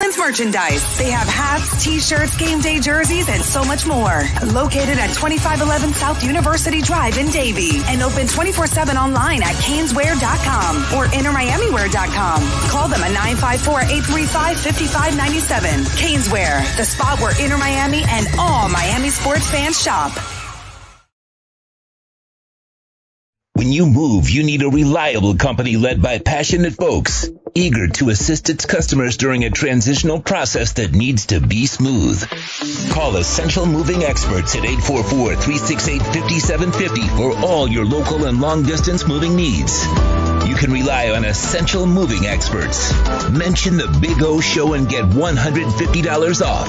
Canes merchandise. They have hats, t-shirts, game day jerseys, and so much more. Located at 2511 South University Drive in Davie and open 24/7 online at caneswear.com or innermiamiwear.com. Call them at 954-835-5597. Caneswear, the spot where Inner Miami and all Miami sports fans shop. When you move, you need a reliable company led by passionate folks, eager to assist its customers during a transitional process that needs to be smooth. Call Essential Moving Experts at 844-368-5750 for all your local and long-distance moving needs. You can rely on Essential Moving Experts. Mention the Big O Show and get $150 off.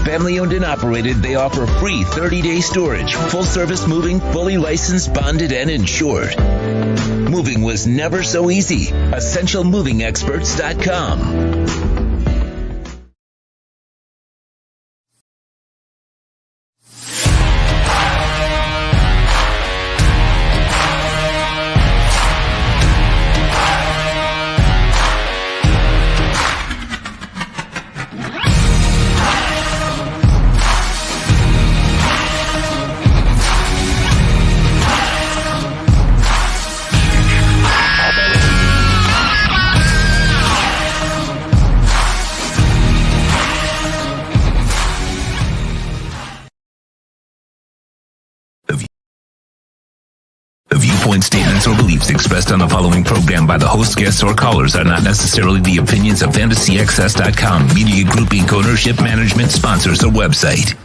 Family owned and operated, they offer free 30-day storage, full-service moving, fully licensed, bonded, and insured. Moving was never so easy. EssentialMovingExperts.com. Statements or beliefs expressed on the following program by the host, guests, or callers are not necessarily the opinions of FantasyXS.com, Media Group Inc., ownership, management, sponsors, or website.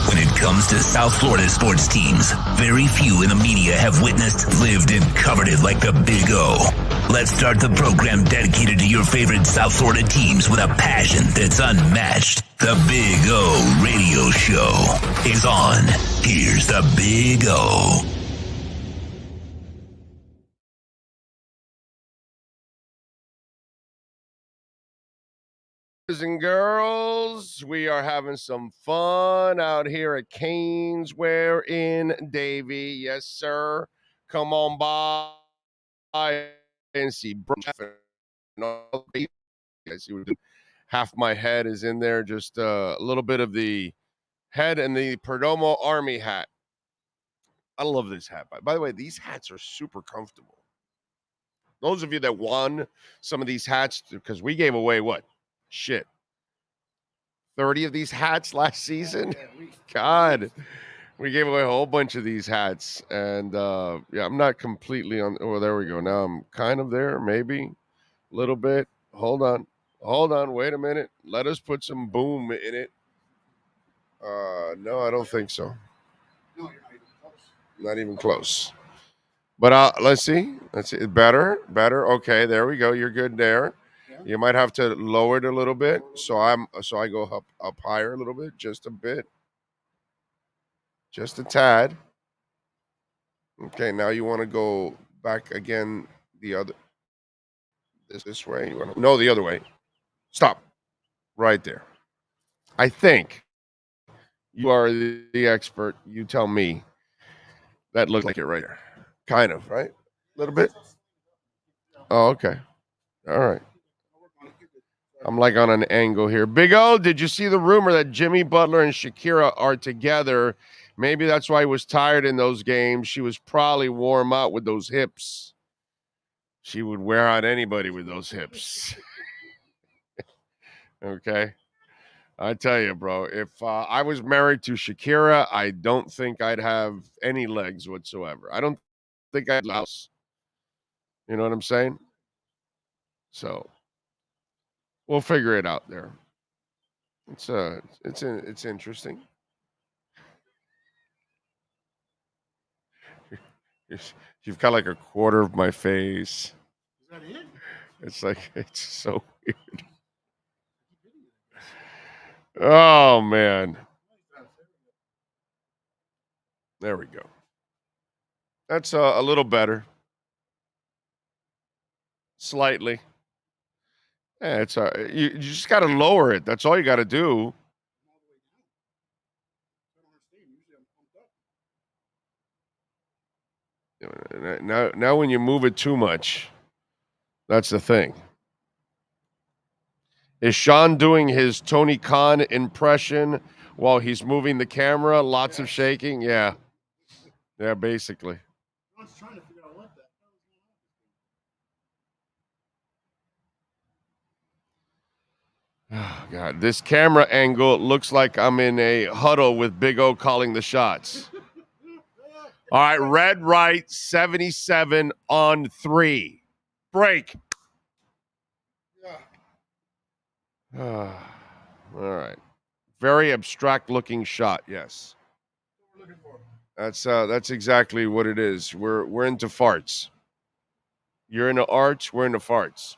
When it comes to South Florida sports teams, very few in the media have witnessed, lived, and covered it like the Big O. Let's start the program dedicated to your favorite South Florida teams with a passion that's unmatched. The Big O Radio Show is on. Here's the Big O. Boys and girls, we are having some fun out here at Caneswear in Davie. Yes, sir. Come on by and see half my head is in there, just a little bit of the head and the Perdomo Army hat. I love this hat. By the way, these hats are super comfortable. Those of you that won some of these hats, because we gave away what? 30 of these hats last season? God. We gave away a whole bunch of these hats. And, yeah, I'm not completely on. Oh, there we go. Now I'm kind of there, maybe a little bit. Hold on. Wait a minute. Let us put some boom in it. No, I don't think so. No, you're not even close. But let's see. Better. Okay, there we go. You're good there. Yeah. You might have to lower it a little bit. So I go up higher a little bit, just a bit. Just a tad. Okay, now you want to go back again the other this way. You want to no, the other way. Stop. Right there. I think you are the expert. You tell me. That looks like it right there. Kind of, right? A little bit. Oh, okay. All right. I'm like on an angle here. Big O, did you see the rumor that Jimmy Butler and Shakira are together? Maybe that's why he was tired in those games. She was probably warm out with those hips. She would wear out anybody with those hips. Okay. I tell you, bro, if I was married to Shakira, I don't think I'd have any legs whatsoever. I don't think I'd louse. You know what I'm saying? So we'll figure it out there. It's interesting. You've got like a quarter of my face. Is that it? It's so weird. Oh man. There we go. That's a little better. Slightly. Yeah, it's you just got to lower it. That's all you got to do. Now when you move it too much, That's the thing. Is Sean doing his Tony Khan impression while he's moving the camera? Lots of shaking? Yeah. Yeah, basically. Oh, God. This camera angle looks like I'm in a huddle with Big O calling the shots. All right, red right, 77 on 3. Break. All right. Very abstract looking shot, yes. That's exactly what it is. We're into farts. You're into arts, we're into farts.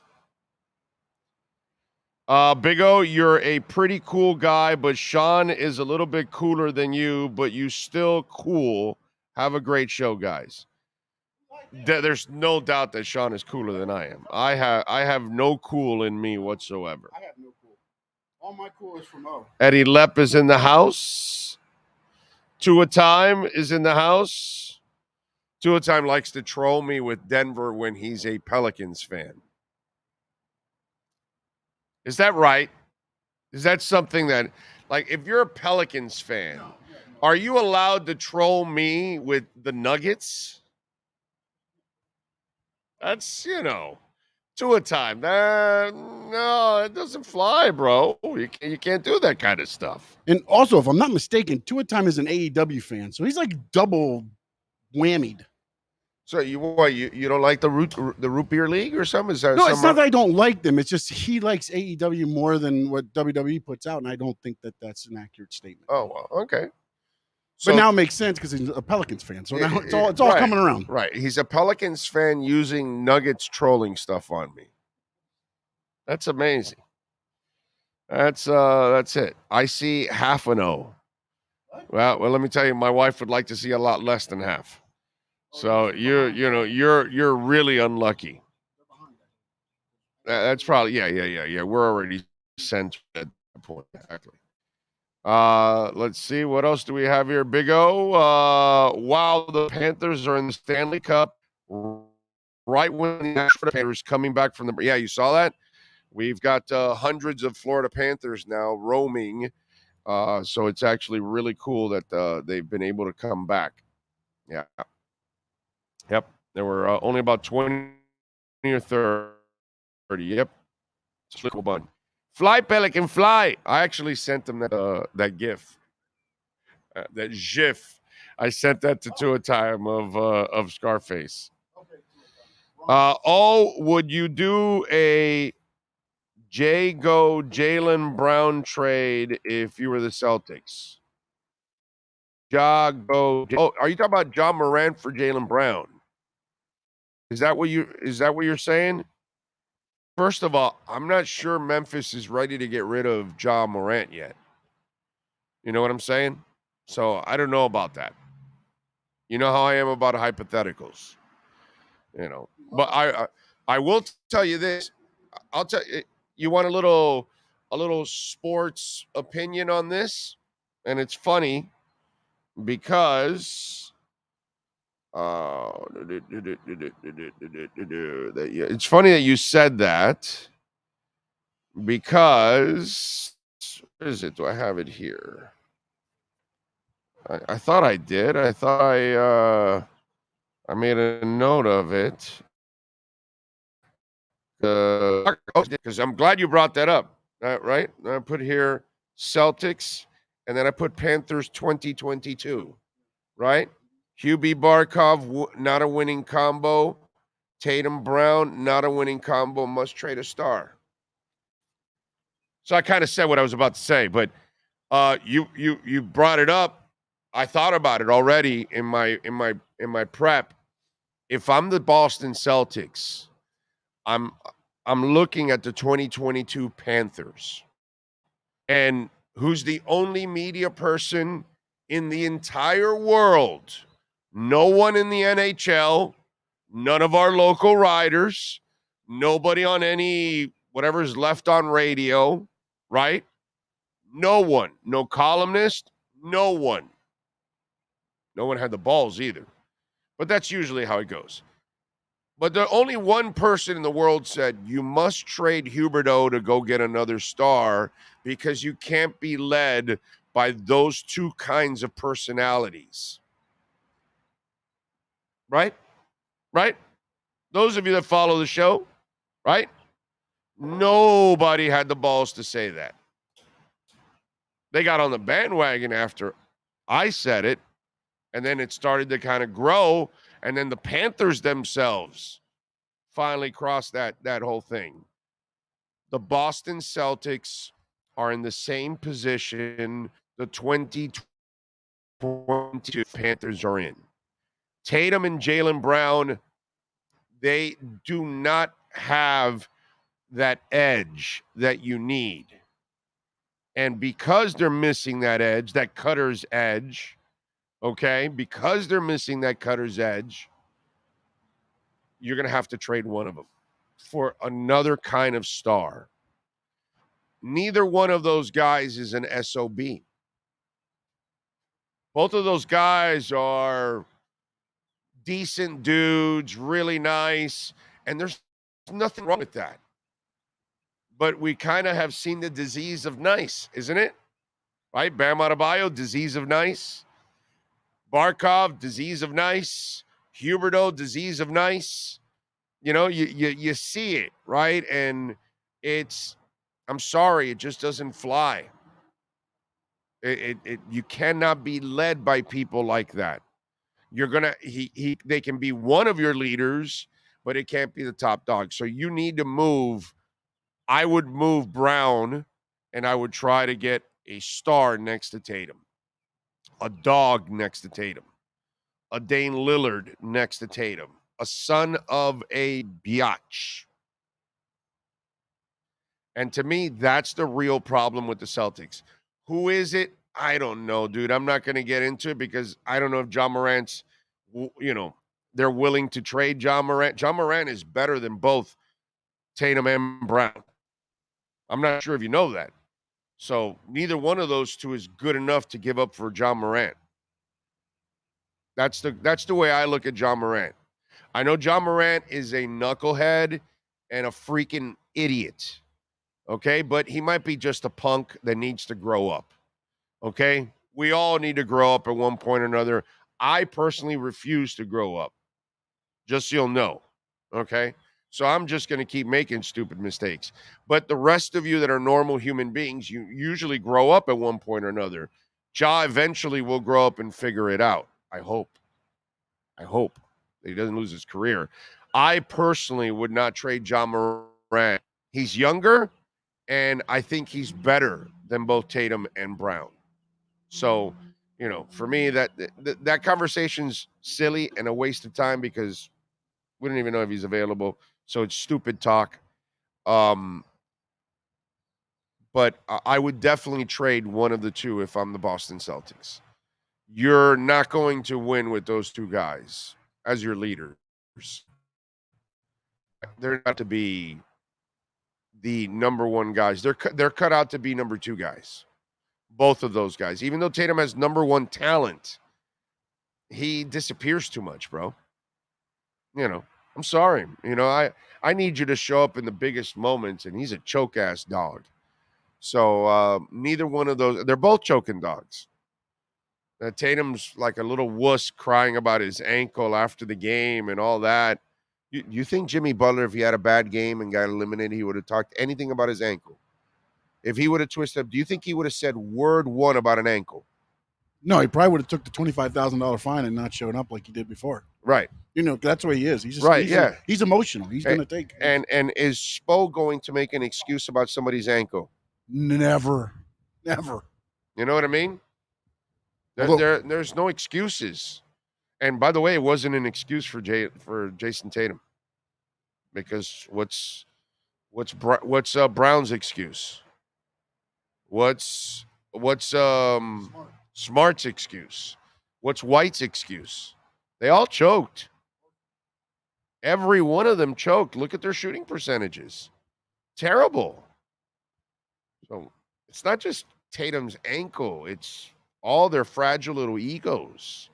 Big O, you're a pretty cool guy, but Sean is a little bit cooler than you, but you still cool. Have a great show, guys. There's no doubt that Sean is cooler than I am. I have no cool in me whatsoever. I have no cool. All my cool is from O. Eddie Lepp is in the house. Tua Time is in the house. Tua Time likes to troll me with Denver when he's a Pelicans fan. Is that right? Is that something that, like, if you're a Pelicans fan, are you allowed to troll me with the Nuggets? That's, Tua Time. No, it doesn't fly, bro. You can't do that kind of stuff. And also, if I'm not mistaken, Tua Time is an AEW fan, so he's like double whammied. So you don't like the root beer league or something? Is that no, it's not that I don't like them. It's just he likes AEW more than what WWE puts out, and I don't think that that's an accurate statement. Oh, well, okay. So, but now it makes sense because he's a Pelicans fan. So now it's all right, coming around. Right. He's a Pelicans fan using Nuggets trolling stuff on me. That's amazing. That's it. I see half an O. Well, let me tell you, my wife would like to see a lot less than half. So you're really unlucky. That's probably yeah. We're already sent at that point. Exactly. Let's see what else do we have here. Big O. While the Panthers are in the Stanley Cup, right when the Panthers coming back from the you saw that. We've got hundreds of Florida Panthers now roaming. So it's actually really cool that they've been able to come back. Yeah. Yep. There were only about 20 or 30. Yep. It's a cool bunch. Fly, Pelican, fly. I actually sent them that GIF. That GIF. I sent that to Tua Time of Scarface. Would you do a Jalen Brown trade if you were the Celtics? Are you talking about John Morant for Jalen Brown? Is that what you're saying? First of all, I'm not sure Memphis is ready to get rid of Ja Morant yet. You know what I'm saying? So I don't know about that. You know how I am about hypotheticals. But I will tell you this. I'll tell you. You want a little sports opinion on this, and it's funny because. It's funny that you said that because where is it? Do I have it here? I thought I did. I thought I made a note of it. Because I'm glad you brought that up. Right? I put here Celtics, and then I put Panthers 2022. Right? QB Barkov, not a winning combo. Tatum Brown, not a winning combo. Must trade a star. So I kind of said what I was about to say, but you brought it up. I thought about it already in my prep. If I'm the Boston Celtics, I'm looking at the 2022 Panthers, and who's the only media person in the entire world? No one in the NHL, none of our local writers, nobody on any whatever's left on radio, right? No one, no columnist, no one. No one had the balls either. But that's usually how it goes. But the only one person in the world said, you must trade Huberdeau to go get another star because you can't be led by those two kinds of personalities. Right? Right? Those of you that follow the show, right? Nobody had the balls to say that. They got on the bandwagon after I said it, and then it started to kind of grow, and then the Panthers themselves finally crossed that whole thing. The Boston Celtics are in the same position the 2022 Panthers are in. Tatum and Jaylen Brown, they do not have that edge that you need. And because they're missing that edge, that cutter's edge, okay, because they're missing that cutter's edge, you're going to have to trade one of them for another kind of star. Neither one of those guys is an SOB. Both of those guys are decent dudes, really nice, and there's nothing wrong with that. But we kind of have seen the disease of nice, isn't it? Right? Bam Adebayo, disease of nice. Barkov, disease of nice. Huberdeau, disease of nice. You know, you see it, right? And it's, I'm sorry, it just doesn't fly. You cannot be led by people like that. You're gonna they can be one of your leaders, but it can't be the top dog. So you need to move. I would move Brown, and I would try to get a star next to Tatum, a dog next to Tatum, a Dame Lillard next to Tatum, a son of a biatch. And to me, that's the real problem with the Celtics. Who is it? I don't know, dude. I'm not going to get into it because I don't know if John Morant's, you know, they're willing to trade John Morant. John Morant is better than both Tatum and Brown. I'm not sure if you know that. So neither one of those two is good enough to give up for John Morant. That's the way I look at John Morant. I know John Morant is a knucklehead and a freaking idiot. Okay, but he might be just a punk that needs to grow up. Okay, we all need to grow up at one point or another. I personally refuse to grow up, just so you'll know. Okay, so I'm just going to keep making stupid mistakes. But the rest of you that are normal human beings, you usually grow up at one point or another. Ja eventually will grow up and figure it out. I hope that he doesn't lose his career. I personally would not trade John Morant. He's younger. And I think he's better than both Tatum and Brown. So, you know, for me, that conversation's silly and a waste of time because we don't even know if he's available. So it's stupid talk. But I would definitely trade one of the two if I'm the Boston Celtics. You're not going to win with those two guys as your leaders. They're not to be the number one guys. They're cut out to be number two guys. Both of those guys. Even though Tatum has number one talent, he disappears too much, bro. You know, I'm sorry. You know, I need you to show up in the biggest moments, and he's a choke ass dog. So neither one of those. They're both choking dogs. Tatum's like a little wuss crying about his ankle after the game and all that. You think Jimmy Butler, if he had a bad game and got eliminated, he would have talked anything about his ankle? If he would have twisted up, do you think he would have said word one about an ankle? No, he probably would have took the $25,000 fine and not shown up like he did before. Right. You know, that's the way he is. He's just, right. He's emotional. He's going to take. And is Spo going to make an excuse about somebody's ankle? Never. You know what I mean? There's no excuses. And by the way, it wasn't an excuse for Jason Tatum, because what's Brown's excuse? What's Smart's excuse? What's White's excuse? They all choked. Every one of them choked. Look at their shooting percentages. Terrible. So it's not just Tatum's ankle. It's all their fragile little egos.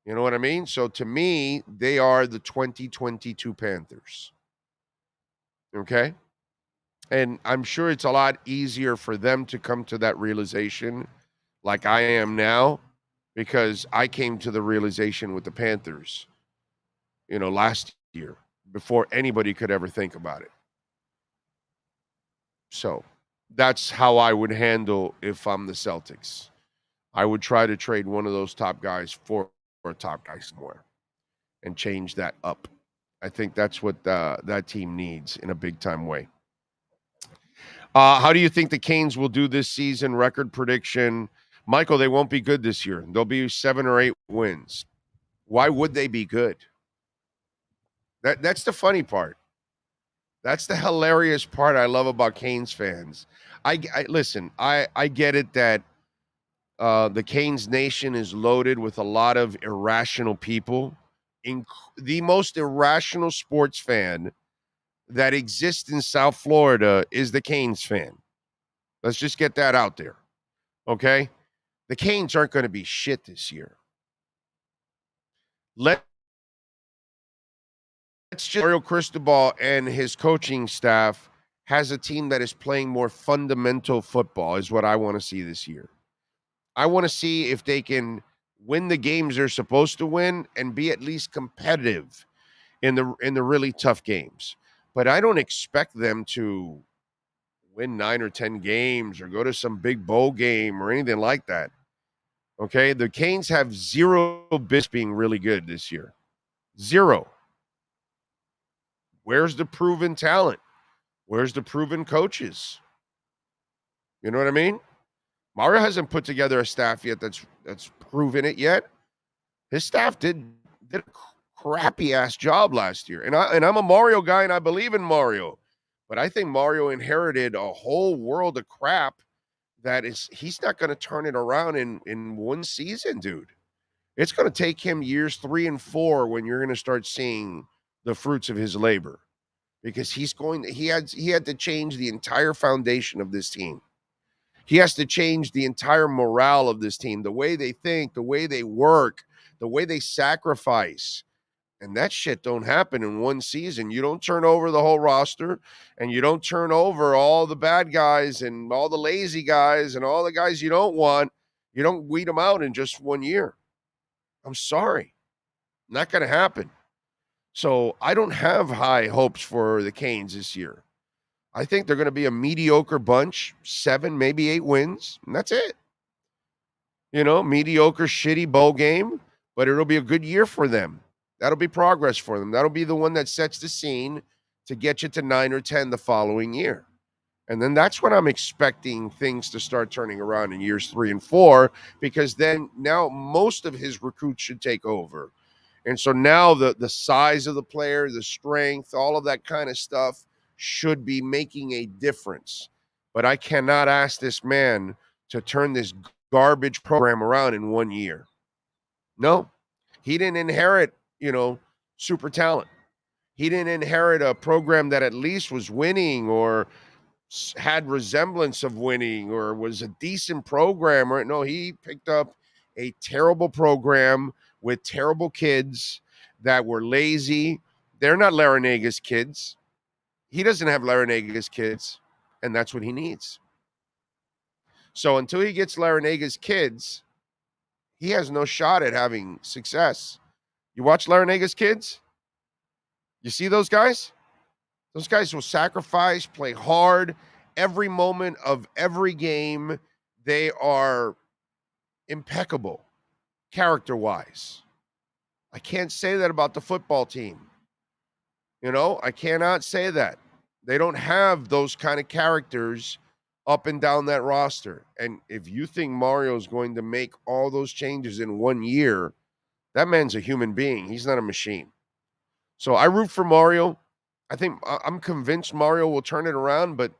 You know what I mean? So to me, they are the 2022 Panthers. Okay? And I'm sure it's a lot easier for them to come to that realization like I am now, because I came to the realization with the Panthers, last year before anybody could ever think about it. So that's how I would handle if I'm the Celtics. I would try to trade one of those top guys for a top guy somewhere and change that up. I think that's what that team needs in a big time way. How do you think the Canes will do this season? Record prediction. Michael, they won't be good this year. They'll be 7 or 8 wins. Why would they be good? That's the funny part. That's the hilarious part I love about Canes fans. I listen, I get it that the Canes Nation is loaded with a lot of irrational people. The most irrational sports fan that exists in South Florida is the Canes fan. Let's just get that out there. Okay? The Canes aren't going to be shit this year. Let's just Mario Cristobal and his coaching staff has a team that is playing more fundamental football is what I want to see this year. I want to see if they can win the games they're supposed to win and be at least competitive in the really tough games. But I don't expect them to win 9 or 10 games or go to some big bowl game or anything like that. Okay? The Canes have zero business being really good this year. Zero. Where's the proven talent? Where's the proven coaches? You know what I mean? Mario hasn't put together a staff yet that's proven it yet. His staff did a crappy ass job last year. And I'm a Mario guy and I believe in Mario. But I think Mario inherited a whole world of crap that he's not going to turn it around in one season, dude. It's going to take him years 3 and 4 when you're going to start seeing the fruits of his labor, because he had to change the entire foundation of this team. He has to change the entire morale of this team, the way they think, the way they work, the way they sacrifice. And that shit don't happen in one season. You don't turn over the whole roster, and you don't turn over all the bad guys and all the lazy guys and all the guys you don't want. You don't weed them out in just 1 year. I'm sorry. Not going to happen. So I don't have high hopes for the Canes this year. I think they're going to be a mediocre bunch, 7, maybe 8 wins, and that's it. Mediocre, shitty bowl game, but it'll be a good year for them. That'll be progress for them. That'll be the one that sets the scene to get you to 9 or 10 the following year. And then that's when I'm expecting things to start turning around in years 3 and 4, because then now most of his recruits should take over. And so now the size of the player, the strength, all of that kind of stuff should be making a difference. But I cannot ask this man to turn this garbage program around in 1 year. No, he didn't inherit, super talent. He didn't inherit a program that at least was winning or had resemblance of winning or was a decent program. No, he picked up a terrible program with terrible kids that were lazy. They're not Larranaga's kids. He doesn't have Larranaga's kids, and that's what he needs. So until he gets Larranaga's kids, he has no shot at having success. You watch Larranaga's kids? You see those guys? Those guys will sacrifice, play hard. Every moment of every game, they are impeccable, character-wise. I can't say that about the football team. I cannot say that. They don't have those kind of characters up and down that roster. And if you think Mario's going to make all those changes in 1 year, that man's a human being. He's not a machine. So I root for Mario. I'm convinced Mario will turn it around, but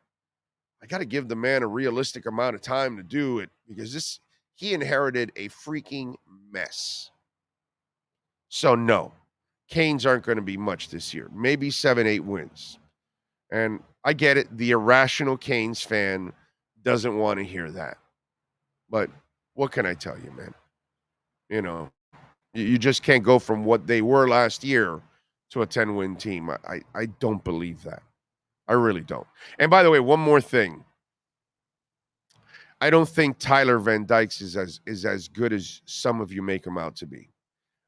I got to give the man a realistic amount of time to do it, because he inherited a freaking mess. So no, Canes aren't going to be much this year. Maybe 7, 8 wins. And I get it. The irrational Canes fan doesn't want to hear that. But what can I tell you, man? You You just can't go from what they were last year to a 10-win team. I don't believe that. I really don't. And by the way, one more thing. I don't think Tyler Van Dyke is as good as some of you make him out to be.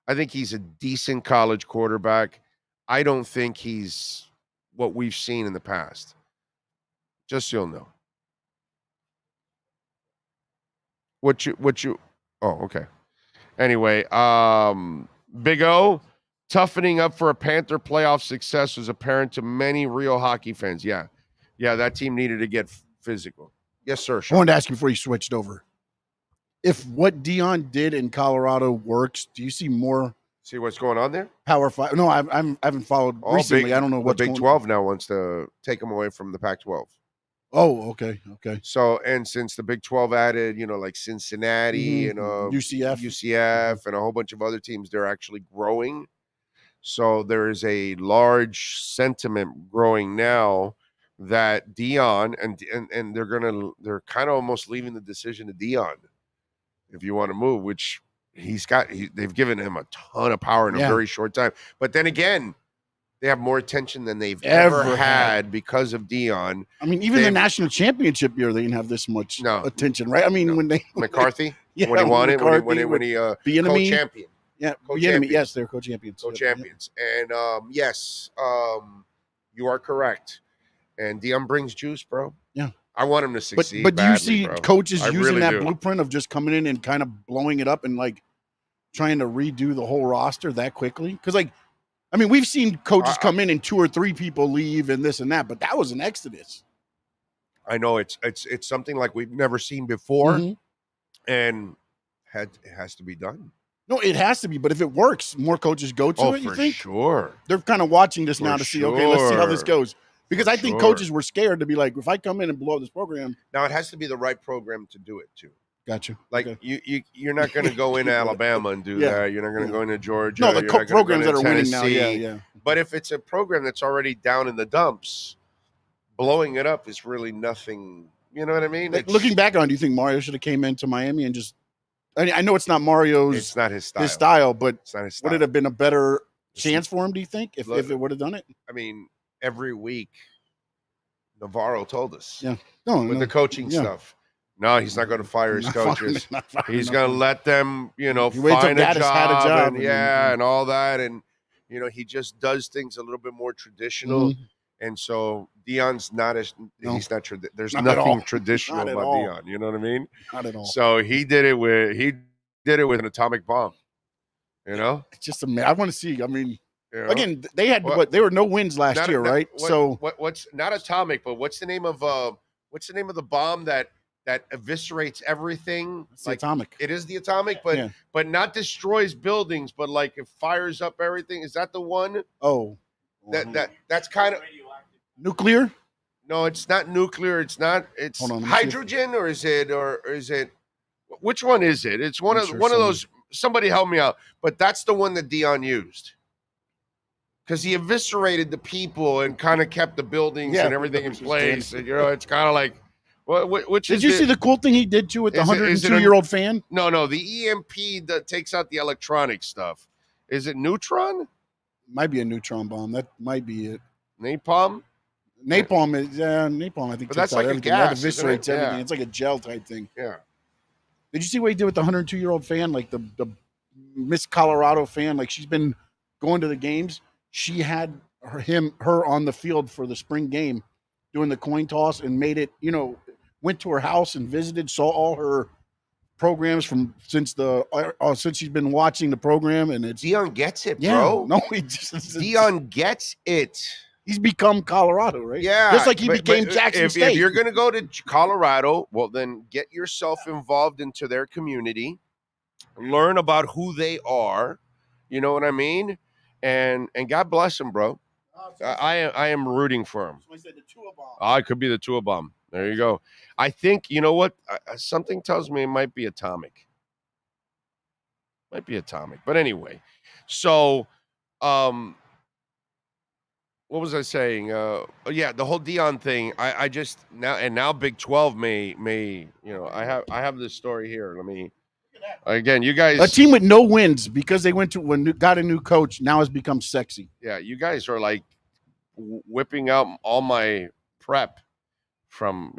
I think he's a decent college quarterback. I don't think he's what we've seen in the past. Just so you'll know. What you oh, okay. Anyway, Big O, toughening up for a Panther playoff success was apparent to many real hockey fans. Yeah, that team needed to get physical. Yes, sir. I wanted to ask you before you switched over. If what Deion did in Colorado works, do you see more See what's going on there? Power 5? No, I haven't followed recently. I don't know what's the Big 12 now wants to take them away from the Pac-12. Oh, okay. So, and since the Big 12 added, like Cincinnati and UCF and a whole bunch of other teams, they're actually growing. So there is a large sentiment growing now that Deion and they're kind of almost leaving the decision to Deion if you want to move, which they've given him a ton of power in a very short time. But then again, they have more attention than they've ever had because of Deion. I mean, even the national championship year, they didn't have this much attention, right? I mean, when they McCarthy, when he won it, when he co-champion. Yeah, yes, they're co-champions. Co-champions. And yes, you are correct. And Deion brings juice, bro. Yeah. I want him to succeed. But do you see bro. coaches using that blueprint of just coming in and kind of blowing it up and like trying to redo the whole roster that quickly? Because I mean, we've seen coaches come in and 2 or 3 people leave and this and that, but that was an exodus. I know it's something like we've never seen before, and it has to be done. No, it has to be. But if it works, more coaches go to it. You think? Sure. They're kind of watching this now to see. Okay, let's see how this goes. Because I think coaches were scared to be like, if I come in and blow up this program. Now it has to be the right program to do it too. Gotcha. Like you're not going to go into Alabama and do that. You're not going to go into Georgia. No, the programs that are winning now. Yeah. But if it's a program that's already down in the dumps, blowing it up is really nothing. You know what I mean? Looking back on, do you think Mario should have came into Miami and just? I know it's not Mario's. It's not his style. But it's not his style. Would it have been a better chance for him? Do you think if it would have done it? I mean, every week, Navarro told us. Yeah. With the coaching stuff. No, he's not going to fire his coaches. He's going to let them, find a job. And all that. And, he just does things a little bit more traditional. And so Deion's there's nothing traditional about Deion. You know what I mean? Not at all. So he did it with an atomic bomb. It's just amazing. I want to see. I mean, again, they had they were no wins last year, right? What's not atomic, but what's the name of the bomb that eviscerates everything? It's atomic. It is the atomic, but not destroys buildings, but like it fires up everything. Is that the one? Oh, that's kind of nuclear. No, it's not nuclear. It's not. It's hydrogen, or is it? Which one is it? It's one of those. Somebody help me out. But that's the one that Deion used. Because he eviscerated the people and kind of kept the buildings and everything in place. And, it's kind of like, did you see the cool thing he did too with the 102-year-old fan? No, the EMP that takes out the electronic stuff. Is it neutron? Might be a neutron bomb. That might be it. Napalm? Napalm is napalm. I think, but that's like a gas. That eviscerates everything. Yeah. It's like a gel type thing. Yeah. Did you see what he did with the 102-year-old fan? Like the Miss Colorado fan. Like she's been going to the games. She had her on the field for the spring game, doing the coin toss, and made it. Went to her house and visited, saw all her programs since she's been watching the program, and it's Deion gets it, bro. No, Deion gets it. He's become Colorado, right? Yeah. Just like he became Jackson State. If you're going to go to Colorado, well, then get yourself involved into their community. Learn about who they are. You know what I mean? And God bless him, bro. I am rooting for him. So I said the Tua bomb. It could be the Tua bomb. There you go. I think, you know what? Something tells me it might be atomic. But anyway, so what was I saying? The whole Deion thing. I just now Big 12 may I have this story here. Let me Again, you guys. A team with no wins because they got a new coach now has become sexy. Yeah, you guys are like whipping out all my prep from.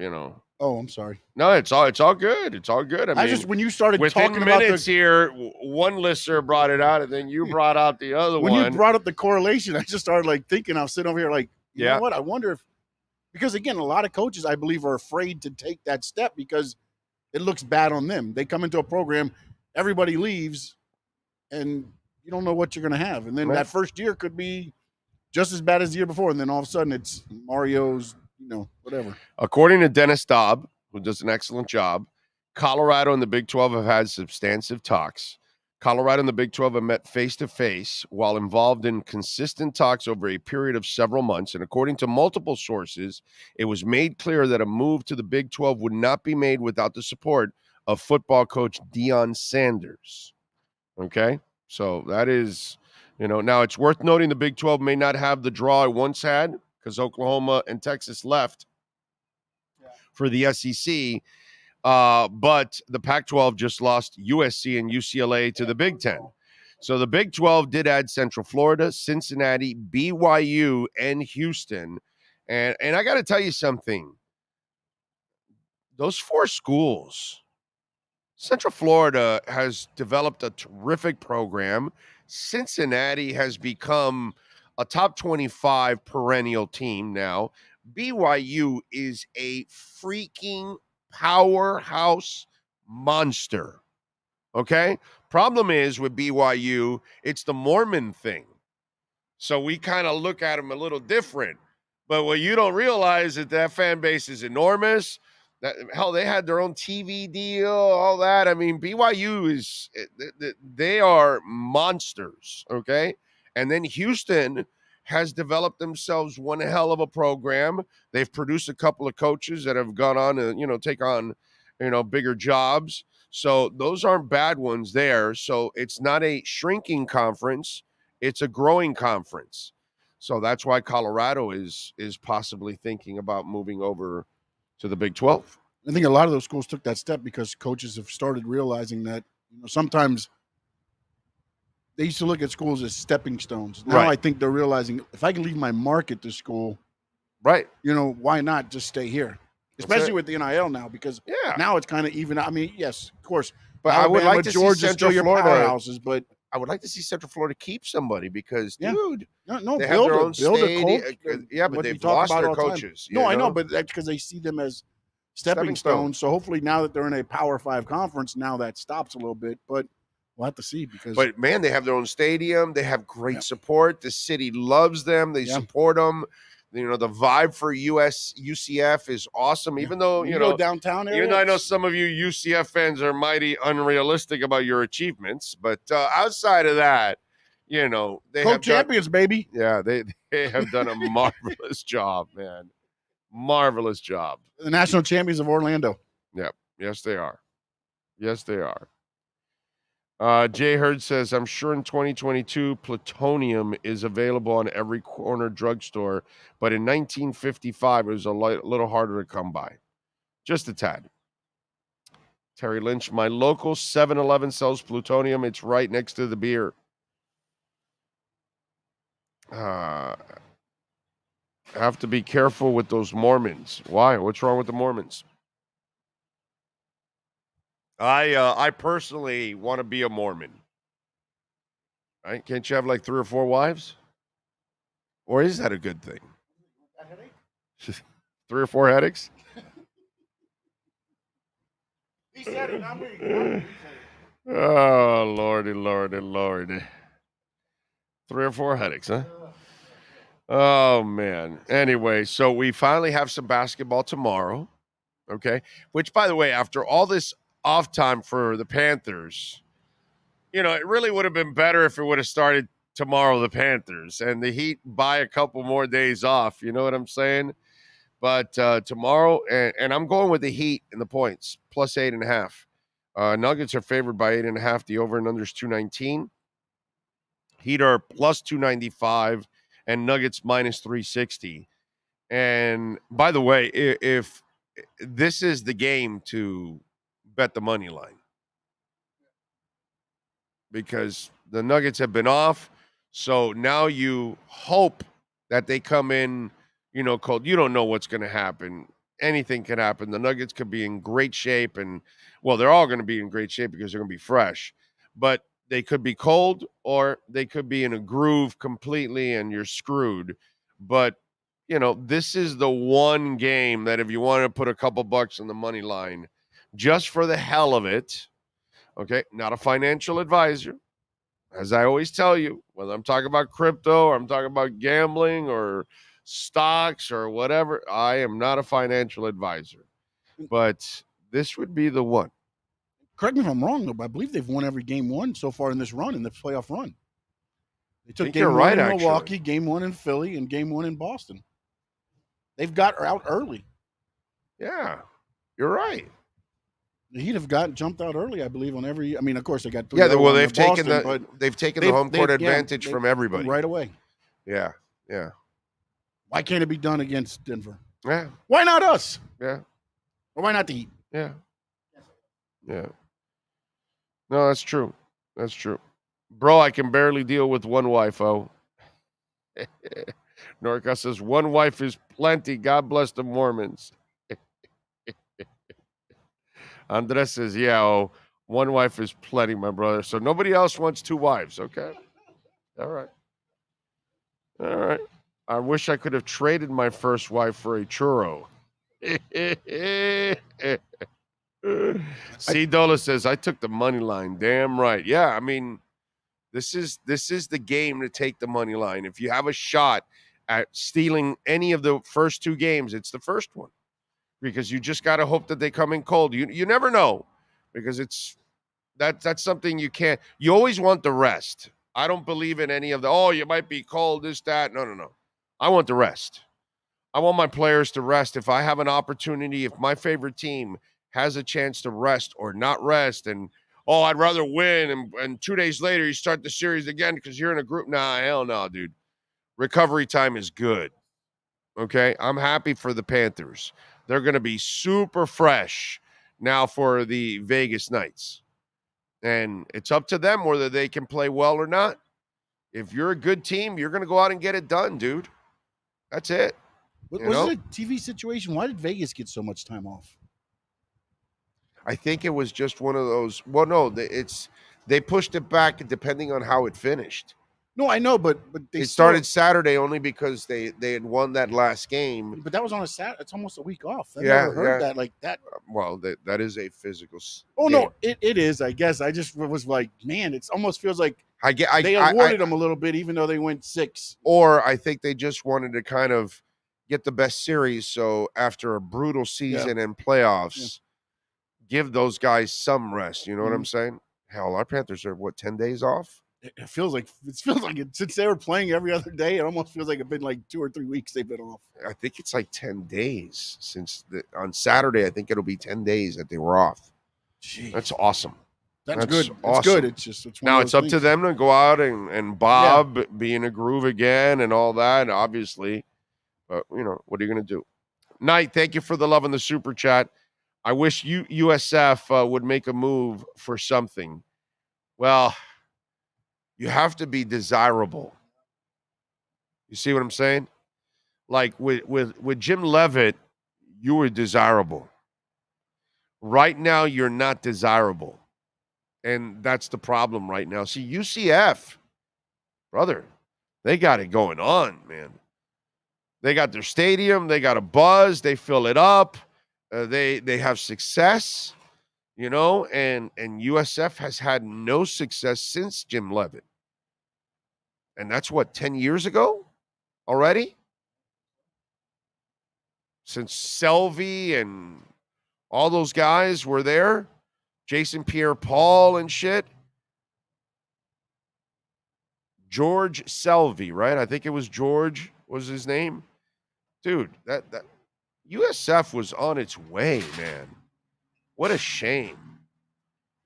Oh, I'm sorry. No, it's all good. It's all good. I mean, just when you started within talking about minutes here, one listener brought it out, and then you brought out the other when one. you brought up the correlation, I just started like thinking. I was sitting over here like, you know what? I wonder if because again, a lot of coaches I believe are afraid to take that step because it looks bad on them. They come into a program, everybody leaves, and you don't know what you're going to have. And then that first year could be just as bad as the year before. And then all of a sudden it's Mario's, whatever. According to Dennis Dobb, who does an excellent job, Colorado and the Big 12 have had substantive talks. Colorado and the Big 12 have met face-to-face while involved in consistent talks over a period of several months. And according to multiple sources, it was made clear that a move to the Big 12 would not be made without the support of football coach Deion Sanders. Okay? So that is, now it's worth noting the Big 12 may not have the draw it once had because Oklahoma and Texas left for the SEC. But the Pac-12 just lost USC and UCLA to the Big Ten. So the Big 12 did add Central Florida, Cincinnati, BYU, and Houston. And I got to tell you something. Those 4 schools, Central Florida has developed a terrific program. Cincinnati has become a top 25 perennial team now. BYU is a freaking powerhouse monster. Okay? Problem is with BYU, it's the Mormon thing. So we kind of look at them a little different. But what you don't realize is that fan base is enormous. Hell, they had their own TV deal, all that. I mean, BYU they are monsters, okay? And then Houston has developed themselves one hell of a program. They've produced a couple of coaches that have gone on to, take on, bigger jobs. So those aren't bad ones there. So it's not a shrinking conference. It's a growing conference. So that's why Colorado is possibly thinking about moving over to the Big 12. I think a lot of those schools took that step because coaches have started realizing that, sometimes they used to look at schools as stepping stones. Now I think they're realizing if I can leave my mark at this school, right? Why not just stay here? Especially with the NIL now, because now it's kind of even. I mean, yes, of course, but Alabama, I would like to Georgia, see Central Florida powerhouses, but I would like to see Central Florida keep somebody because, dude, no, they build have their own a coach. Yeah, but they've lost their coaches. No, I know, but that's because they see them as stepping stones. So hopefully now that they're in a Power 5 conference, now that stops a little bit, but we'll have to see But man, they have their own stadium. They have great support. The city loves them. They support them. The vibe for UCF is awesome. Even though you know downtown area. Even though I know some of you UCF fans are mighty unrealistic about your achievements, but outside of that, they have champions, baby. Yeah, they have done a marvelous job, man. Marvelous job. The national champions of Orlando. Yep. Yes, they are. Yes, they are. Jay Hurd says, I'm sure in 2022, plutonium is available on every corner drugstore, but in 1955, it was a little harder to come by. Just a tad. Terry Lynch, my local 7-Eleven sells plutonium. It's right next to the beer. Have to be careful with those Mormons. Why? What's wrong with the Mormons? I personally want to be a Mormon. Right? Can't you have like 3 or 4 wives? Or is that a good thing? 3 or 4 headaches? He said it, not me. Oh, Lordy, Lordy, Lordy. 3 or 4 headaches, huh? Oh, man. Anyway, so we finally have some basketball tomorrow. Okay. Which, by the way, after all this off time for the Panthers, it really would have been better if it would have started tomorrow, the Panthers, and the Heat buy a couple more days off. You know what I'm saying? But tomorrow, and I'm going with the Heat in the points, plus 8.5. Nuggets are favored by 8.5. The over and under is 219. Heat are plus 295, and Nuggets minus 360. And by the way, if this is the game to bet the money line. because the Nuggets have been off. So now you hope that they come in, cold. You don't know what's going to happen. Anything can happen. The Nuggets could be in great shape, and well, they're all going to be in great shape because they're going to be fresh. But they could be cold, or they could be in a groove completely, and you're screwed. But this is the one game that if you want to put a couple bucks on the money line, just for the hell of it, okay, not a financial advisor. As I always tell you, whether I'm talking about crypto or I'm talking about gambling or stocks or whatever, I am not a financial advisor. But this would be the one. Correct me if I'm wrong, but I believe they've won every game one so far in this run, in the playoff run. They took game one in Milwaukee, game one in Philly, and game one in Boston. They've got out early. Yeah, you're right. The Heat have jumped out early, I believe, on every. I mean, of course, they got. They've taken the home court advantage from everybody right away. Yeah. Why can't it be done against Denver? Yeah. Why not us? Yeah. Or why not the Heat? Yeah. No, that's true. That's true. Bro, I can barely deal with one wife, Norca says, one wife is plenty. God bless the Mormons. Andres says, one wife is plenty, my brother. So nobody else wants two wives, okay? All right. I wish I could have traded my first wife for a churro. C. Dola says, I took the money line. Damn right. Yeah, I mean, this is the game to take the money line. If you have a shot at stealing any of the first two games, it's the first one. Because you just got to hope that they come in cold. You never know, because that's something you can't. You always want the rest. I don't believe in any of you might be cold, this, that. No. I want the rest. I want my players to rest. If I have an opportunity, if my favorite team has a chance to rest or not rest, and I'd rather win, and 2 days later you start the series again because you're in a group. Nah, hell no, dude. Recovery time is good. Okay, I'm happy for the Panthers. They're going to be super fresh now for the Vegas Knights. And it's up to them whether they can play well or not. If you're a good team, you're going to go out and get it done, dude. That's it. Was it a TV situation? Why did Vegas get so much time off? I think it was just one of those. Well, no, they pushed it back depending on how it finished. No, I know, but it started Saturday only because they had won that last game. But that was on a Saturday. It's almost a week off. I never heard that like that. Well, that is a physical. No, it is. I guess I just was like, man, it almost feels like they awarded them a little bit, even though they went 6. Or I think they just wanted to kind of get the best series. So after a brutal season and playoffs, give those guys some rest. You know what I'm saying? Hell, our Panthers are 10 days off. It feels like since they were playing every other day, it almost feels like it's been like 2 or 3 weeks they've been off. I think it's like 10 days since on Saturday. I think it'll be 10 days that they were off. Jeez. That's awesome. That's good. Awesome. It's good. It's just now it's up to them to go out and bob, be in a groove again, and all that. Obviously, but what are you going to do? Knight, thank you for the love in the super chat. I wish USF would make a move for something. Well, you have to be desirable. You see what I'm saying? Like with Jim Levitt, you were desirable. Right now, you're not desirable. And that's the problem right now. See, UCF, brother, they got it going on, man. They got their stadium. They got a buzz. They fill it up. They have success, and USF has had no success since Jim Levitt. And that's 10 years ago already? Since Selvey and all those guys were there, Jason Pierre-Paul and shit. George Selvey, right? I think it was George was his name. Dude, that USF was on its way, man. What a shame.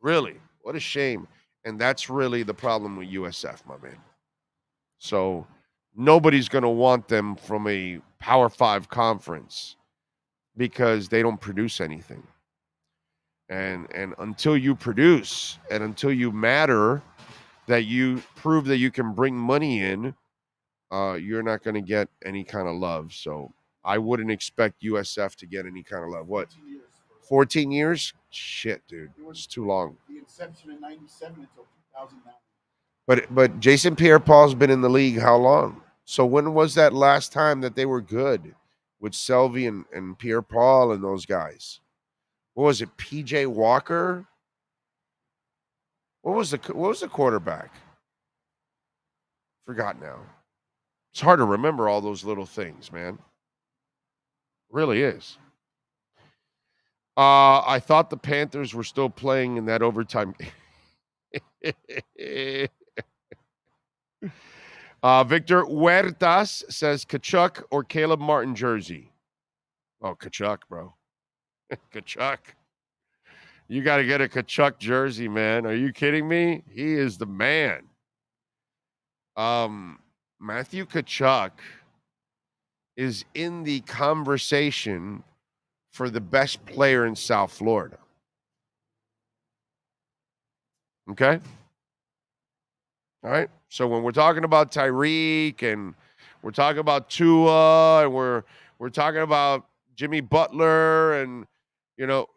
Really, what a shame. And that's really the problem with USF, my man. So nobody's going to want them from a Power 5 conference because they don't produce anything. And until you produce and until you matter that you prove that you can bring money in, you're not going to get any kind of love. So I wouldn't expect USF to get any kind of love. What? 14 years? Shit, dude. It's too long. The inception in 97 until 2009. But Jason Pierre-Paul's been in the league how long? So when was that last time that they were good with Selvey and Pierre-Paul and those guys? What was it, PJ Walker? What was the quarterback? Forgot now. It's hard to remember all those little things, man. It really is. I thought the Panthers were still playing in that overtime game. Victor Huertas says Kachuk or Caleb Martin jersey. Oh, Kachuk, bro. Kachuk. You got to get a Kachuk jersey, man. Are you kidding me? He is the man. Matthew Kachuk is in the conversation for the best player in South Florida. Okay? All right? So when we're talking about Tyreek and we're talking about Tua and we're talking about Jimmy Butler and, you know,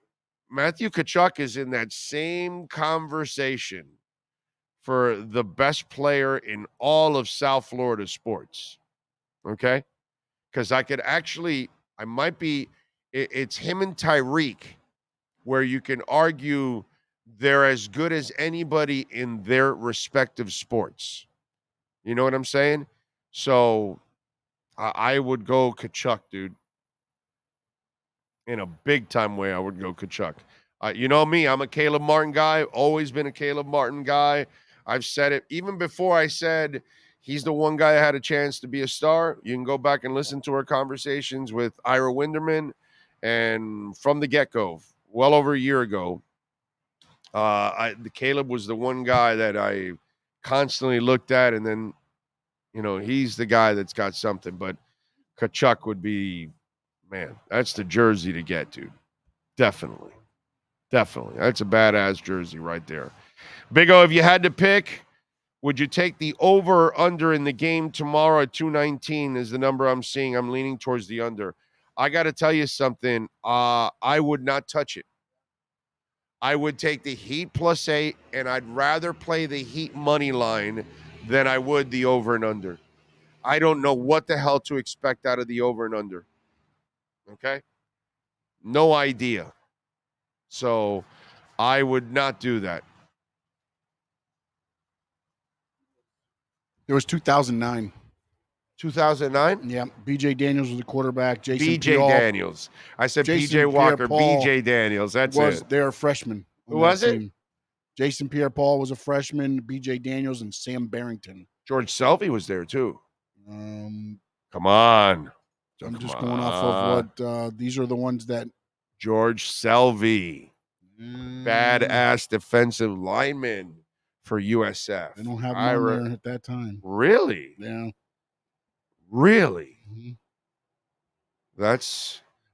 Matthew Kachuk is in that same conversation for the best player in all of South Florida sports. Okay? Because it's him and Tyreek where you can argue they're as good as anybody in their respective sports. You know what I'm saying? So I would go Kachuk, dude. In a big-time way, I would go Kachuk. You know me, I'm a Caleb Martin guy, always been a Caleb Martin guy. I've said it even before I said he's the one guy that had a chance to be a star. You can go back and listen to our conversations with Ira Winderman. And from the get-go, well over a year ago, Caleb was the one guy that I constantly looked at. And then, you know, he's the guy that's got something. But Kachuk would be, man, that's the jersey to get, dude. Definitely. That's a badass jersey right there. Big O, if you had to pick, would you take the over or under in the game tomorrow at 219 is the number I'm seeing. I'm leaning towards the under. I got to tell you something. I would not touch it. I would take the Heat +8, and I'd rather play the Heat money line than I would the over and under. I don't know what the hell to expect out of the over and under. Okay? No idea. So I would not do that. It was 2009. 2009? Yeah. B.J. Daniels was the quarterback. B.J. Daniels. I said P.J. Walker. B.J. Daniels. That's it. They're a freshman. Who was it? Jason Pierre-Paul was a freshman. B.J. Daniels and Sam Barrington. George Selvey was there too. Come on. I'm just going off of what these are the ones that George Selvey, badass defensive lineman for USF. I don't have one there at that time. Really? Yeah. Really? Mm-hmm.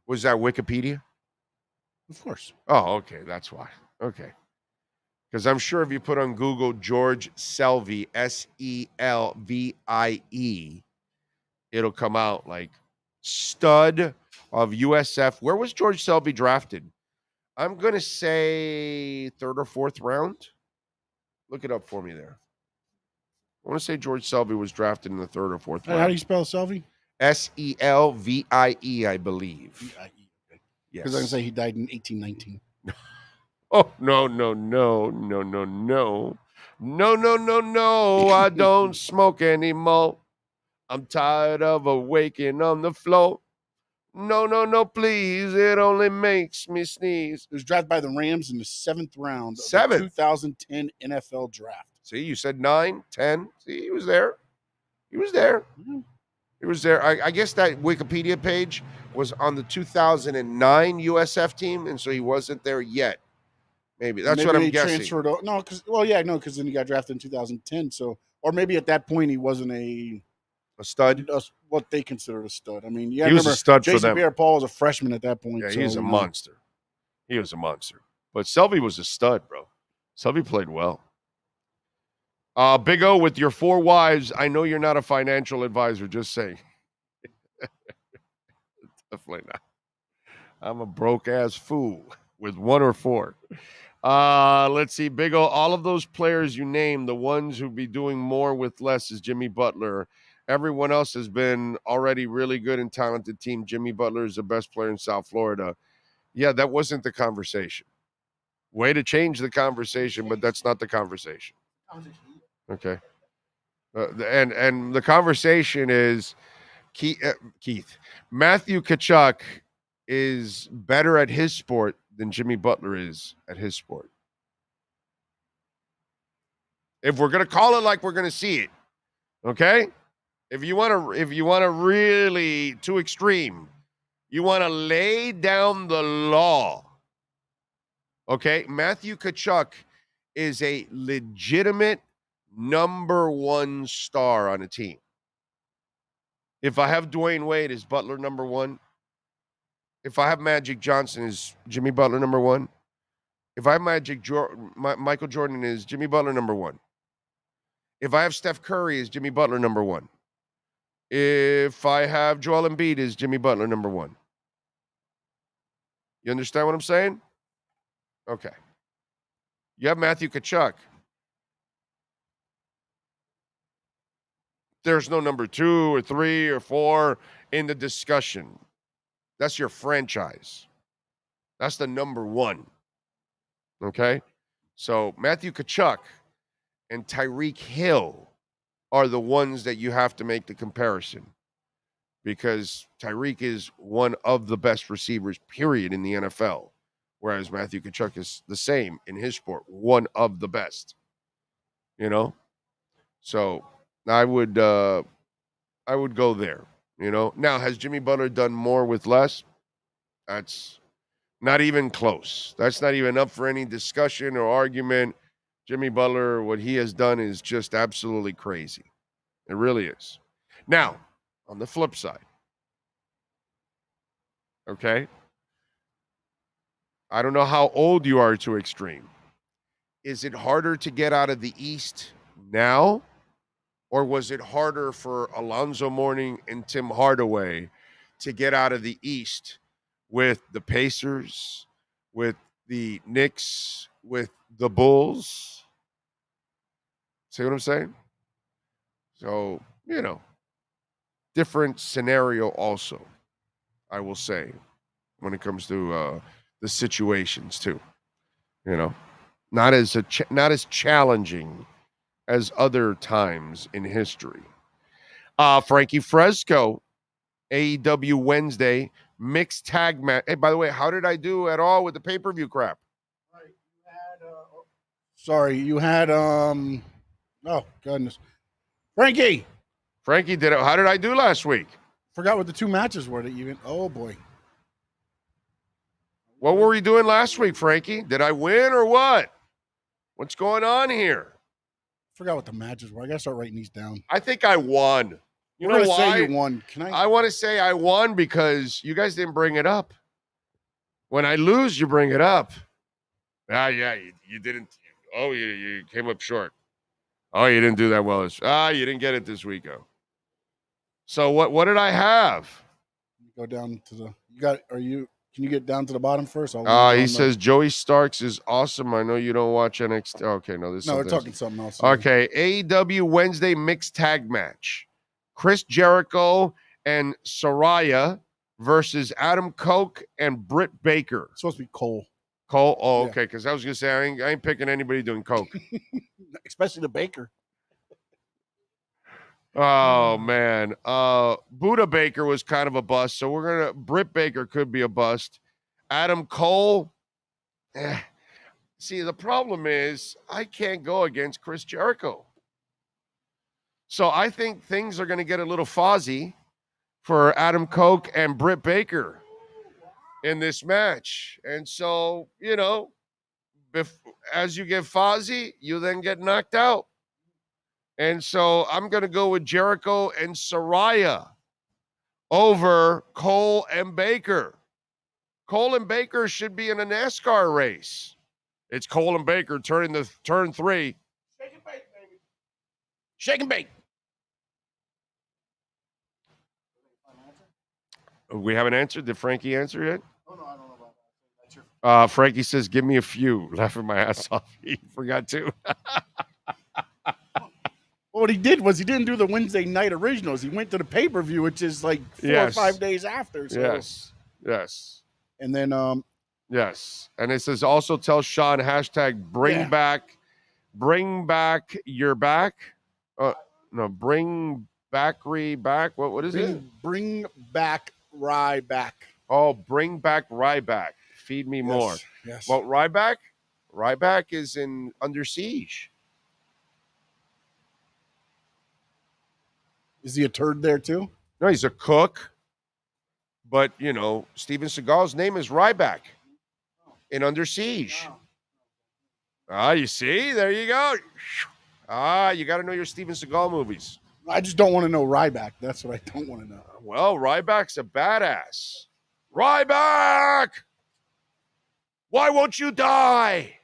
Was that Wikipedia? Of course. Oh, okay. That's why. Okay. Because I'm sure if you put on Google George Selvey, Selvie, it'll come out like stud of USF. Where was George Selvey drafted? I'm going to say 3rd or 4th round. Look it up for me there. I want to say George Selvey was drafted in the 3rd or 4th round. How do you spell Selvey? Selvie, I believe. V-I-E. Okay. Yes. Because I can say he died in 1819. Oh, no. No, I don't smoke anymore. I'm tired of waking on the floor. No, please. It only makes me sneeze. He was drafted by the Rams in the 7th round of the 2010 NFL draft. See, you said 9, 10. See, he was there. Mm-hmm. He was there. I guess that Wikipedia page was on the 2009 USF team, and so he wasn't there yet. Maybe that's what I'm guessing. Transferred. No, because then he got drafted in 2010. So, or maybe at that point he wasn't a stud. What they considered a stud. I mean, he was a stud Jason for them. Pierre-Paul was a freshman at that point. Yeah, he was a monster. But Selvey was a stud, bro. Selvey played well. Big O, with your 4 wives, I know you're not a financial advisor, just saying. Definitely not. I'm a broke-ass fool with 1 or 4. Let's see, Big O, all of those players you named, the ones who'd be doing more with less is Jimmy Butler. Everyone else has been already really good and talented team. Jimmy Butler is the best player in South Florida. Yeah, that wasn't the conversation. Way to change the conversation, but that's not the conversation. Okay. And the conversation is Keith. Matthew Tkachuk is better at his sport than Jimmy Butler is at his sport. If we're gonna call it like we're gonna see it, okay? If you wanna really too extreme, you wanna lay down the law. Okay, Matthew Tkachuk is a legitimate number 1 star on a team. If I have Dwayne Wade, is Butler number 1? If I have Magic Johnson, is Jimmy Butler number 1? If I have Michael Jordan, is Jimmy Butler number 1? If I have Steph Curry, is Jimmy Butler number 1? If I have Joel Embiid, is Jimmy Butler number 1? You understand what I'm saying? Okay. You have Matthew Tkachuk. There's no number 2 or 3 or 4 in the discussion. That's your franchise. That's the number 1. Okay? So Matthew Tkachuk and Tyreek Hill are the ones that you have to make the comparison, because Tyreek is one of the best receivers, period, in the NFL, whereas Matthew Tkachuk is the same in his sport, one of the best. You know? So I would go there. You know, now, has Jimmy Butler done more with less? That's not even close. That's not even up for any discussion or argument. Jimmy Butler, what he has done is just absolutely crazy. It really is. Now, on the flip side, okay, I don't know how old you are to Extreme. Is it harder to get out of the East now? Or was it harder for Alonzo Mourning and Tim Hardaway to get out of the East with the Pacers, with the Knicks, with the Bulls? See what I'm saying? So, you know, different scenario also, I will say, when it comes to the situations too. You know, not as challenging as other times in history. Frankie Fresco, AEW Wednesday, mixed tag match. Hey, by the way, how did I do at all with the pay-per-view crap? You had oh goodness. Frankie did it. How did I do last week? Forgot what the 2 matches were that you oh boy. What were we doing last week, Frankie? Did I win or what? What's going on here? Forgot what the matches were. I gotta start writing these down. I think I won. You know why? Say you won. I want to say I won because you guys didn't bring it up. When I lose, you bring it up. Yeah, you didn't. Oh, you came up short. Oh, you didn't do that well. You didn't get it this week. Oh. So what did I have? Go down to the. Can you get down to the bottom first? He says Joey Starks is awesome. I know you don't watch NXT. Okay, no, we're talking something else. Okay, AEW Wednesday mixed tag match. Chris Jericho and Saraya versus Adam Koch and Britt Baker. It's supposed to be Cole. Cole? Oh, okay, because I was going to say, I ain't picking anybody doing Coke. Especially the Baker. Oh, man. Buddha Baker was kind of a bust, so Britt Baker could be a bust. Adam Cole, See, the problem is I can't go against Chris Jericho. So I think things are going to get a little fuzzy for Adam Koch and Britt Baker in this match. And so, as you get fuzzy, you then get knocked out. And so I'm going to go with Jericho and Saraya over Cole and Baker. Cole and Baker should be in a NASCAR race. It's Cole and Baker turning turn 3. Shake and bake. We haven't answered. Did Frankie answer yet? Oh, no, I don't know about that. That's your... Frankie says, give me a few. Laughing my ass off. He forgot to. Well, what he did was he didn't do the Wednesday night originals. He went to the pay-per-view, which is like 4 or 5 days after. So. Yes. And then yes. And it says also tell Sean hashtag bring back your back. No, bring Backery back. What is it? Bring back Ryback. Oh, bring back Ryback. Feed me more. Yes. Well, Ryback is in Under Siege. Is he a turd there too? No, he's a cook. But, Steven Seagal's name is Ryback in Under Siege. You see? There you go. You got to know your Steven Seagal movies. I just don't want to know Ryback. That's what I don't want to know. Well, Ryback's a badass. Ryback! Why won't you die?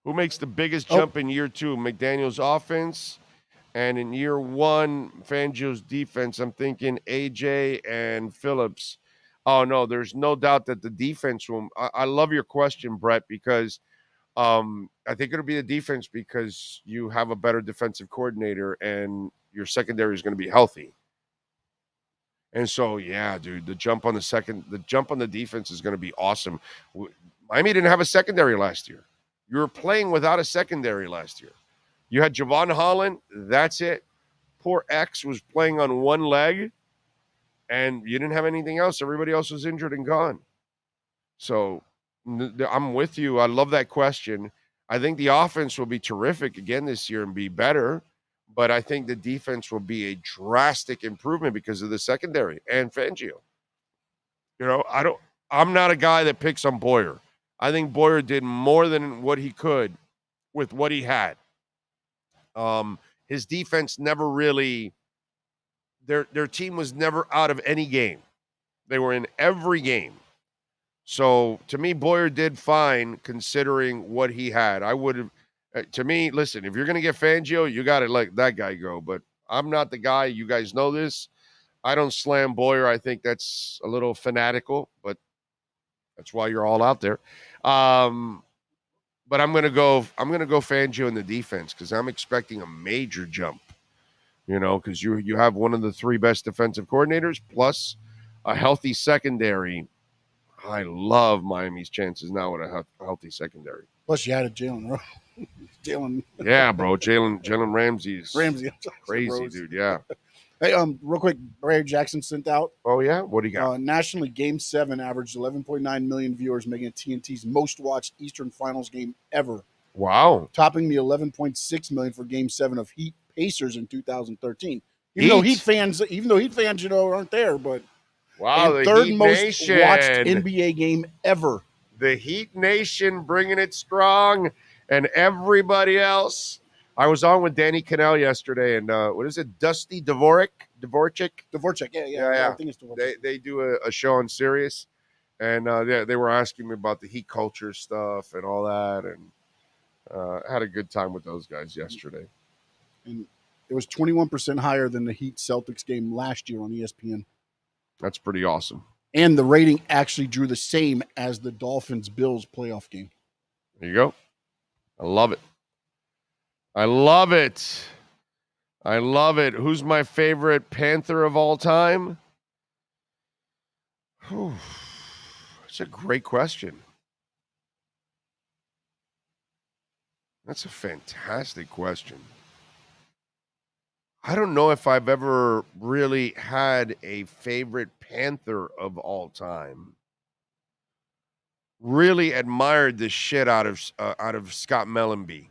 Who makes the biggest jump in year 2? McDaniel's offense. And in year 1, Fangio's defense. I'm thinking AJ and Phillips. Oh, no, there's no doubt that the defense will. I love your question, Brett, because I think it'll be the defense because you have a better defensive coordinator and your secondary is going to be healthy. And so, yeah, dude, the jump on the defense is going to be awesome. Miami didn't have a secondary last year. You were playing without a secondary last year. You had Javon Holland. That's it. Poor X was playing on one leg, and you didn't have anything else. Everybody else was injured and gone. So I'm with you. I love that question. I think the offense will be terrific again this year and be better, but I think the defense will be a drastic improvement because of the secondary and Fangio. I'm not a guy that picks on Boyer. I think Boyer did more than what he could with what he had. His defense never really, their team was never out of any game. They were in every game. So to me, Boyer did fine considering what he had. I would have, to me, listen, if you're going to get Fangio, you got to let that guy go. But I'm not the guy. You guys know this. I don't slam Boyer. I think that's a little fanatical, but that's why you're all out there. But I'm gonna go Fangio in the defense because I'm expecting a major jump. Because you have one of the 3 best defensive coordinators plus a healthy secondary. I love Miami's chances now with a healthy secondary. Plus, you added Jalen. Yeah, bro. Jalen Ramsey's crazy, Rose. dude. Yeah. Hey, real quick, Barry Jackson sent out. Oh yeah, what do you got? Nationally, Game 7 averaged 11.9 million viewers, making it TNT's most watched Eastern Finals game ever. Wow, topping the 11.6 million for Game 7 of Heat Pacers in 2013. Even though Heat fans, aren't there, but wow, the third Heat most Nation. Watched NBA game ever. The Heat Nation bringing it strong, and everybody else. I was on with Danny Kanell yesterday, and what is it? Dusty Dvorak? Dvorak, yeah. I think it's Dvorak. They do a show on Sirius, and they were asking me about the Heat culture stuff and all that, and I had a good time with those guys yesterday. And it was 21% higher than the Heat Celtics game last year on ESPN. That's pretty awesome. And the rating actually drew the same as the Dolphins Bills playoff game. There you go. I love it. I love it. I love it. Who's my favorite Panther of all time? That's a great question. That's a fantastic question. I don't know if I've ever really had a favorite Panther of all time. Really admired the shit out of Scott Mellenby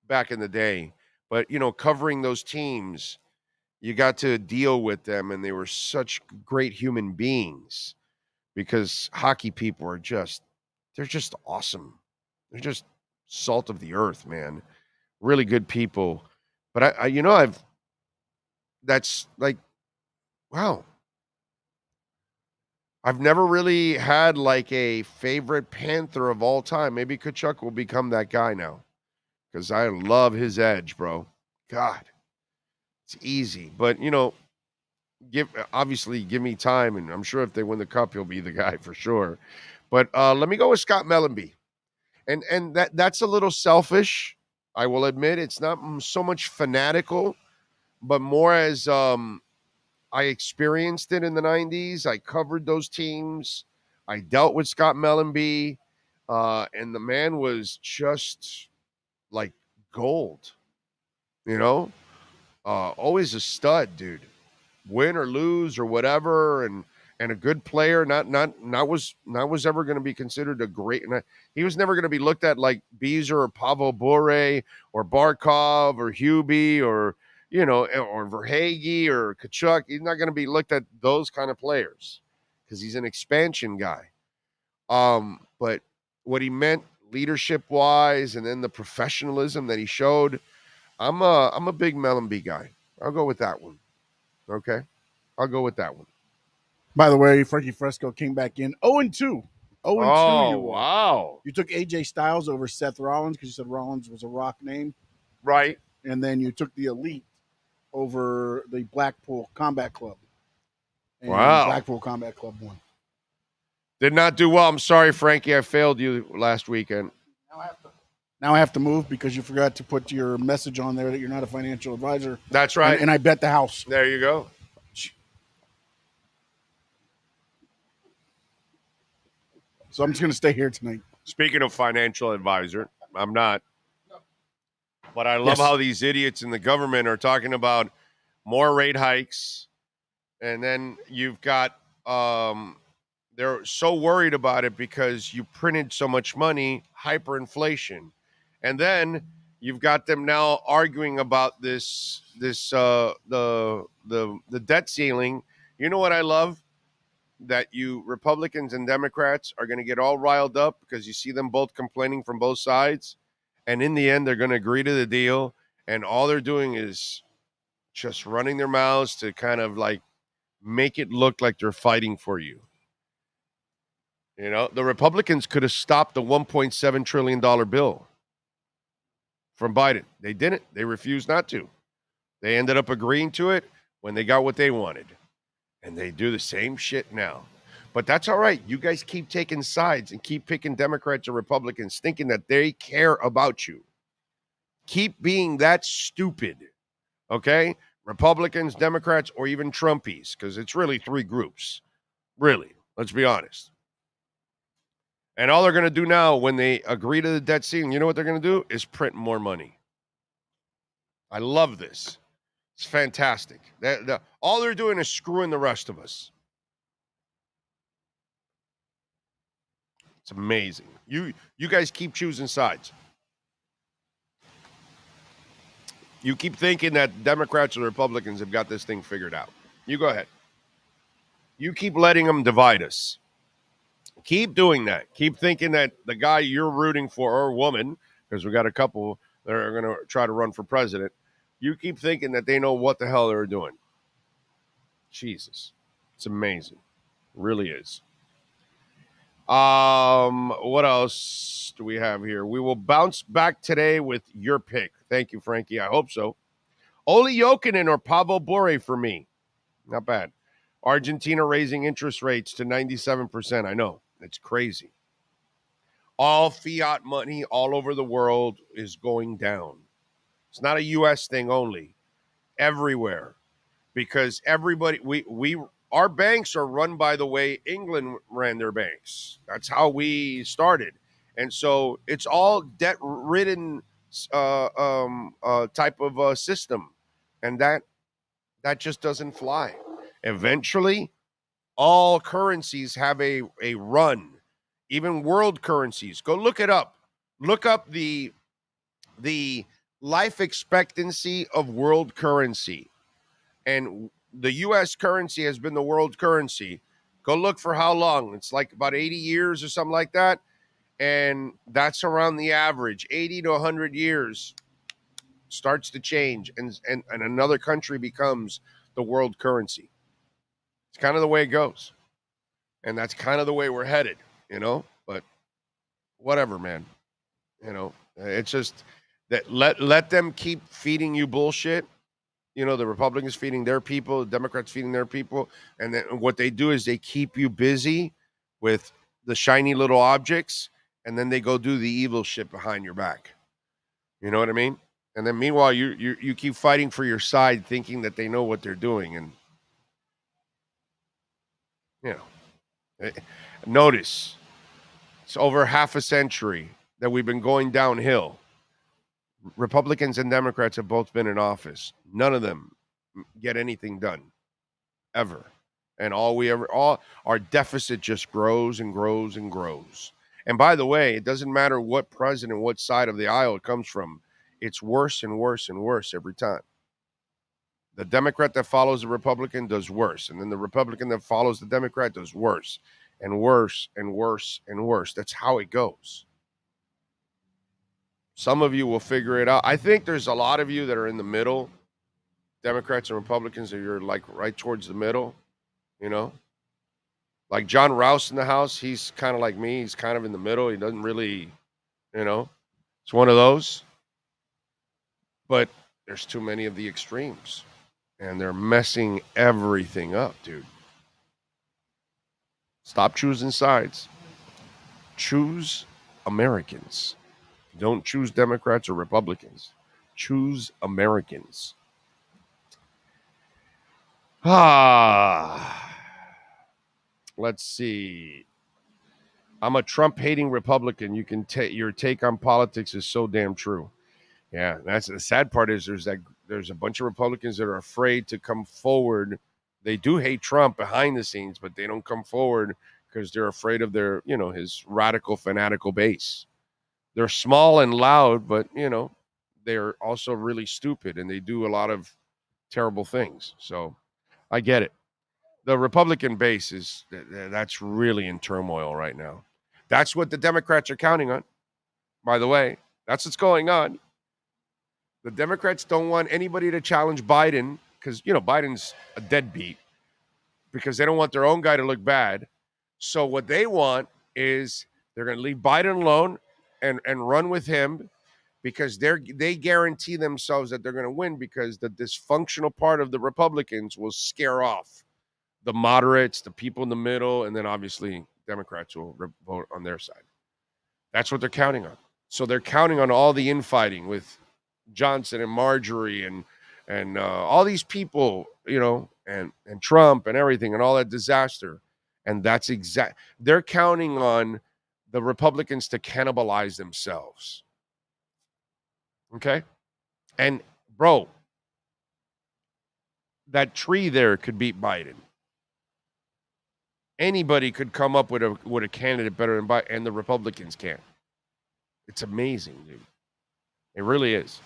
back in the day. But, covering those teams, you got to deal with them, and they were such great human beings because hockey people are they're just awesome. They're just salt of the earth, man. Really good people. But that's like, wow. I've never really had like a favorite Panther of all time. Maybe Kachuk will become that guy now because I love his edge, bro. God, it's easy. But, give me time, and I'm sure if they win the cup, he'll be the guy for sure. But let me go with Scott Mellenby. And that's a little selfish, I will admit. It's not so much fanatical, but more as I experienced it in the 90s. I covered those teams. I dealt with Scott Mellenby, and the man was just like gold, you know? Always a stud, dude. Win or lose or whatever, and a good player. Not was ever going to be considered a great. He was never going to be looked at like Beezer or Pavel Bure or Barkov or Hubie or or Verhage or Kachuk. He's not going to be looked at those kind of players because he's an expansion guy. But what he meant leadership wise, and then the professionalism that he showed, I'm a big Mellenby guy. I'll go with that one. Okay. I'll go with that one. By the way, Frankie Fresco came back in 0-2. 0-2. Oh, wow. You took AJ Styles over Seth Rollins because you said Rollins was a rock name. Right. And then you took the Elite over the Blackpool Combat Club. And wow. Blackpool Combat Club won. Did not do well. I'm sorry, Frankie. I failed you last weekend. Now I have to move because you forgot to put your message on there that you're not a financial advisor. That's right. And I bet the house. There you go. So I'm just going to stay here tonight. Speaking of financial advisor, I'm not. But I love how these idiots in the government are talking about more rate hikes. And then you've got, they're so worried about it because you printed so much money, hyperinflation. And then you've got them now arguing about the debt ceiling. You know what I love? That you Republicans and Democrats are going to get all riled up because you see them both complaining from both sides. And in the end, they're going to agree to the deal. And all they're doing is just running their mouths to kind of like make it look like they're fighting for you. You know, the Republicans could have stopped the $1.7 trillion bill from Biden. They didn't. They refused not to. They ended up agreeing to it when they got what they wanted. And they do the same shit now. But that's all right. You guys keep taking sides and keep picking Democrats or Republicans thinking that they care about you. Keep being that stupid, okay? Republicans, Democrats, or even Trumpies, because it's really three groups. Really, let's be honest. And all they're going to do now when they agree to the debt ceiling, you know what they're going to do? Is print more money. I love this. It's fantastic. All they're doing is screwing the rest of us. It's amazing. You guys keep choosing sides. You keep thinking that Democrats or Republicans have got this thing figured out. You go ahead. You keep letting them divide us. Keep doing that. Keep thinking that the guy you're rooting for, or woman, because we got a couple that are going to try to run for president, you keep thinking that they know what the hell they're doing. Jesus. It's amazing. It really is. What else do we have here? We will bounce back today with your pick. Thank you, Frankie. I hope so. Olli Jokinen or Pavel Bure for me. Not bad. Argentina raising interest rates to 97%. I know. It's crazy. All fiat money all over the world is going down. It's not a U.S. thing only. Everywhere. Because everybody, our banks are run by the way England ran their banks. That's how we started. And so it's all debt-ridden type of system. And that just doesn't fly. Eventually, all currencies have a run. Even world currencies. Go look it up. Look up the life expectancy of world currency. And the U.S. currency has been the world currency. Go look for how long. It's like about 80 years or something like that. And that's around the average. 80 to 100 years starts to change. And another country becomes the world currency. It's kind of the way it goes. And that's kind of the way we're headed, but whatever, man. It's just that let them keep feeding you bullshit. The Republicans feeding their people, the Democrats feeding their people. And then what they do is they keep you busy with the shiny little objects, and then they go do the evil shit behind your back. You know what I mean? And then meanwhile, you keep fighting for your side, thinking that they know what they're doing. And, notice it's over half a century that we've been going downhill. Republicans and Democrats have both been in office. None of them get anything done, ever. And our deficit just grows and grows and grows. And by the way, it doesn't matter what president, what side of the aisle it comes from. It's worse and worse and worse every time. The Democrat that follows the Republican does worse. And then the Republican that follows the Democrat does worse and worse and worse and worse. That's how it goes. Some of you will figure it out. I think there's a lot of you that are in the middle, Democrats and Republicans, that you're like right towards the middle, Like John Rouse in the House, he's kind of like me. He's kind of in the middle. He doesn't really, it's one of those. But there's too many of the extremes, and they're messing everything up, dude. Stop choosing sides. Choose Americans. Don't choose Democrats or Republicans. Choose Americans. Let's see. I'm a Trump-hating Republican. You can your take on politics is so damn true. Yeah, that's the sad part is there's a bunch of Republicans that are afraid to come forward. They do hate Trump behind the scenes, but they don't come forward because they're afraid of their, his radical, fanatical base. They're small and loud, but, they're also really stupid, and they do a lot of terrible things. So I get it. The Republican base that's really in turmoil right now. That's what the Democrats are counting on. By the way, that's what's going on. The Democrats don't want anybody to challenge Biden because, Biden's a deadbeat because they don't want their own guy to look bad. So what they want is they're going to leave Biden alone and run with him because they guarantee themselves that they're going to win because the dysfunctional part of the Republicans will scare off the moderates, the people in the middle, and then obviously Democrats will vote on their side. That's what they're counting on. So they're counting on all the infighting with Johnson and Marjorie and all these people, and Trump and everything and all that disaster. And that's they're counting on the Republicans to cannibalize themselves. Okay? And bro, that tree there could beat Biden. Anybody could come up with a candidate better than Biden, and the Republicans can't. It's amazing, dude. It really is.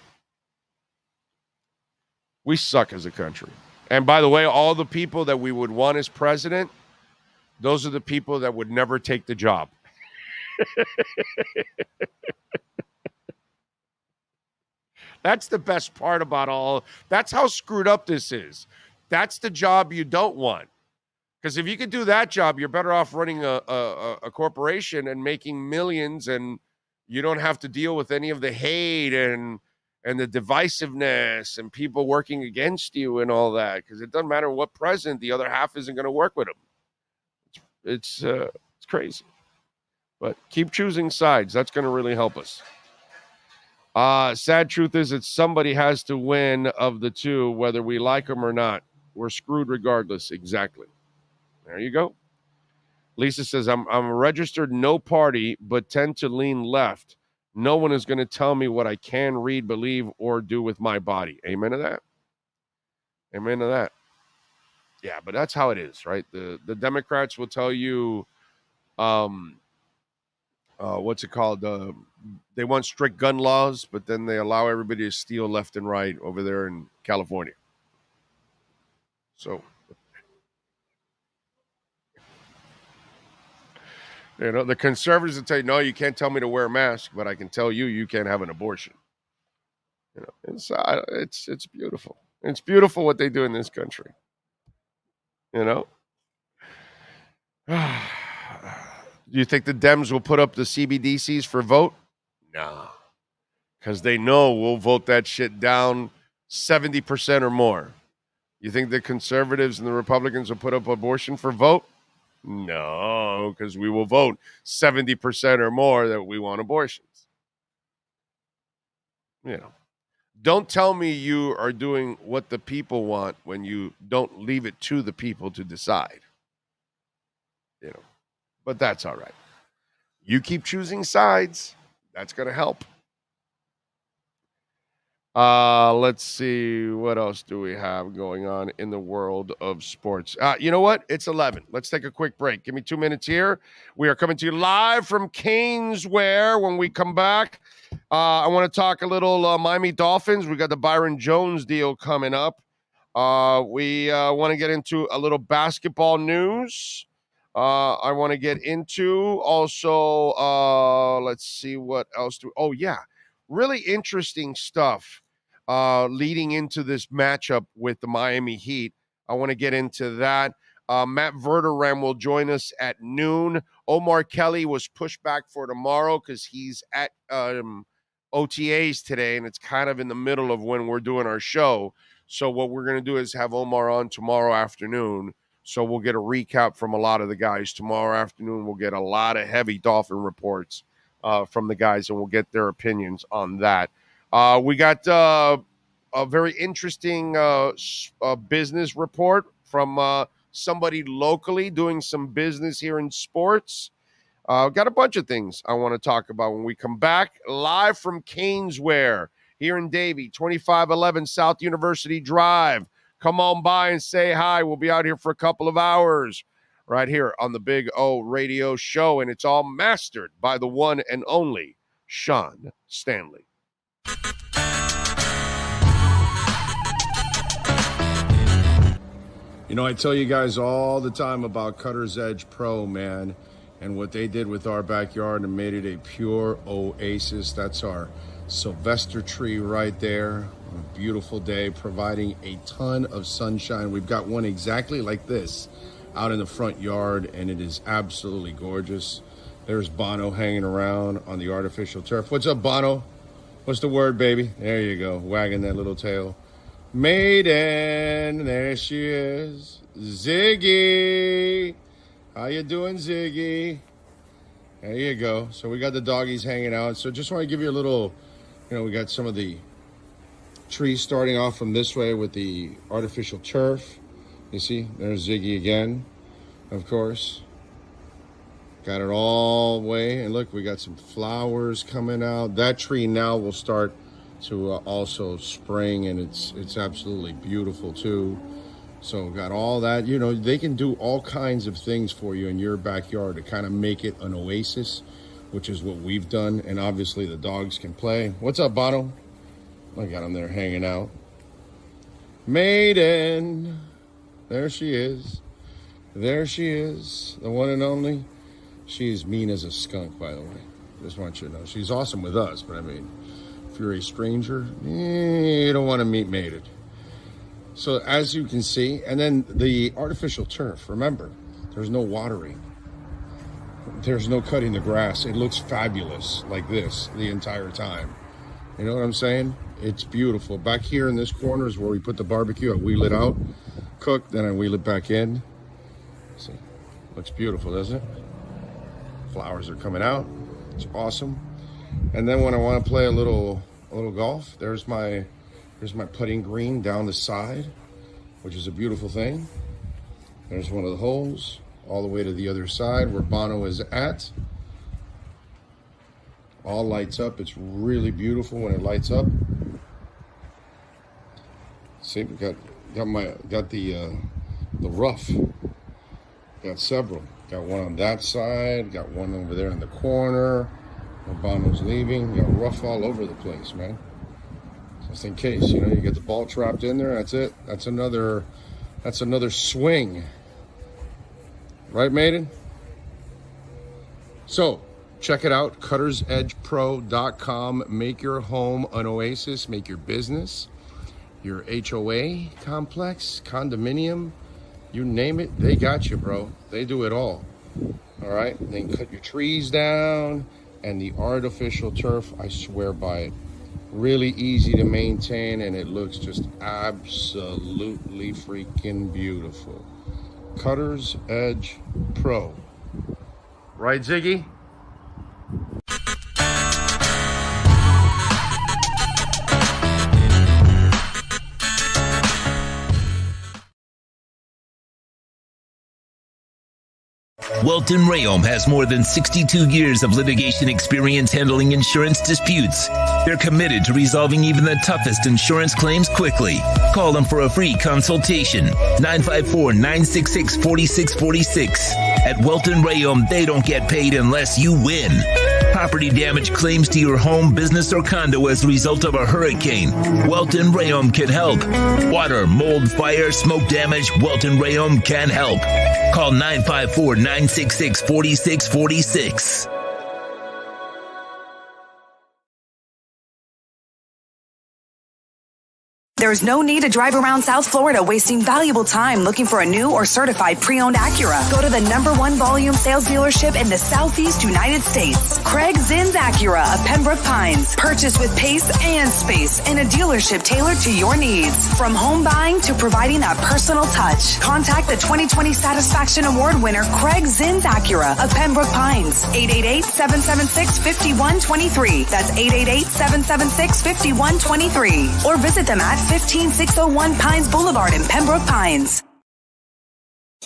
We suck as a country. And by the way, all the people that we would want as president, those are the people that would never take the job. That's the best part about all. That's how screwed up this is. That's the job you don't want. Because if you could do that job, you're better off running a corporation and making millions, and you don't have to deal with any of the hate and the divisiveness and people working against you and all that. Because it doesn't matter what president, the other half isn't going to work with them. It's crazy. But keep choosing sides. That's going to really help us. Sad truth is that somebody has to win of the two, whether we like them or not. We're screwed regardless. Exactly. There you go. Lisa says, I'm a registered no party, but tend to lean left. No one is going to tell me what I can read, believe, or do with my body. Amen to that. Amen to that. Yeah, but that's how it is, right? The Democrats will tell you, what's it called? They want strict gun laws, but then they allow everybody to steal left and right over there in California. So, the conservatives will tell you, no, you can't tell me to wear a mask, but I can tell you can't have an abortion. It's beautiful. It's beautiful what they do in this country. Do you think the Dems will put up the CBDCs for vote? No. Because they know we'll vote that shit down 70% or more. You think the conservatives and the Republicans will put up abortion for vote? No, because we will vote 70% or more that we want abortions. You know, don't tell me you are doing what the people want when you don't leave it to the people to decide. You know, but that's all right. You keep choosing sides. That's going to help. Let's see. What else do we have going on in the world of sports? You know what? It's 11. Let's take a quick break. Give me 2 minutes here. We are coming to you live from Caneswear. When we come back, I want to talk a little Miami Dolphins. We got the Byron Jones deal coming up. We want to get into a little basketball news. I want to get into also, let's see what else oh yeah, really interesting stuff leading into this matchup with the Miami Heat. I want to get into that. Matt Verderame will join us at noon. Omar Kelly was pushed back for tomorrow because he's at OTAs today, and it's kind of in the middle of when we're doing our show. So what we're going to do is have Omar on tomorrow afternoon. So we'll get a recap from a lot of the guys. Tomorrow afternoon, we'll get a lot of heavy Dolphin reports from the guys, and we'll get their opinions on that. We got a very interesting business report from somebody locally doing some business here in sports. Got a bunch of things I want to talk about when we come back. Live from Caneswear here in Davie, 2511 South University Drive. Come on by and say hi. We'll be out here for a couple of hours right here on the Big O Radio Show, and it's all mastered by the one and only Sean Stanley. You know, I tell you guys all the time about Cutter's Edge Pro, man, and what they did with our backyard and made it a pure oasis. That's our Sylvester tree right there. A beautiful day, providing a ton of sunshine. We've got one exactly like this out in the front yard, and it is absolutely gorgeous. There's Bono hanging around on the artificial turf. What's up, Bono? What's the word, baby? There you go, wagging that little tail. Maiden, there she is. Ziggy. How you doing, Ziggy? There you go. So we got the doggies hanging out. So just want to give you a little, we got some of the trees starting off from this way with the artificial turf. You see, there's Ziggy again, of course. Got it all the way. And look, we got some flowers coming out. That tree now will start to also spring, and it's absolutely beautiful too. So got all that. They can do all kinds of things for you in your backyard to kind of make it an oasis, which is what we've done. And obviously the dogs can play. What's up, Bono? I got him there hanging out. Maiden. There she is. There she is. The one and only. She's mean as a skunk, by the way. Just want you to know. She's awesome with us, but I mean, if you're a stranger, you don't want to meet Maiden. So as you can see, and then the artificial turf, remember, there's no watering. There's no cutting the grass. It looks fabulous like this the entire time. You know what I'm saying? It's beautiful. Back here in this corner is where we put the barbecue. I wheel it out, cook, then I wheel it back in. See, looks beautiful, doesn't it? Flowers are coming out. It's awesome. And then when I want to play a little golf, there's my putting green down the side, which is a beautiful thing. There's one of the holes all the way to the other side where Bono is at. All lights up. It's really beautiful when it lights up. See, we got the rough. Got several. Got one on that side. Got one over there in the corner where Bono's leaving. Got rough all over the place, man. Just in case, you get the ball trapped in there. That's it. That's another swing. Right, Maiden? So, check it out, cuttersedgepro.com. Make your home an oasis. Make your business, your HOA complex, condominium, you name it, they got you, bro. They do it all. All right, then cut your trees down, and the artificial turf, I swear by it. Really easy to maintain, and it looks just absolutely freaking beautiful. Cutter's Edge Pro. Right, Ziggy? Welton Rayom has more than 62 years of litigation experience handling insurance disputes. They're committed to resolving even the toughest insurance claims quickly. Call them for a free consultation. 954-966-4646. At Welton Rayom, they don't get paid unless you win. Property damage claims to your home, business, or condo as a result of a hurricane. Welton Rayom can help. Water, mold, fire, smoke damage, Welton Rayom can help. Call 954-966-4646. There's no need to drive around South Florida wasting valuable time looking for a new or certified pre-owned Acura. Go to the #1 volume sales dealership in the Southeast United States. Craig Zinn's Acura of Pembroke Pines. Purchased with pace and space in a dealership tailored to your needs. From home buying to providing that personal touch. Contact the 2020 Satisfaction Award winner Craig Zinn's Acura of Pembroke Pines. 888-776-5123. That's 888-776-5123. Or visit them at 15601 Pines Boulevard in Pembroke Pines.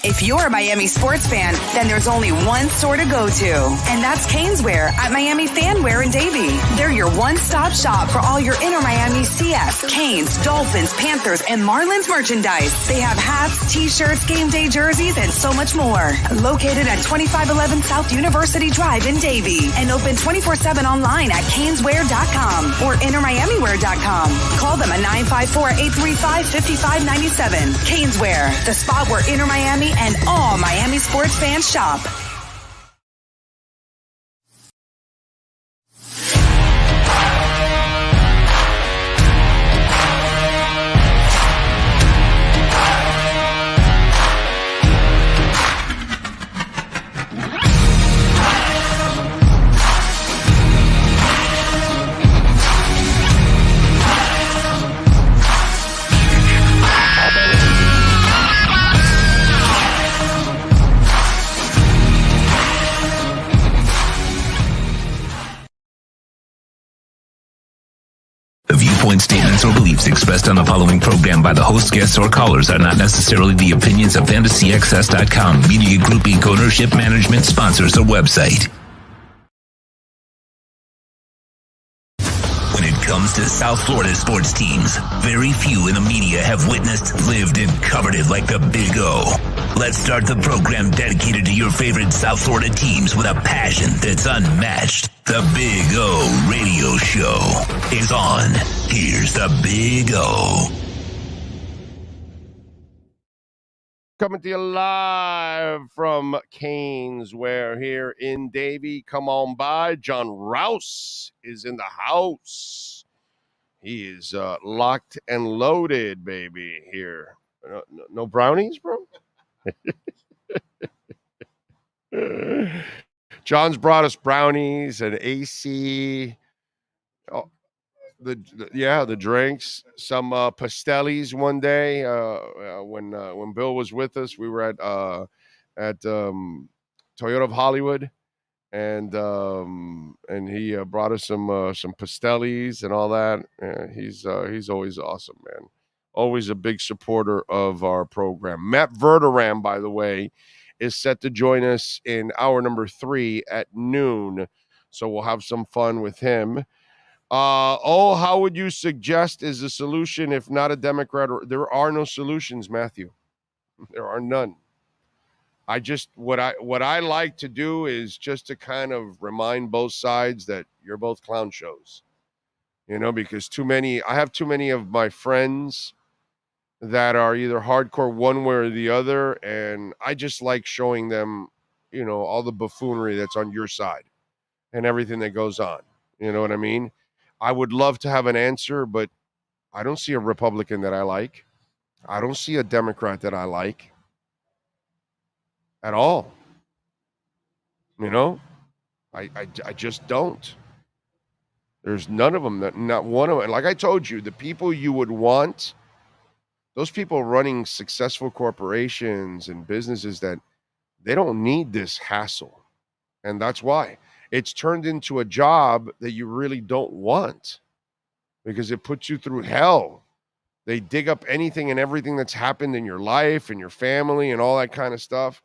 If you're a Miami sports fan, then there's only one store to go to, and that's Caneswear at Miami Fanwear in Davie. They're your one-stop shop for all your Inter Miami CS, Canes, Dolphins, Panthers, and Marlins merchandise. They have hats, t-shirts, game day jerseys, and so much more. Located at 2511 South University Drive in Davie, and open 24/7 online at caneswear.com or intermiamiwear.com. Call them at 954-835-5597. Caneswear, the spot where Inter Miami and all Miami sports fans shop. Viewpoint statements or beliefs expressed on the following program by the host, guests, or callers are not necessarily the opinions of FantasyXS.com, Media Group Inc. ownership, management, sponsors, or website. When it comes to South Florida sports teams, very few in the media have witnessed, lived, and covered it like the Big O. Let's start the program dedicated to your favorite South Florida teams with a passion that's unmatched. The Big O Radio Show is on. Here's the Big O. Coming to you live from Caneswear here in Davie. Come on by. John Rouse is in the house. He is locked and loaded, baby, here. No brownies, bro? John's brought us brownies and AC. Oh, the drinks, some pastellis one day. When Bill was with us, we were at Toyota of Hollywood, and he brought us some pastellis and all that. He's always awesome, man. Always a big supporter of our program. Matt Verderam, by the way, is set to join us in hour number 3 at noon. So we'll have some fun with him. How would you suggest is the solution if not a Democrat? There are no solutions, Matthew. There are none. What I like to do is just to kind of remind both sides that you're both clown shows. Because I have too many of my friends that are either hardcore one way or the other, and I just like showing them, all the buffoonery that's on your side and everything that goes on. You know what I mean? I would love to have an answer, but I don't see a Republican that I like. I don't see a Democrat that I like at all. You know, I just don't. There's none of them that, not one of them. Like I told you, the people you would want, those people running successful corporations and businesses, that they don't need this hassle. And that's why it's turned into a job that you really don't want, because it puts you through hell. They dig up anything and everything that's happened in your life and your family and all that kind of stuff.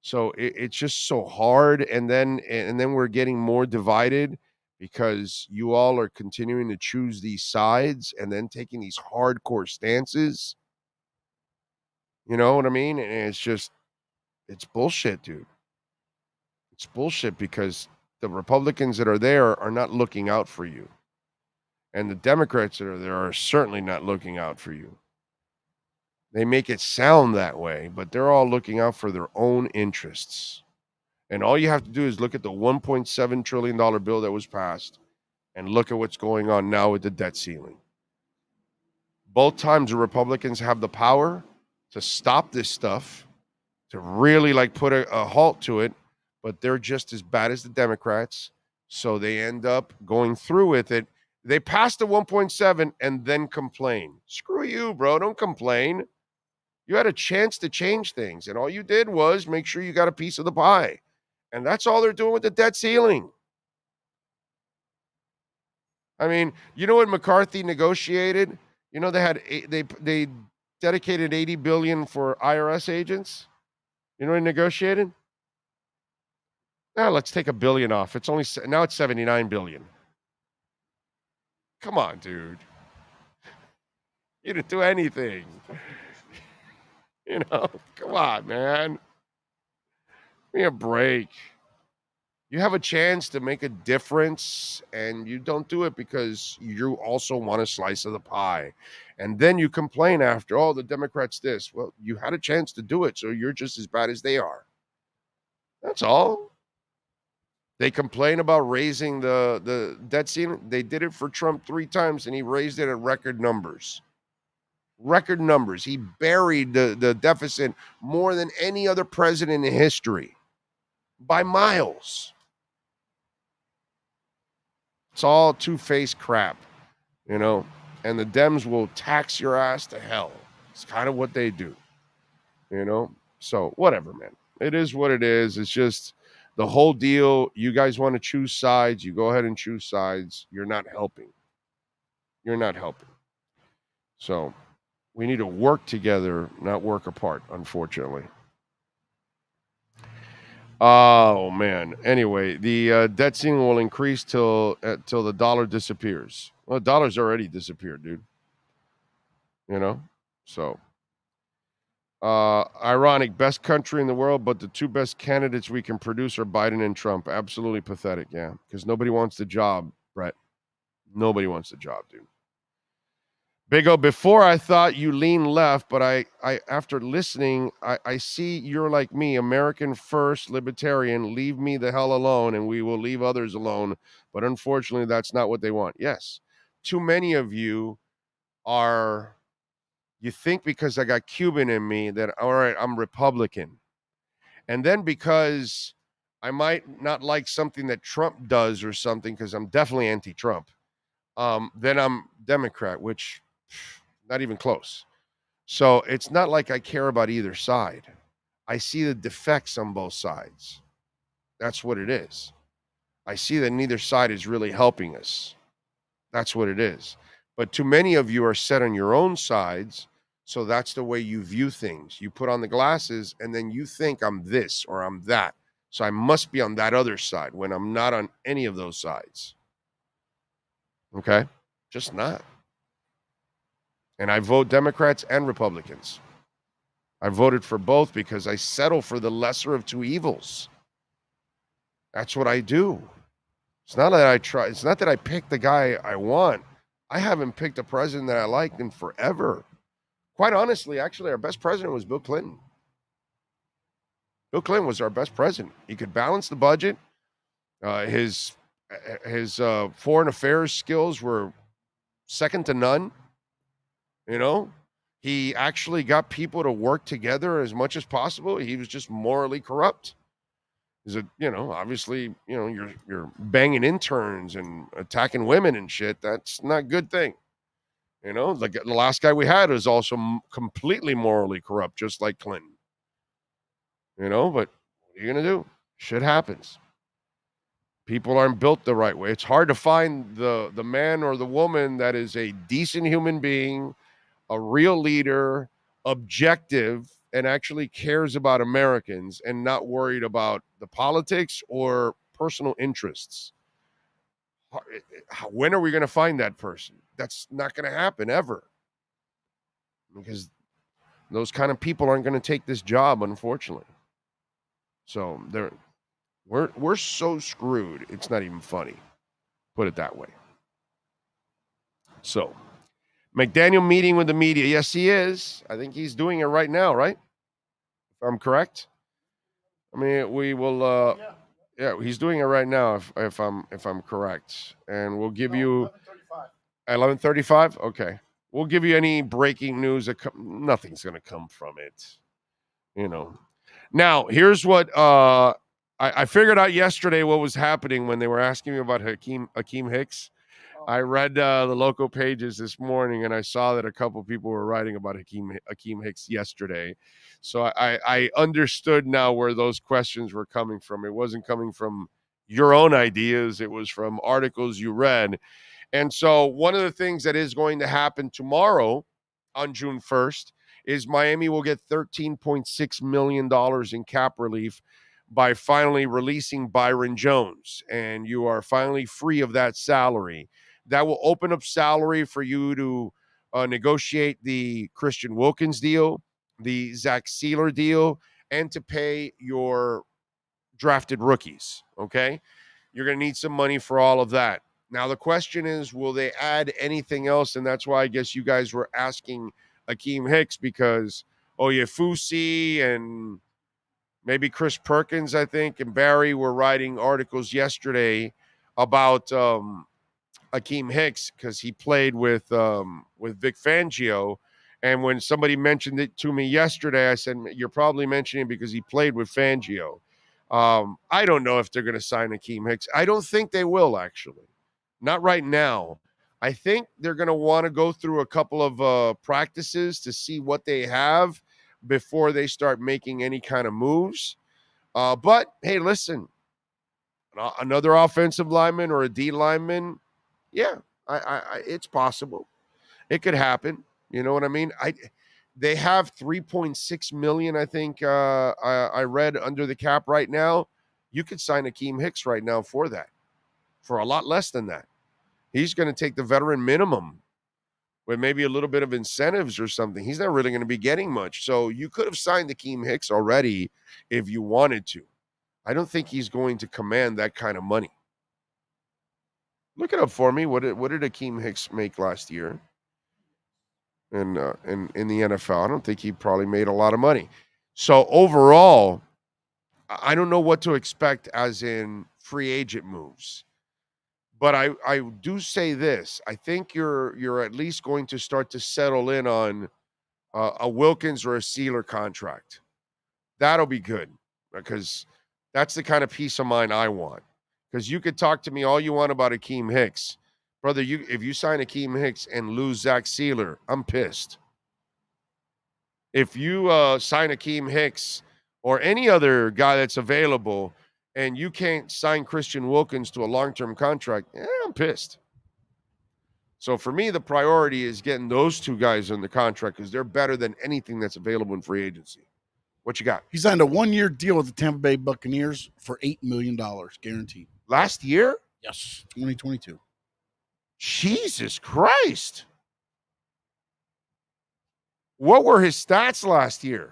So it's just so hard. And then we're getting more divided because you all are continuing to choose these sides and then taking these hardcore stances. You know what I mean? And it's bullshit, dude. It's bullshit because the Republicans that are there are not looking out for you. And the Democrats that are there are certainly not looking out for you. They make it sound that way, but they're all looking out for their own interests. And all you have to do is look at the $1.7 trillion bill that was passed and look at what's going on now with the debt ceiling. Both times the Republicans have the power to stop this stuff, to really like put a halt to it, but they're just as bad as the Democrats. So they end up going through with it. They passed the 1.7 and then complain. Screw you, bro. Don't complain. You had a chance to change things, and all you did was make sure you got a piece of the pie. And that's all they're doing with the debt ceiling. I mean, you know what McCarthy negotiated? You know, they dedicated $80 billion for IRS agents. You know what he negotiated? Now let's take $1 billion off. It's only now it's $79 billion. Come on, dude. You didn't do anything. You know, come on, man. Give me a break. You have a chance to make a difference, and you don't do it because you also want a slice of the pie. And then you complain after, oh, the Democrats this. Well, you had a chance to do it, so you're just as bad as they are. That's all. They complain about raising the debt ceiling. They did it for Trump 3 times, and he raised it at record numbers. Record numbers. He buried the deficit more than any other president in history by miles. It's all two-faced crap, you know, and the Dems will tax your ass to hell. It's kind of what they do, you know. So whatever, man. It is what it is. It's just the whole deal. You guys want to choose sides. You go ahead and choose sides. You're not helping. You're not helping. So we need to work together, not work apart, unfortunately. Oh, man. Anyway, the debt ceiling will increase till the dollar disappears. Well, the dollar's already disappeared, dude. You know? So, ironic. Best country in the world, but the 2 best candidates we can produce are Biden and Trump. Absolutely pathetic, yeah. Because nobody wants the job, Brett. Nobody wants the job, dude. Big O, before I thought you lean left, but I after listening, I see you're like me, American first, libertarian, leave me the hell alone and we will leave others alone. But unfortunately, that's not what they want. Yes, too many of you you think because I got Cuban in me that, all right, I'm Republican. And then because I might not like something that Trump does or something, because I'm definitely anti-Trump, then I'm Democrat, which... not even close. So it's not like I care about either side. I see the defects on both sides. That's what it is. I see that neither side is really helping us. That's what it is. But too many of you are set on your own sides, so that's the way you view things. You put on the glasses, and then you think I'm this or I'm that. So I must be on that other side when I'm not on any of those sides. Okay? Just not. And I vote Democrats and Republicans. I voted for both because I settle for the lesser of 2 evils. That's what I do. It's not that I try. It's not that I pick the guy I want. I haven't picked a president that I liked in forever. Quite honestly, actually, our best president was Bill Clinton. Bill Clinton was our best president. He could balance the budget. His foreign affairs skills were second to none. You know, he actually got people to work together as much as possible. He was just morally corrupt. Is it, obviously, you're banging interns and attacking women and shit. That's not a good thing. Like the last guy we had was also completely morally corrupt, just like Clinton. But what are you going to do? Shit happens. People aren't built the right way. It's hard to find the man or the woman that is a decent human being, a real leader, objective, and actually cares about Americans and not worried about the politics or personal interests. When are we going to find that person? That's not going to happen ever, because those kind of people aren't going to take this job, unfortunately. So we're so screwed. It's not even funny. Put it that way. So McDaniel meeting with the media. Yes, he is. I think he's doing it right now, right? If I'm correct. I mean, we will. Yeah, he's doing it right now. If I'm correct, and we'll give you 11:35. Okay, we'll give you any breaking news. Nothing's going to come from it. Now, here's what I figured out yesterday what was happening when they were asking me about Hakeem Hicks. I read the local pages this morning, and I saw that a couple people were writing about Hakeem Hicks yesterday. So I understood now where those questions were coming from. It wasn't coming from your own ideas. It was from articles you read. And so one of the things that is going to happen tomorrow on June 1st is Miami will get $13.6 million in cap relief by finally releasing Byron Jones. And you are finally free of that salary. That will open up salary for you to negotiate the Christian Wilkins deal, the Zach Sealer deal, and to pay your drafted rookies, okay? You're going to need some money for all of that. Now, the question is, will they add anything else? And that's why I guess you guys were asking Hakeem Hicks, because Oyefusi and maybe Chris Perkins, I think, and Barry were writing articles yesterday about Hakeem Hicks, because he played with Vic Fangio. And when somebody mentioned it to me yesterday, I said, you're probably mentioning it because he played with Fangio. I don't know if they're going to sign Hakeem Hicks. I don't think they will, actually. Not right now. I think they're going to want to go through a couple of practices to see what they have before they start making any kind of moves. But, hey, listen, another offensive lineman or a D lineman, yeah, it's possible. It could happen. You know what I mean? They have $3.6 million, I think I read, under the cap right now. You could sign Hakeem Hicks right now for that, for a lot less than that. He's going to take the veteran minimum with maybe a little bit of incentives or something. He's not really going to be getting much. So you could have signed Hakeem Hicks already if you wanted to. I don't think he's going to command that kind of money. Look it up for me. What did Hakeem Hicks make last year in the NFL? I don't think he probably made a lot of money. So overall, I don't know what to expect as in free agent moves. But I do say this. I think you're at least going to start to settle in on a Wilkins or a Sealer contract. That'll be good, because that's the kind of peace of mind I want. Because you could talk to me all you want about Hakeem Hicks. Brother, if you sign Hakeem Hicks and lose Zach Sealer, I'm pissed. If you sign Hakeem Hicks or any other guy that's available and you can't sign Christian Wilkins to a long-term contract, I'm pissed. So for me, the priority is getting those two guys on the contract, because they're better than anything that's available in free agency. What you got? He signed a 1-year deal with the Tampa Bay Buccaneers for $8 million guaranteed. Last year? Yes, 2022. Jesus Christ. What were his stats last year?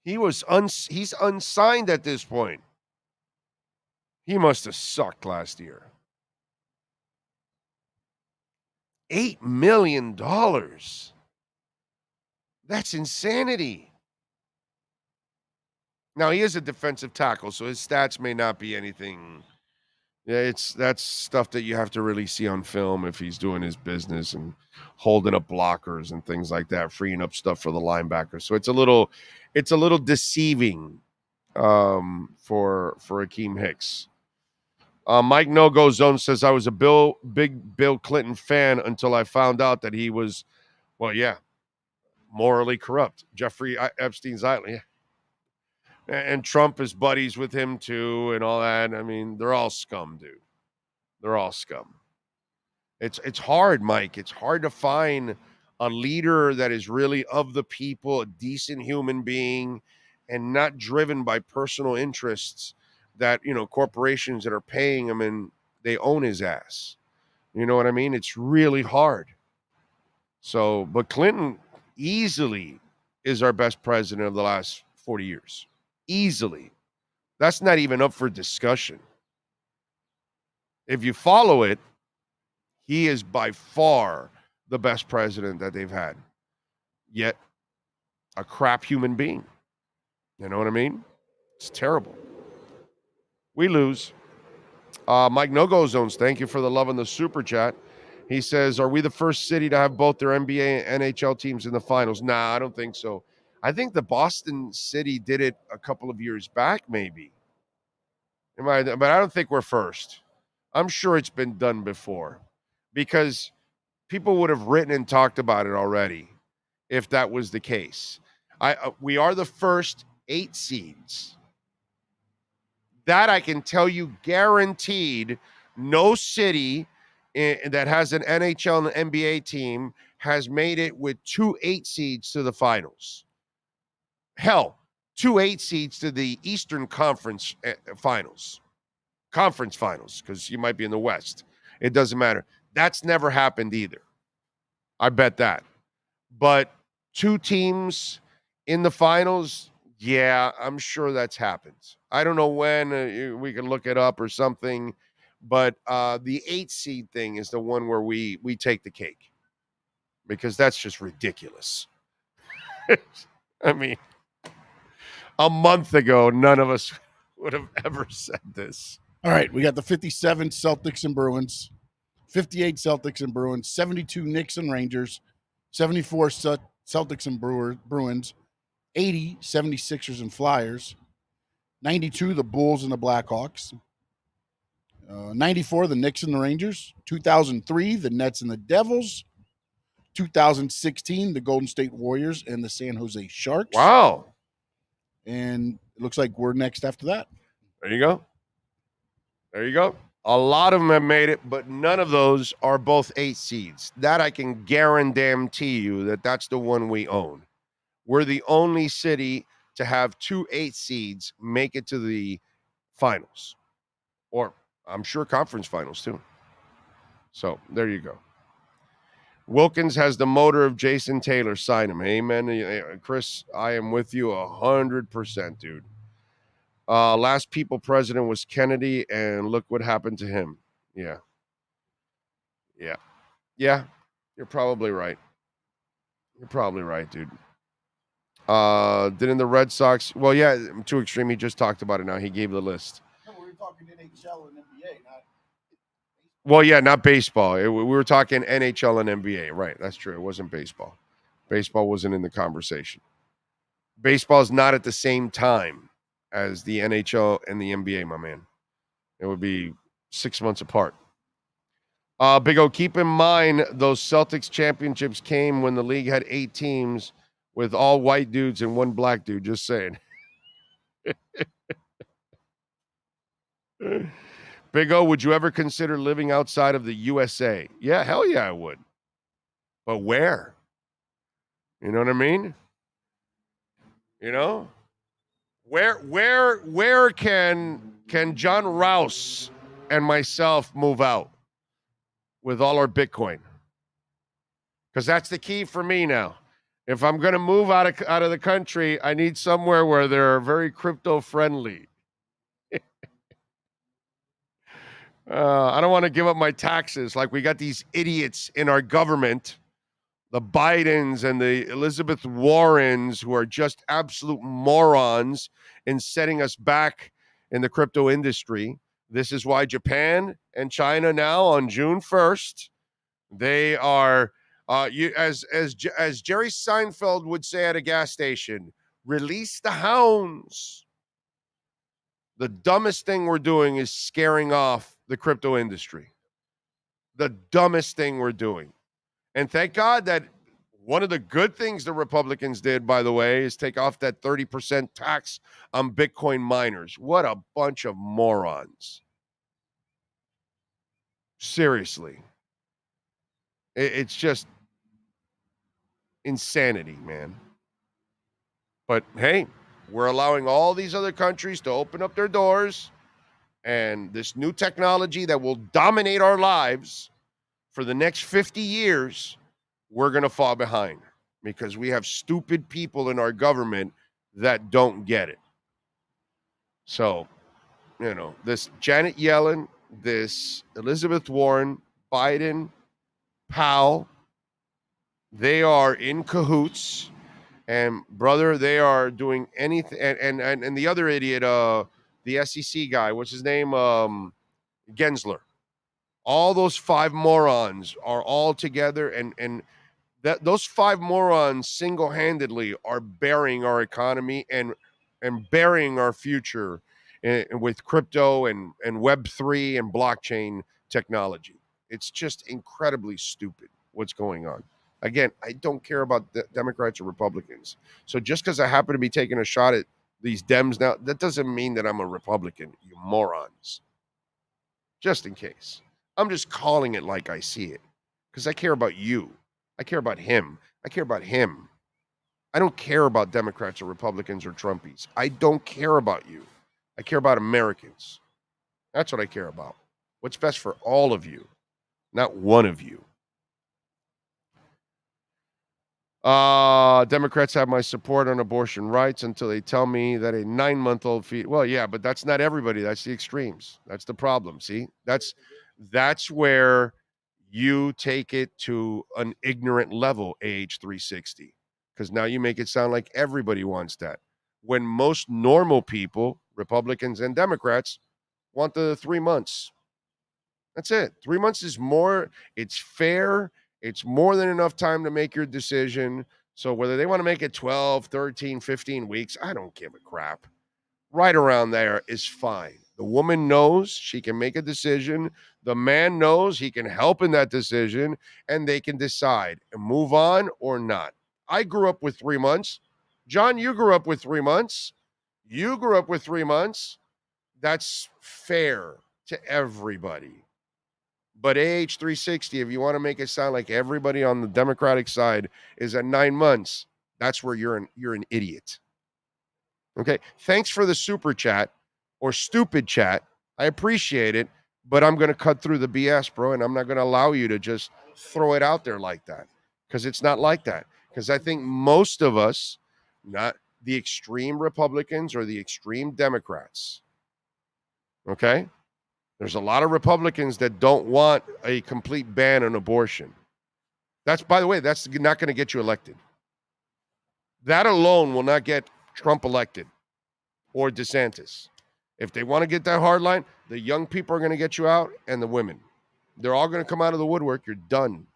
He's unsigned at this point. He must have sucked last year. $8 million. That's insanity. Now, he is a defensive tackle, so his stats may not be anything. Yeah, that's stuff that you have to really see on film if he's doing his business and holding up blockers and things like that, freeing up stuff for the linebacker. So it's a little deceiving for Akeem Hicks. Mike No Go Zone says I was a big Bill Clinton fan until I found out that he was, well, yeah, morally corrupt. Jeffrey Epstein's island, yeah. And Trump is buddies with him too, and all that. I mean, they're all scum, dude. They're all scum. It's hard, Mike. It's hard to find a leader that is really of the people, a decent human being, and not driven by personal interests that, corporations that are paying him and they own his ass. You know what I mean? It's really hard. So, but Clinton easily is our best president of the last 40 years. Easily. That's not even up for discussion. If you follow it, he is by far the best president that they've had. Yet, a crap human being. You know what I mean? It's terrible. We lose. Mike No-Go Zones, thank you for the love in the super chat. He says, are we the first city to have both their NBA and NHL teams in the finals? Nah, I don't think so. I think the Boston City did it a couple of years back, maybe. But I don't think we're first. I'm sure it's been done before because people would have written and talked about it already if that was the case. We are the first 8 seeds. That I can tell you guaranteed. No city that has an NHL and NBA team has made it with 2 8 seeds to the finals. Hell, 2 8 seeds to the Eastern Conference finals. Conference finals, because you might be in the West. It doesn't matter. That's never happened either. I bet that. But 2 teams in the finals, yeah, I'm sure that's happened. I don't know when. We can look it up or something. But the 8 seed thing is the one where we take the cake. Because that's just ridiculous. I mean, a month ago, none of us would have ever said this. All right, we got the 57 Celtics and Bruins, 58 Celtics and Bruins, 72 Knicks and Rangers, 74 Celtics and Bruins, 80 76ers and Flyers, 92 the Bulls and the Blackhawks, 94 the Knicks and the Rangers, 2003 the Nets and the Devils, 2016 the Golden State Warriors and the San Jose Sharks. Wow. And it looks like we're next after that. There you go. There you go. A lot of them have made it, but none of those are both 8 seeds. That I can guarantee you that's the one we own. We're the only city to have 2 8 seeds make it to the finals. Or I'm sure conference finals too. So there you go. Wilkins has the motor of Jason Taylor. Sign him. Amen. Chris, I am with you 100%, dude. Last people president was Kennedy, and look what happened to him. Yeah. You're probably right. Dude. Didn't the Red Sox? Well, yeah, too extreme. He just talked about it now. He gave the list. No, we were talking NHL and NBA, not. Well, yeah, not baseball. We were talking NHL and NBA. Right, that's true. It wasn't baseball. Baseball wasn't in the conversation. Baseball's not at the same time as the NHL and the NBA, my man. It would be 6 months apart. Big O, keep in mind those Celtics championships came when the league had 8 teams with all white dudes and 1 black dude. Just saying. Big O, would you ever consider living outside of the USA? Yeah, hell yeah, I would. But where? You know what I mean? You know? Where can John Rouse and myself move out with all our Bitcoin? Because that's the key for me now. If I'm going to move out of the country, I need somewhere where they're very crypto friendly. I don't want to give up my taxes like we got these idiots in our government, the Bidens and the Elizabeth Warrens, who are just absolute morons in setting us back in the crypto industry. This is why Japan and China now on June 1st, they are, as Jerry Seinfeld would say at a gas station, release the hounds. The dumbest thing we're doing is scaring off the crypto industry. The dumbest thing we're doing. And thank God that one of the good things the Republicans did, by the way, is take off that 30% tax on Bitcoin miners. What a bunch of morons. Seriously. It's just insanity, man. But hey, we're allowing all these other countries to open up their doors, and this new technology that will dominate our lives for the next 50 years, we're going to fall behind because we have stupid people in our government that don't get it. So, this Janet Yellen, this Elizabeth Warren, Biden, Powell, they are in cahoots. And brother, they are doing anything. And the other idiot, the SEC guy, what's his name? Gensler. All those five morons are all together, and those five morons single-handedly are burying our economy and burying our future with crypto and Web3 and blockchain technology. It's just incredibly stupid what's going on. Again, I don't care about Democrats or Republicans. So just because I happen to be taking a shot at these Dems now, that doesn't mean that I'm a Republican, you morons. Just in case. I'm just calling it like I see it because I care about you. I care about him. I care about him. I don't care about Democrats or Republicans or Trumpies. I don't care about you. I care about Americans. That's what I care about. What's best for all of you, not one of you. Democrats have my support on abortion rights until they tell me that a 9-month-old fetus. Well, yeah, but that's not everybody. That's the extremes. That's the problem. See, that's where you take it to an ignorant level, AH360, because now you make it sound like everybody wants that. When most normal people, Republicans and Democrats, want the 3 months. That's it. 3 months is more. It's fair. It's more than enough time to make your decision. So whether they want to make it 12, 13, 15 weeks, I don't give a crap. Right around there is fine. The woman knows she can make a decision. The man knows he can help in that decision, and they can decide and move on or not. I grew up with 3 months. John, you grew up with 3 months. You grew up with 3 months. That's fair to everybody. But AH360, if you want to make it sound like everybody on the Democratic side is at 9 months, that's where you're an idiot. Okay, thanks for the super chat or stupid chat. I appreciate it, but I'm going to cut through the BS, bro, and I'm not going to allow you to just throw it out there like that because it's not like that. Because I think most of us, not the extreme Republicans or the extreme Democrats, okay? There's a lot of Republicans that don't want a complete ban on abortion. By the way, that's not going to get you elected. That alone will not get Trump elected or DeSantis. If they want to get that hard line, the young people are going to get you out and the women. They're all going to come out of the woodwork. You're done.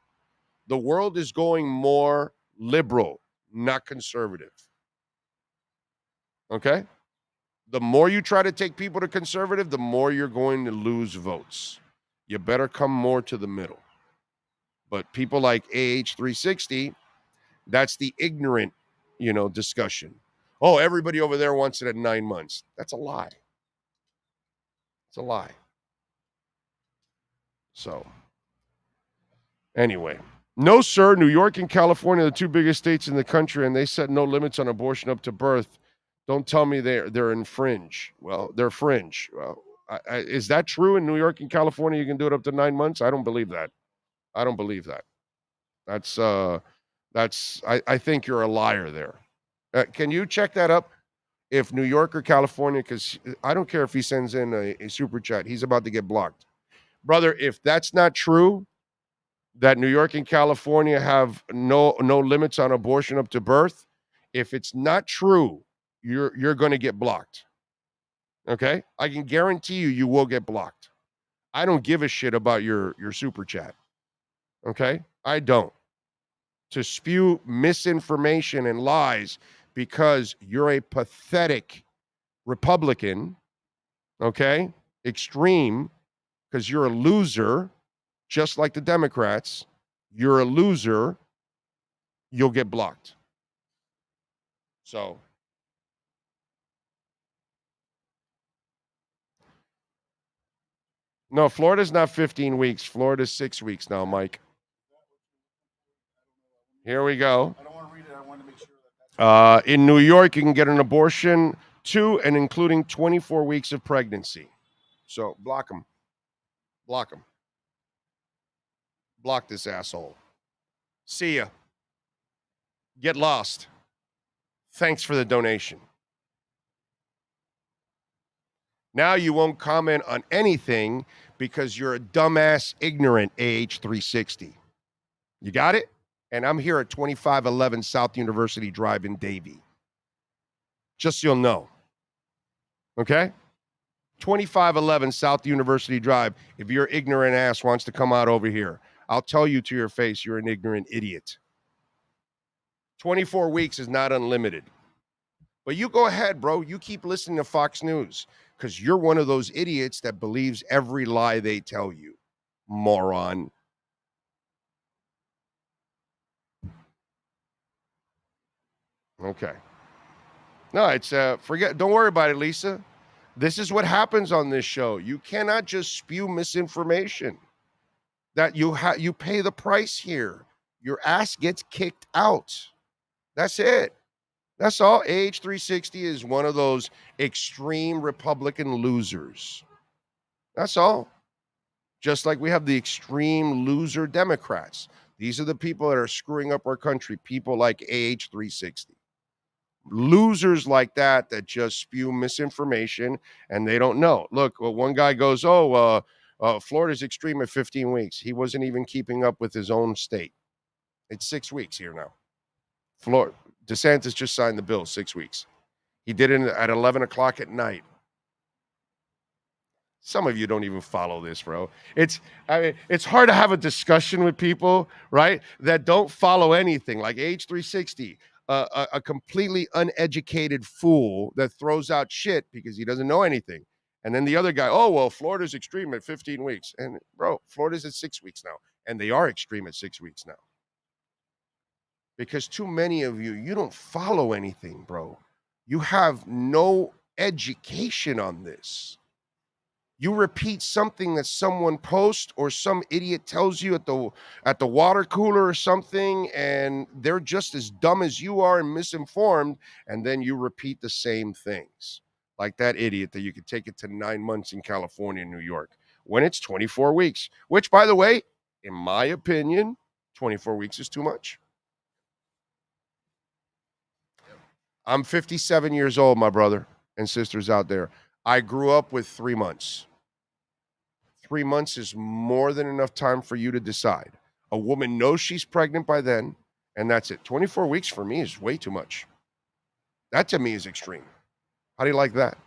The world is going more liberal, not conservative. Okay? The more you try to take people to conservative, the more you're going to lose votes. You better come more to the middle. But people like AH360, that's the ignorant, discussion. Oh, everybody over there wants it at 9 months. That's a lie. It's a lie. So, anyway. No, sir. New York and California are the two biggest states in the country, and they set no limits on abortion up to birth. Don't tell me they're in fringe. Well, they're fringe. Well, is that true in New York and California? You can do it up to 9 months. I don't believe that. I don't believe that. I think you're a liar there. Can you check that up? If New York or California, because I don't care if he sends in a super chat, he's about to get blocked. Brother, if that's not true, that New York and California have no limits on abortion up to birth, if it's not true, you're going to get blocked. Okay? I can guarantee you will get blocked. I don't give a shit about your super chat. Okay? I don't. To spew misinformation and lies because you're a pathetic Republican Okay? Extreme, because you're a loser, just like the Democrats. You're a loser, you'll get blocked. So, no, Florida's not 15 weeks. Florida's 6 weeks now, Mike. Here we go. I don't want to read it. I want to make sure that In New York, you can get an abortion to and including 24 weeks of pregnancy. So block him. Block him. Block this asshole. See ya. Get lost. Thanks for the donation. Now you won't comment on anything because you're a dumbass, ignorant AH360. You got it? And I'm here at 2511 South University Drive in Davie. Just so you'll know. Okay? 2511 South University Drive. If your ignorant ass wants to come out over here, I'll tell you to your face you're an ignorant idiot. 24 weeks is not unlimited. But you go ahead, bro. You keep listening to Fox News because you're one of those idiots that believes every lie they tell you. Moron. Okay. No, it's forget. Don't worry about it, Lisa. This is what happens on this show. You cannot just spew misinformation. That you pay the price here. Your ass gets kicked out. That's it. That's all. AH360 is one of those extreme Republican losers. That's all. Just like we have the extreme loser Democrats. These are the people that are screwing up our country. People like AH360. Losers like that just spew misinformation and they don't know. Look, one guy goes, Florida's extreme at 15 weeks. He wasn't even keeping up with his own state. It's 6 weeks here now. DeSantis just signed the bill, 6 weeks. He did it at 11 o'clock at night. Some of you don't even follow this, bro. It's hard to have a discussion with people, right, that don't follow anything. Like AH360, a completely uneducated fool that throws out shit because he doesn't know anything. And then the other guy, Florida's extreme at 15 weeks. And, bro, Florida's at 6 weeks now. And they are extreme at 6 weeks now. Because too many of you don't follow anything, bro. You have no education on this. You repeat something that someone posts or some idiot tells you at the water cooler or something, and they're just as dumb as you are and misinformed, and then you repeat the same things. Like that idiot that you could take it to 9 months in California and New York when it's 24 weeks, which, by the way, in my opinion, 24 weeks is too much. I'm 57 years old, my brother and sisters out there. I grew up with 3 months. 3 months is more than enough time for you to decide. A woman knows she's pregnant by then, and that's it. 24 weeks for me is way too much. That to me is extreme. How do you like that?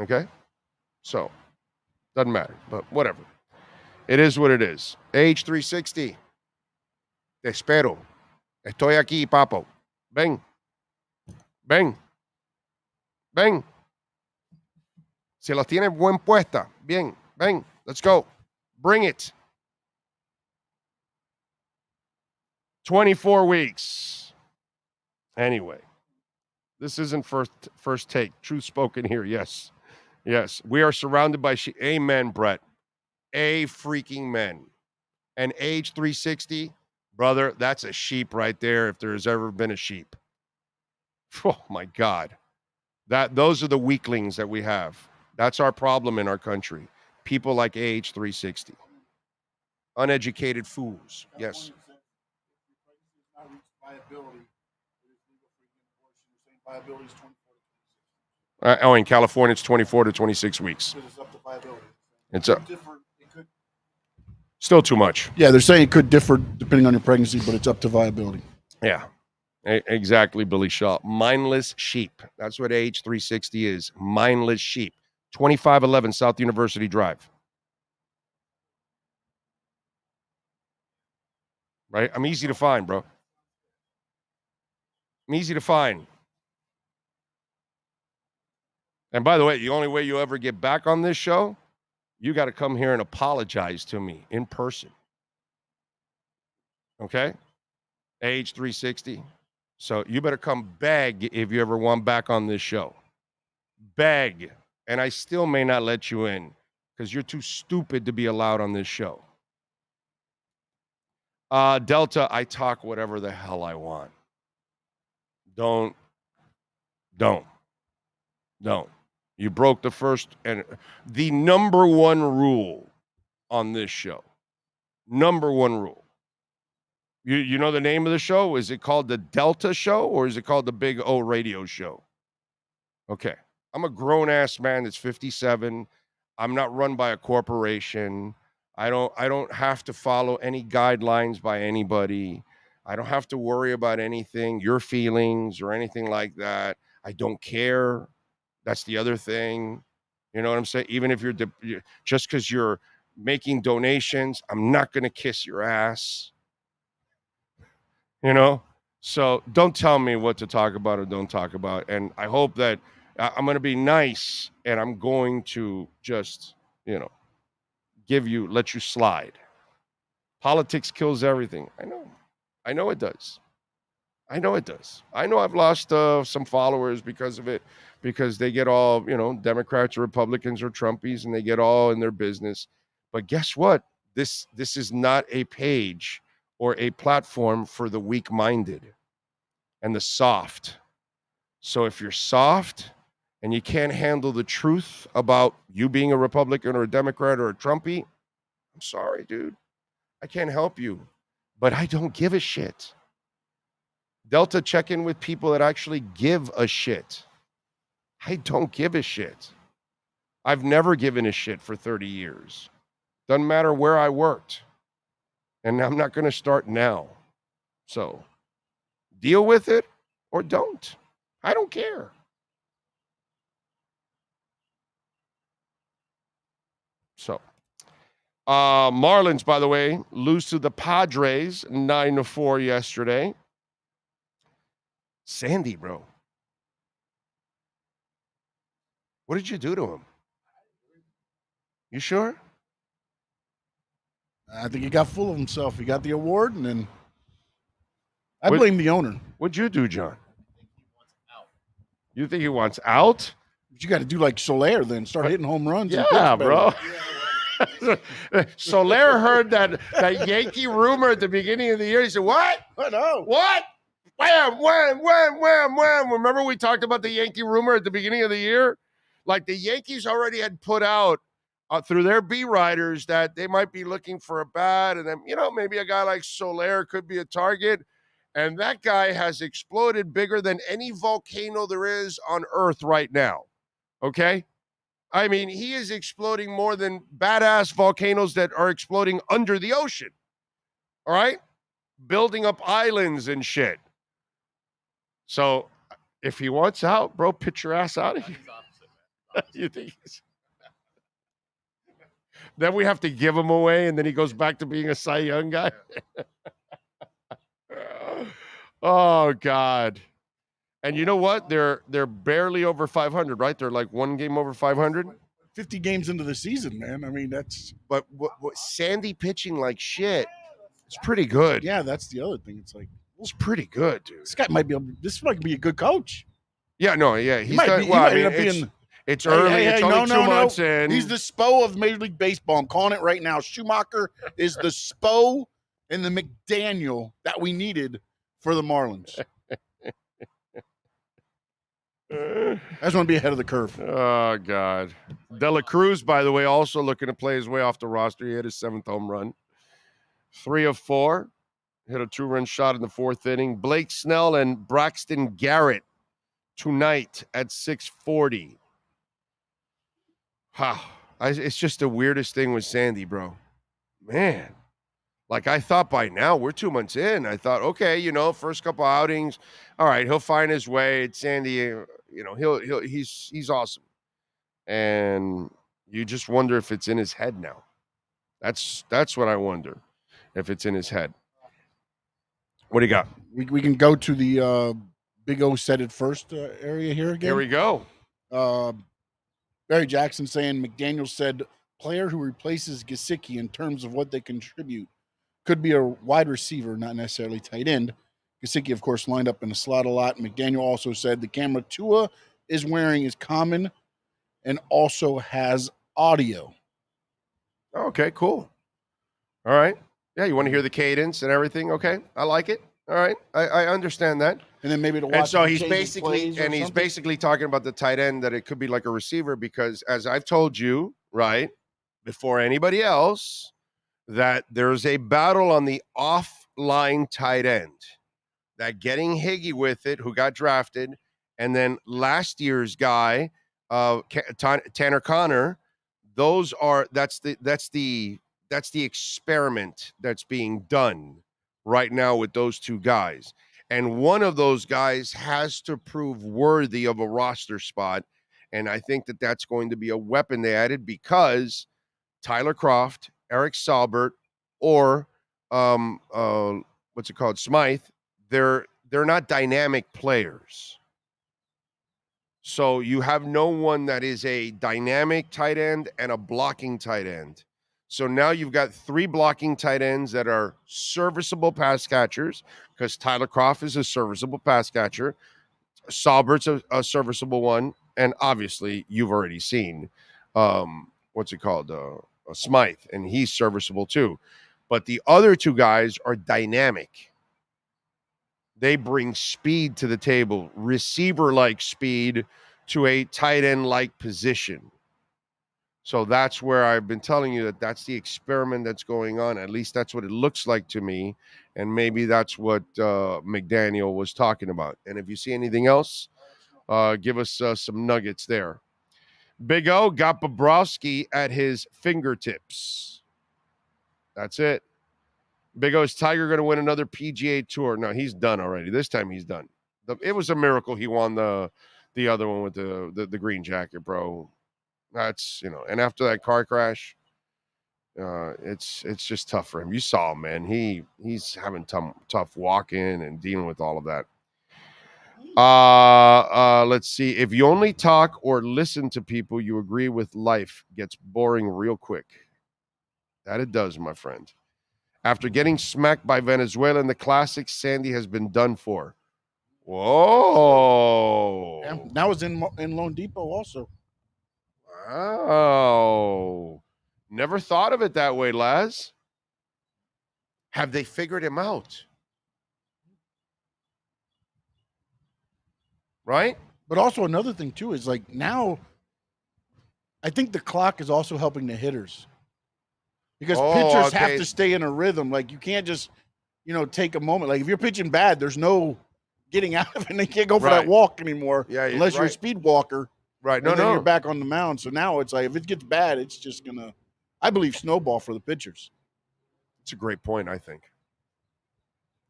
Okay? So, doesn't matter, but whatever. It is what it is. AH360. Te espero. Estoy aquí, papo. Ven. Ven. Ven. Se las tiene buen puesta. Bien. Ven. Let's go. Bring it. 24 weeks. Anyway. This isn't first take. Truth spoken here. Yes. Yes. We are surrounded by sheep. Amen, Brett. A freaking men. And AH360, brother, that's a sheep right there if there's ever been a sheep. Oh, my God. Those are the weaklings that we have. That's our problem in our country. People like AH360. Uneducated fools. Yes. In California, it's 24 to 26 weeks. It's up. Still too much. Yeah, they're saying it could differ depending on your pregnancy, but it's up to viability. Yeah, exactly, Billy Shaw. Mindless sheep. That's what AH360 is. Mindless sheep. 2511 South University Drive. Right? I'm easy to find, bro. I'm easy to find. And by the way, the only way you ever get back on this show, you got to come here and apologize to me in person. Okay? Age 360. So you better come beg if you ever want back on this show. Beg. And I still may not let you in because you're too stupid to be allowed on this show. Delta, I talk whatever the hell I want. Don't. You broke the first and the number one rule on this show. Number one rule. You know the name of the show? Is it called the Delta Show or is it called the Big O Radio Show? Okay. I'm a grown-ass man that's 57. I'm not run by a corporation. I don't have to follow any guidelines by anybody. I don't have to worry about anything, your feelings or anything like that. I don't care. That's the other thing. You know what I'm saying? Even if just because you're making donations, I'm not going to kiss your ass. You know? So don't tell me what to talk about or don't talk about. And I hope that I'm going to be nice and I'm going to just, let you slide. Politics kills everything. I know it does. I know I've lost some followers because of it, because they get all, Democrats or Republicans or Trumpies and they get all in their business. But guess what? This is not a page or a platform for the weak-minded and the soft. So if you're soft and you can't handle the truth about you being a Republican or a Democrat or a Trumpy, I'm sorry, dude. I can't help you. But I don't give a shit. Delta, check in with people that actually give a shit. I don't give a shit. I've never given a shit for 30 years. Doesn't matter where I worked. And I'm not going to start now. So deal with it or don't. I don't care. So, Marlins, by the way, lose to the Padres 9-4 yesterday. Sandy, bro. What did you do to him? You sure? I think he got full of himself. He got the award, and then I blame the owner. What'd you do, John? You think he wants out? But you got to do like Soler then. Start hitting home runs. Yeah, bro. Soler heard that Yankee rumor at the beginning of the year. He said, what? No. What? Wham. Remember we talked about the Yankee rumor at the beginning of the year? Like the Yankees already had put out through their B writers that they might be looking for a bat. And then, maybe a guy like Soler could be a target. And that guy has exploded bigger than any volcano there is on Earth right now. Okay? I mean, he is exploding more than badass volcanoes that are exploding under the ocean. All right? Building up islands and shit. So if he wants out, bro, pitch your ass out of here. You think he's... Then we have to give him away, and then he goes back to being a Cy Young guy. Oh, God. And you know what? They're barely over 500, right? They're like one game over 500. 50 games into the season, man. I mean, that's... But what Sandy pitching like shit, it's pretty good. Yeah, that's the other thing. It's like... It's pretty good, dude. This guy might be a good coach. Yeah, no, yeah. It's early. It's only 2 months in. He's the Spo of Major League Baseball. I'm calling it right now. Schumacher is the Spo and the McDaniel that we needed for the Marlins. I just want to be ahead of the curve. Oh, God. De La Cruz, by the way, also looking to play his way off the roster. He hit his 7th home run. 3 of 4. Hit a 2-run shot in the 4th inning. Blake Snell and Braxton Garrett tonight at 6:40. It's just the weirdest thing with Sandy, bro. Man. Like, I thought by now, we're 2 months in. I thought, okay, first couple outings. All right, he'll find his way. It's Sandy, he's awesome. And you just wonder if it's in his head now. That's what I wonder, if it's in his head. What do you got? We can go to the Big O Said It First area here again. Here we go. Barry Jackson saying McDaniel said player who replaces Gesicki in terms of what they contribute could be a wide receiver, not necessarily tight end. Gesicki, of course, lined up in the slot a lot. McDaniel also said the camera Tua is wearing is common and also has audio. Okay, cool. All right. Yeah, you want to hear the cadence and everything? Okay, I like it. All right, I understand that. And then maybe to watch. And so if he he's changes plays or he's something. basically talking about the tight end that it could be like a receiver because, as I've told you, right before anybody else, that there's a battle on the offline tight end. That getting Higgy with it, who got drafted, and then last year's guy, Tanner Connor. That's the experiment that's being done right now with those two guys. And one of those guys has to prove worthy of a roster spot. And I think that that's going to be a weapon they added because Tyler Kroft, Eric Saubert, or what's it called? Smythe, they're not dynamic players. So you have no one that is a dynamic tight end and a blocking tight end. So now you've got 3 blocking tight ends that are serviceable pass catchers because Tyler Kroft is a serviceable pass catcher. Saubert's a serviceable one. And obviously you've already seen, what's it called? Smythe, and he's serviceable too. But the other 2 guys are dynamic. They bring speed to the table, receiver-like speed to a tight end-like position. So that's where I've been telling you that that's the experiment that's going on. At least that's what it looks like to me. And maybe that's what McDaniel was talking about. And if you see anything else, give us some nuggets there. Big O got Bobrovsky at his fingertips. That's it. Big O's Tiger going to win another PGA Tour. No, he's done already. This time he's done. It was a miracle he won the other one with the green jacket, bro. That's, and after that car crash, it's just tough for him. You saw him, man. He's having tough walking and dealing with all of that. Let's see. If you only talk or listen to people you agree with, life gets boring real quick. That it does, my friend. After getting smacked by Venezuela in the Classics, Sandy has been done for. Whoa. Yeah, that was in Lone Depot also. Wow. Never thought of it that way, Laz. Have they figured him out? Right? But also another thing, too, is like now, I think the clock is also helping the hitters. Because pitchers have to stay in a rhythm. Like, you can't just, take a moment. Like, if you're pitching bad, there's no getting out of it. And they can't go for that walk anymore unless you're a speed walker. Right. No, you're back on the mound. So now it's like, if it gets bad, it's just going to, I believe, snowball for the pitchers. It's a great point, I think.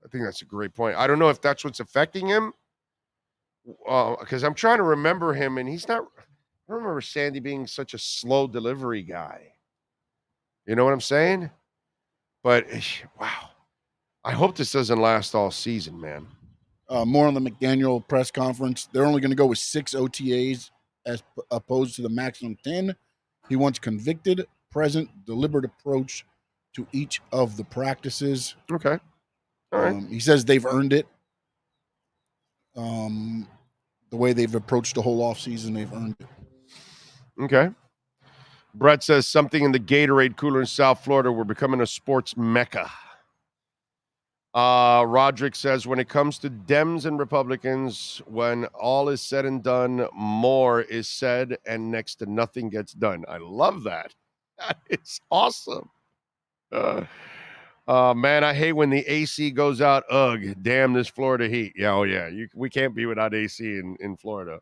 I think that's a great point. I don't know if that's what's affecting him. Because I'm trying to remember him, and he's not. I don't remember Sandy being such a slow delivery guy. You know what I'm saying? But wow, I hope this doesn't last all season, man. More on the McDaniel press conference. They're only going to go with 6 OTAs as opposed to the maximum 10. He wants convicted, present, deliberate approach to each of the practices. Okay. All right. He says they've earned it. The way they've approached the whole offseason, they've earned it. Okay. Brett says something in the Gatorade cooler in South Florida. We're becoming a sports mecca. Roderick says, when it comes to Dems and Republicans, when all is said and done, more is said and next to nothing gets done. I love that. That is awesome. Man, I hate when the AC goes out. Ugh, damn this Florida heat. Yeah, oh yeah. We can't be without AC in Florida.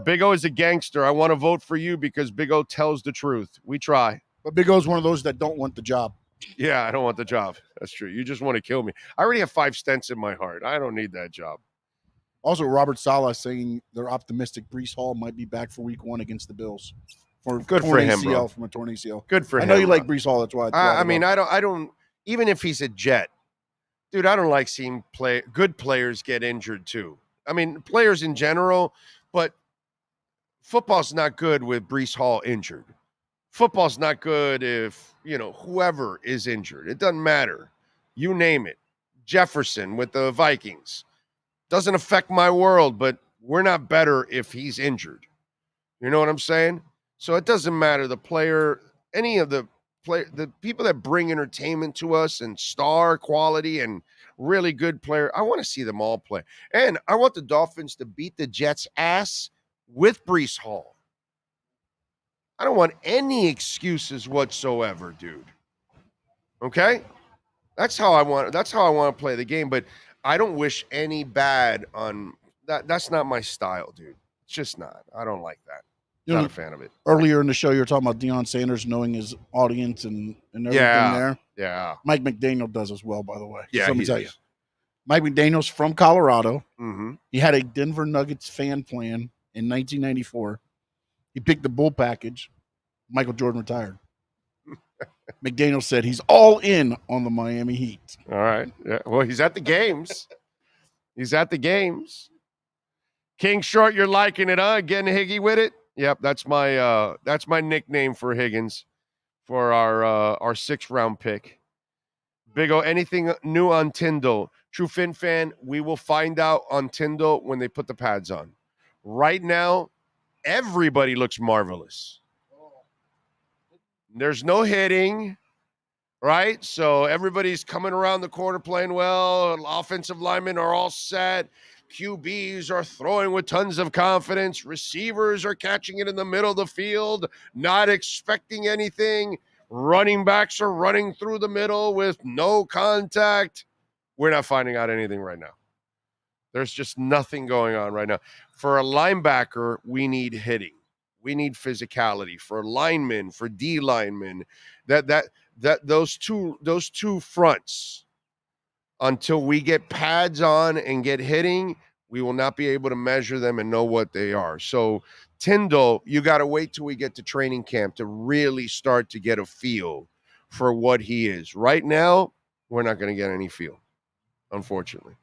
Big O is a gangster. I want to vote for you because Big O tells the truth. We try. But Big O's one of those that don't want the job. Yeah, I don't want the job. That's true. You just want to kill me. I already have 5 stents in my heart. I don't need that job. Also, Robert Saleh saying they're optimistic Breece Hall might be back for week 1 against the Bills. Good for him, bro. From a torn ACL. Good for him. I know you like Breece Hall. That's why. I mean, I don't. Even if he's a Jet, dude, I don't like seeing good players get injured too. I mean, players in general, but football's not good with Breece Hall injured. Football's not good if, whoever is injured. It doesn't matter. You name it. Jefferson with the Vikings. Doesn't affect my world, but we're not better if he's injured. You know what I'm saying? So it doesn't matter. The player, any of the people that bring entertainment to us and star quality and really good player, I want to see them all play. And I want the Dolphins to beat the Jets' ass with Breece Hall. I don't want any excuses whatsoever, dude. Okay? That's how I want to play the game, but I don't wish any bad on that. That's not my style, dude. It's just not. I don't like that. Not a fan of it. Earlier in the show, you were talking about Deion Sanders knowing his audience and everything there. Yeah. Mike McDaniel does as well, by the way. Yeah, so let me tell you. Mike McDaniel's from Colorado. Mm-hmm. He had a Denver Nuggets fan plan in 1994. He picked the bull package. Michael Jordan retired. McDaniel said he's all in on the Miami Heat. All right. Yeah. Well, he's at the games. King Short, you're liking it, huh? Getting Higgy with it? Yep, that's my nickname for Higgins for our 6th round pick. Big O, anything new on Tyndall? True Fin fan, we will find out on Tyndall when they put the pads on. Right now, everybody looks marvelous. There's no hitting, right? So everybody's coming around the corner playing well. Offensive linemen are all set. QBs are throwing with tons of confidence. Receivers are catching it in the middle of the field, not expecting anything. Running backs are running through the middle with no contact. We're not finding out anything right now. There's just nothing going on right now. For a linebacker, we need hitting. We need physicality. For linemen, for D linemen, those two fronts. Until we get pads on and get hitting, we will not be able to measure them and know what they are. So, Tyndall, you got to wait till we get to training camp to really start to get a feel for what he is. Right now, we're not going to get any feel, unfortunately.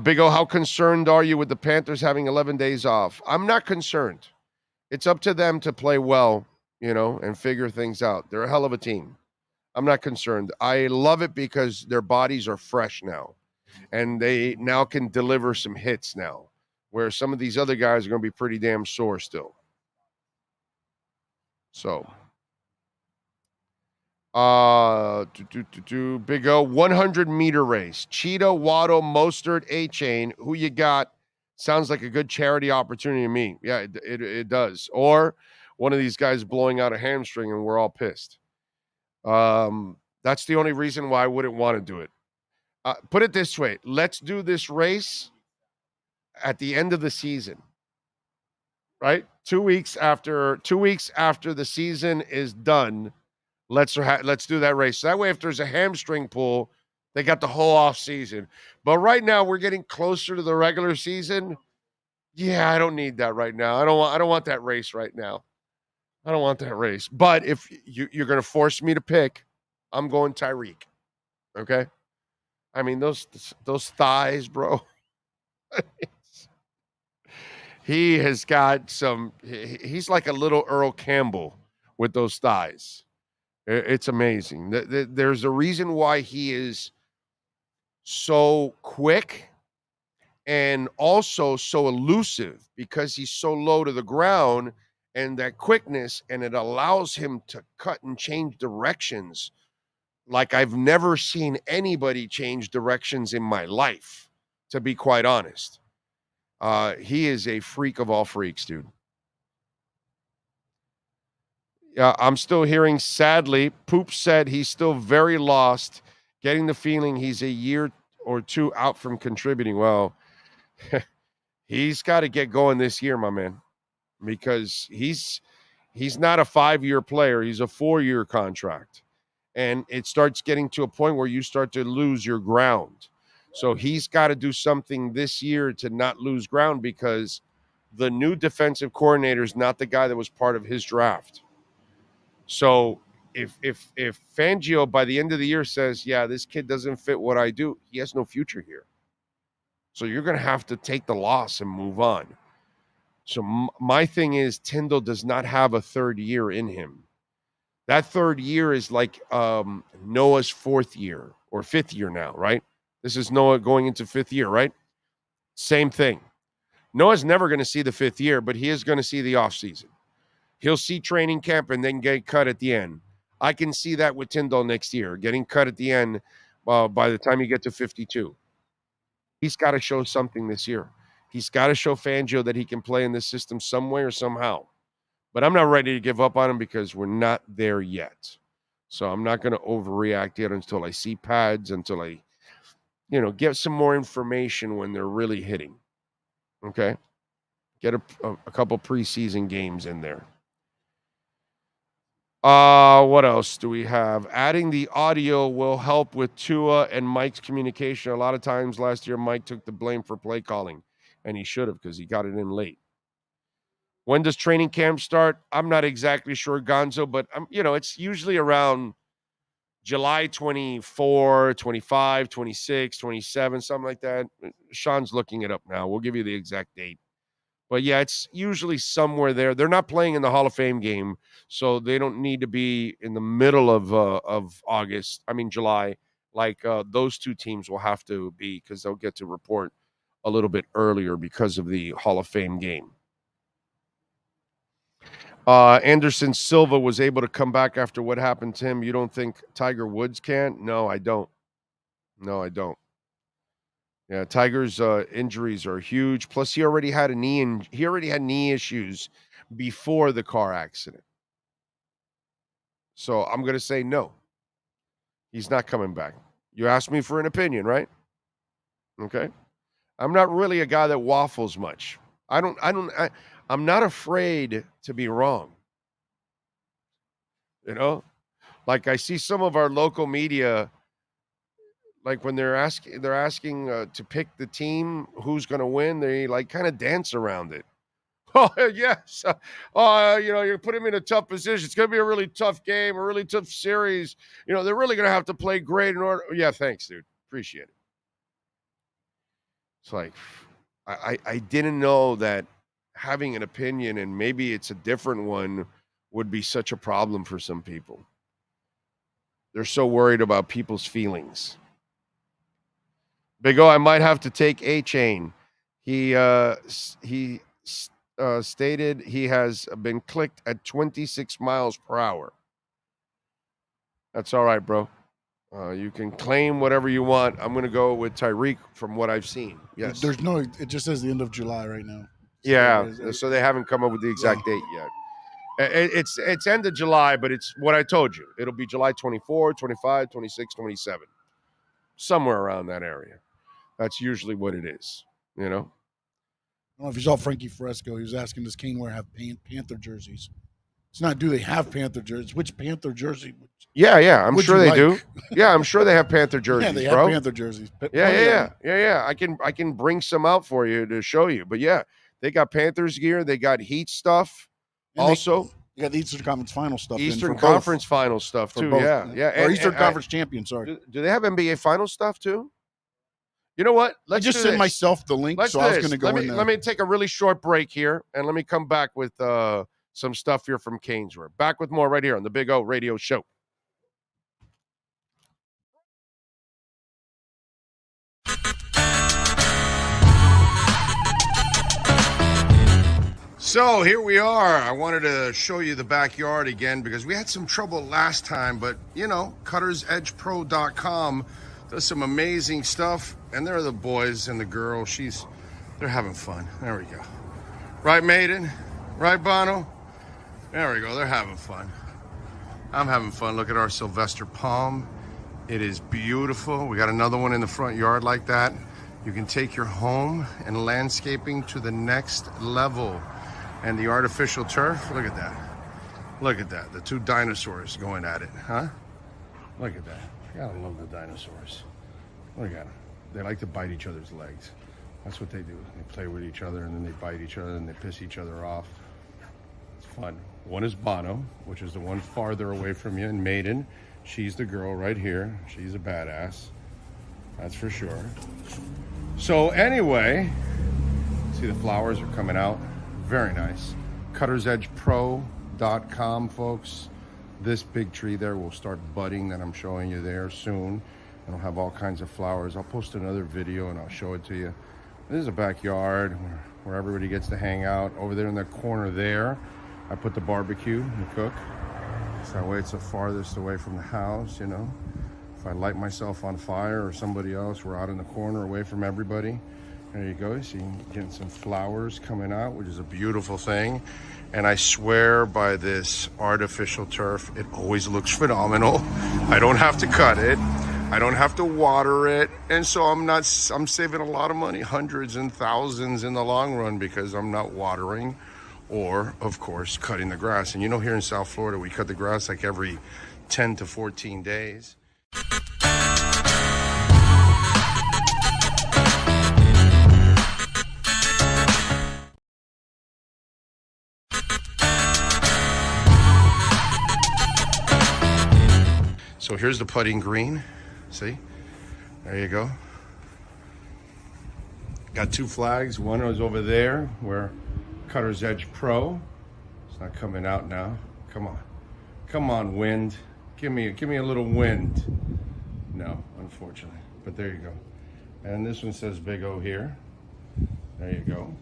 Big O, how concerned are you with the Panthers having 11 days off? I'm not concerned. It's up to them to play well, and figure things out. They're a hell of a team. I'm not concerned. I love it because their bodies are fresh now, and they now can deliver some hits now, where some of these other guys are going to be pretty damn sore still. So, Big O, 100-meter race. Cheetah, Waddle, Mostert, A-Chain. Who you got? Sounds like a good charity opportunity to me. Yeah, it does. Or one of these guys blowing out a hamstring and we're all pissed. That's the only reason why I wouldn't want to do it. Put it this way. Let's do this race at the end of the season, right? 2 weeks after the season is done, let's do that race. That way, if there's a hamstring pull, they got the whole off season. But right now, we're getting closer to the regular season. Yeah, I don't need that right now. I don't want that race right now. I don't want that race. But if you're going to force me to pick, I'm going Tyreek. Okay? I mean, those thighs, bro. He has got some – he's like a little Earl Campbell with those thighs. It's amazing. There's a reason why he is so quick and also so elusive, because he's so low to the ground, and that quickness, and it allows him to cut and change directions like I've never seen anybody change directions in my life, to be quite honest. He is a freak of all freaks, dude. I'm still hearing, sadly, Poop said he's still very lost, getting the feeling he's a year or two out from contributing. Well, he's got to get going this year, my man, because he's not a 5-year player. He's a 4-year contract. And it starts getting to a point where you start to lose your ground. So he's got to do something this year to not lose ground, because the new defensive coordinator is not the guy that was part of his draft. So if Fangio by the end of the year says, yeah, this kid doesn't fit what I do, he has no future here. So you're going to have to take the loss and move on. So my thing is Tyndall does not have a third year in him. That third year is like Noah's fourth year or fifth year now, right? This is Noah going into fifth year, right? Same thing. Noah's never going to see the fifth year, but he is going to see the offseason. He'll see training camp and then get cut at the end. I can see that with Tyndall next year, getting cut at the end by the time you get to 52. He's got to show something this year. He's got to show Fangio that he can play in this system some way or somehow. But I'm not ready to give up on him because we're not there yet. So I'm not going to overreact yet until I see pads, until I, get some more information when they're really hitting. Okay? Get a couple preseason games in there. What else do we have? Adding the audio will help with Tua and Mike's communication. A lot of times last year, Mike took the blame for play calling, and he should have because he got it in late. When does training camp start? I'm not exactly sure, Gonzo, but it's usually around July 24, 25, 26, 27, something like that. Sean's looking it up now. We'll give you the exact date. But yeah, it's usually somewhere there. They're not playing in the Hall of Fame game, so they don't need to be in the middle of July, like those two teams will have to be, because they'll get to report a little bit earlier because of the Hall of Fame game. Anderson Silva was able to come back after what happened to him. You don't think Tiger Woods can? No, I don't. Yeah, Tiger's injuries are huge. Plus, he already had knee issues before the car accident. So I'm going to say no. He's not coming back. You asked me for an opinion, right? Okay. I'm not really a guy that waffles much. I'm not afraid to be wrong. Like I see some of our local media, like when they're asking to pick the team who's going to win, they like kind of dance around it. Oh yes, you put him in a tough position. It's going to be a really tough game, a really tough series. They're really going to have to play great in order. Yeah, thanks, dude. Appreciate it. It's like I didn't know that having an opinion, and maybe it's a different one, would be such a problem for some people. They're so worried about people's feelings. Big O, I might have to take A-Chain. He stated he has been clicked at 26 miles per hour. That's all right, bro. You can claim whatever you want. I'm going to go with Tyreek from what I've seen. Yes. It just says the end of July right now. Yeah, so they haven't come up with the exact date yet. It's end of July, but it's what I told you. It'll be July 24, 25, 26, 27. Somewhere around that area. That's usually what it is, I don't know if you saw Frankie Fresco. He was asking, does Caneware have Panther jerseys? It's not, do they have Panther jerseys? Which Panther jersey? Yeah. I'm sure they do. Yeah, I'm sure they have Panther jerseys, yeah, they bro. have Panther jerseys. Yeah. I can bring some out for you to show you. But yeah, they got Panthers gear. They got Heat stuff. And also, you got the Eastern Conference Final stuff. Eastern Conference Final stuff too. Yeah. Or Eastern Conference champion. Sorry. Do they have NBA Final stuff too? You know what? I just sent myself the link, so I was going to go in there. Let me take a really short break here, and let me come back with some stuff here from Caneswear. Back with more right here on the Big O Radio Show. So here we are. I wanted to show you the backyard again because we had some trouble last time, but CuttersEdgePro.com does some amazing stuff, and there are the boys and the girl. They're having fun. There we go. Right, Maiden? Right, Bono? There we go. They're having fun. I'm having fun. Look at our Sylvester palm. It is beautiful. We got another one in the front yard like that. You can take your home and landscaping to the next level. And the artificial turf, look at that. Look at that. The two dinosaurs going at it, huh? Look at that. Gotta love the dinosaurs. Look at them. They like to bite each other's legs. That's what they do. They play with each other, and then they bite each other, and they piss each other off. It's fun. One is Bono, which is the one farther away from you, and Maiden. She's the girl right here. She's a badass. That's for sure. So anyway, see the flowers are coming out. Very nice. CuttersEdgePro.com, folks. This big tree there will start budding that I'm showing you there soon. It'll have all kinds of flowers. I'll post another video and I'll show it to you. This is a backyard where everybody gets to hang out. Over there in the corner there, I put the barbecue and cook. So that way it's the farthest away from the house, you know. If I light myself on fire or somebody else, we're out in the corner away from everybody. There you go. See, getting some flowers coming out, which is a beautiful thing. And I swear by this artificial turf, it always looks phenomenal. I don't have to cut it. I don't have to water it. And so I'm saving a lot of money, hundreds and thousands in the long run, because I'm not watering or, of course, cutting the grass. And you know, here in South Florida, we cut the grass like every 10 to 14 days. So here's the putting green. See? There you go. Got two flags. One was over there where Cutter's Edge Pro. It's not coming out now. Come on. Come on, wind. Give me a little wind. No, unfortunately. But there you go. And this one says Big O here. There you go.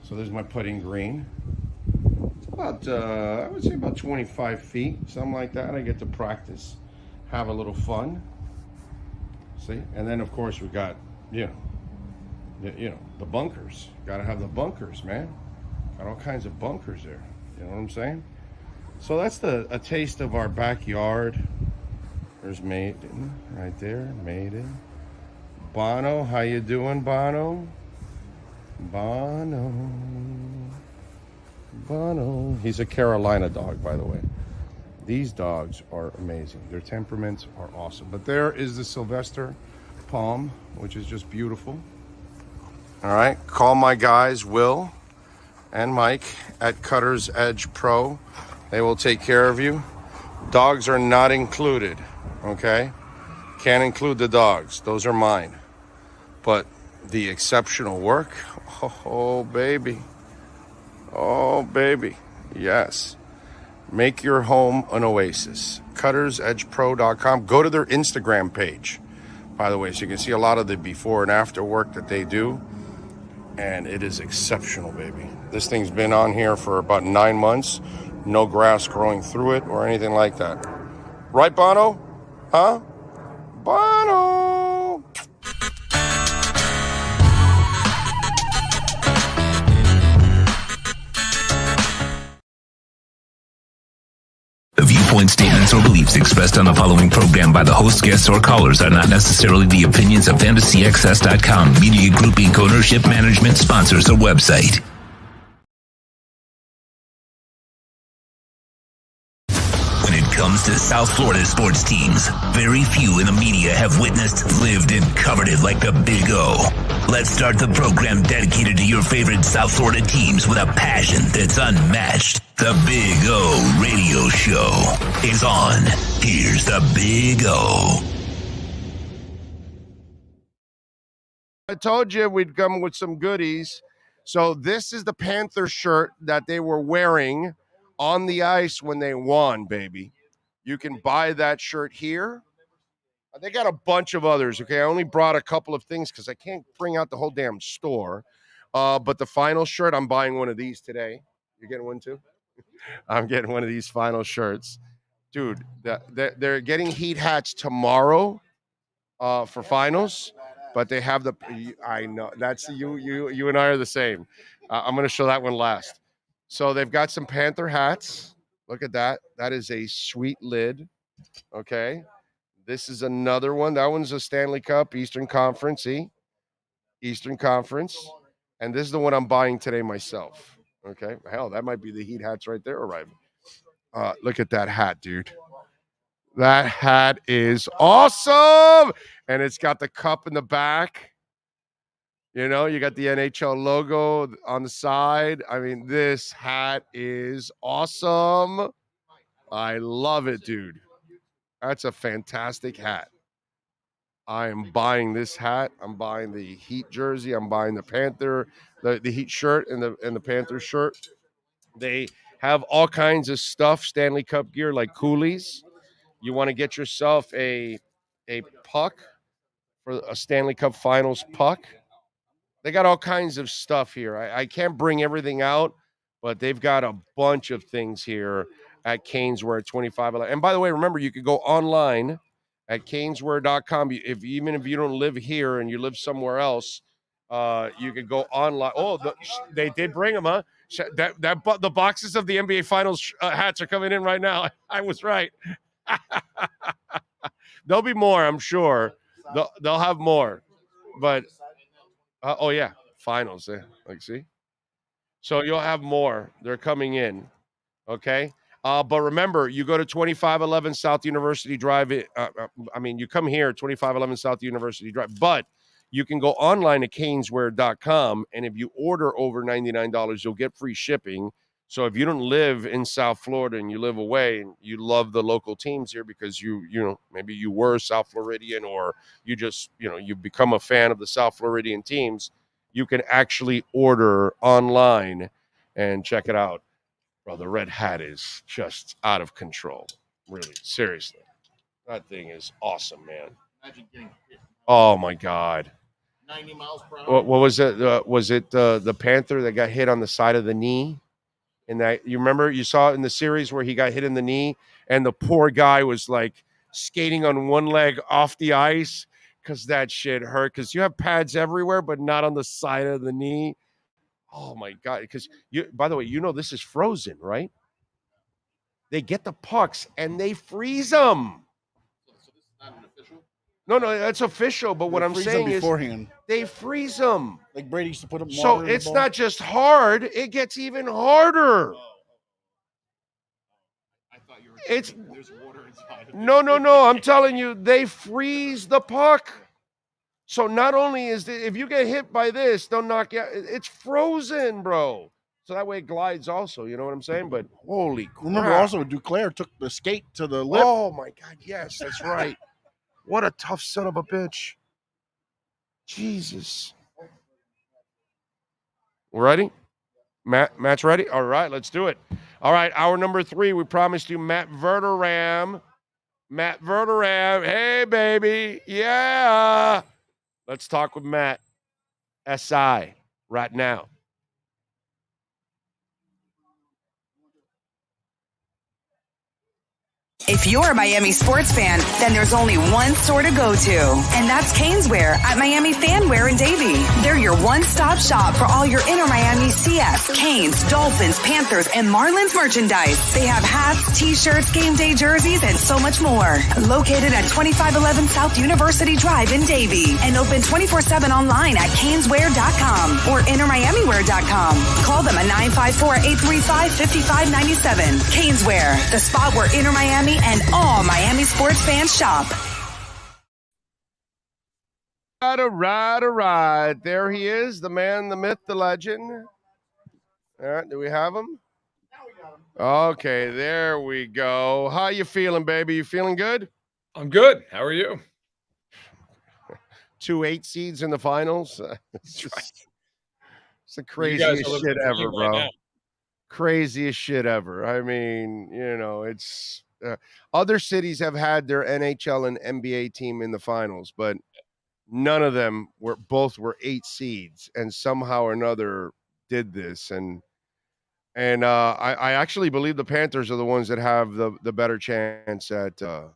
So there's my putting green. It's about, I would say about 25 feet, something like that. I get to practice, have a little fun. See? And then, of course, we got, the bunkers. Got to have the bunkers, man. Got all kinds of bunkers there. You know what I'm saying? So that's a taste of our backyard. There's Maiden right there. Maiden. Bono, how you doing, Bono? Bono. He's a Carolina dog, by the way. These dogs are amazing. Their temperaments are awesome. But there is the Sylvester Palm, which is just beautiful. All right, call my guys, Will and Mike at Cutter's Edge Pro. They will take care of you. Dogs are not included, okay? Can't include the dogs. Those are mine. But the exceptional work, oh, baby. Oh, baby. Yes. Make your home an oasis. CuttersEdgePro.com. Go to their Instagram page, by the way, so you can see a lot of the before and after work that they do. And it is exceptional, baby. This thing's been on here for about 9 months. No grass growing through it or anything like that. Right, Bono? Huh? Bono! The viewpoint statements or beliefs expressed on the following program by the host, guests, or callers are not necessarily the opinions of FantasyXS.com, Media Group Inc. ownership, management, sponsors, or website. When it comes to South Florida sports teams, very few in the media have witnessed, lived, and covered it like the Big O. Let's start the program dedicated to your favorite South Florida teams with a passion that's unmatched. The Big O Radio Show is on. Here's the Big O. I told you we'd come with some goodies. So this is the Panther shirt that they were wearing on the ice when they won, baby. You can buy that shirt here. They got a bunch of others, okay? I only brought a couple of things because I can't bring out the whole damn store. But the final shirt, I'm buying one of these today. You're getting one too? I'm getting one of these final shirts. Dude, they're getting heat hats tomorrow for finals, but they have I know, that's you and I are the same. I'm going to show that one last. So they've got some Panther hats. Look at that. That is a sweet lid, okay? This is another one. That one's a Stanley Cup, Eastern Conference, see? Eastern Conference. And this is the one I'm buying today myself. Okay. Hell, that might be the Heat hats right there arriving. Look at that hat, dude. That hat is awesome. And it's got the cup in the back. You know, you got the NHL logo on the side. I mean, this hat is awesome. I love it, dude. That's a fantastic hat. I am buying this hat. I'm buying the Heat jersey. I'm buying the Panther the Heat shirt and the Panthers shirt. They have all kinds of stuff, Stanley Cup gear like coolies. You want to get yourself a puck for a Stanley Cup Finals puck. They got all kinds of stuff here. I can't bring everything out, but they've got a bunch of things here at Caneswear 2511. And by the way, remember, you could go online at caneswear.com. Even if you don't live here and you live somewhere else, you could go online. Oh, they did bring them, huh? The boxes of the NBA Finals hats are coming in right now. I was right. There'll be more, I'm sure. They'll have more, but oh yeah, finals. Like, see, so you'll have more. They're coming in, okay. But remember, you go to 2511 South University Drive. You come here, 2511 South University Drive, but you can go online at caneswear.com, and if you order over $99, you'll get free shipping. So if you don't live in South Florida and you live away and you love the local teams here because maybe you were South Floridian, or you just, you've become a fan of the South Floridian teams, you can actually order online and check it out. Bro, the red hat is just out of control. Really, seriously. That thing is awesome, man. Imagine getting hit. Oh my God. 90 miles per hour. What was it? Was it the Panther that got hit on the side of the knee? And that, you remember, you saw in the series where he got hit in the knee and the poor guy was like skating on one leg off the ice because that shit hurt, because you have pads everywhere, but not on the side of the knee. Oh my God. Because by the way, this is frozen, right? They get the pucks and they freeze them. So this is not an official? No, that's official. But what I'm saying is they freeze them. Like Brady used to put them. So it's not just hard; it gets even harder. I thought you were. It's there's water inside. No. I'm telling you, they freeze the puck. So not only if you get hit by this, they'll knock you out. It's frozen, bro. So that way it glides also. You know what I'm saying? But holy crap! Remember also, Duclair took the skate to the lip. Oh my God! Yes, that's right. What a tough son of a bitch. Jesus. We're ready? Matt's ready? All right, let's do it. All right, hour number 3, we promised you Matt Verderam. Matt Verderam. Hey, baby. Yeah. Let's talk with Matt. SI right now. If you're a Miami sports fan, then there's only one store to go to, and that's Caneswear at Miami Fanwear in Davie. They're your one-stop shop for all your inner Miami CS, Canes, Dolphins, Panthers, and Marlins merchandise. They have hats, t-shirts, game day jerseys, and so much more. Located at 2511 South University Drive in Davie, and open 24/7 online at caneswear.com or innermiamiwear.com. Call them at 954-835-5597. Caneswear, the spot where Inner Miami and all Miami sports fans shop. All right. There he is, the man, the myth, the legend. All right, do we have him? Now we got him. Okay, there we go. How you feeling, baby? You feeling good? I'm good. How are you? 2 8 seeds in the finals. It's the You guys craziest are living shit the dream ever, right bro. now. Craziest shit ever. I mean, it's other cities have had their NHL and NBA team in the finals, but none of them were 8 seeds, and somehow or another did this. And I actually believe the Panthers are the ones that have the better chance at. They're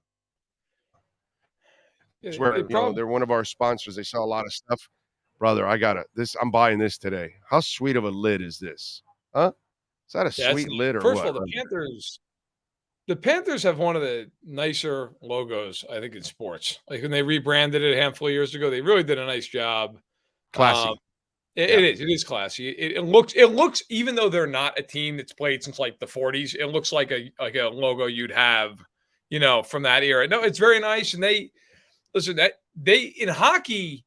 one of our sponsors. They sell a lot of stuff. Brother, I'm buying this today. How sweet of a lid is this? Huh? Is that a sweet lid or first what? of all, the Panthers have one of the nicer logos, I think, in sports. Like when they rebranded it a handful of years ago, they really did a nice job. Classy. It is classy. It looks, even though they're not a team that's played since like the 40s, it looks like a logo you'd have, from that era. No, it's very nice. And they in hockey,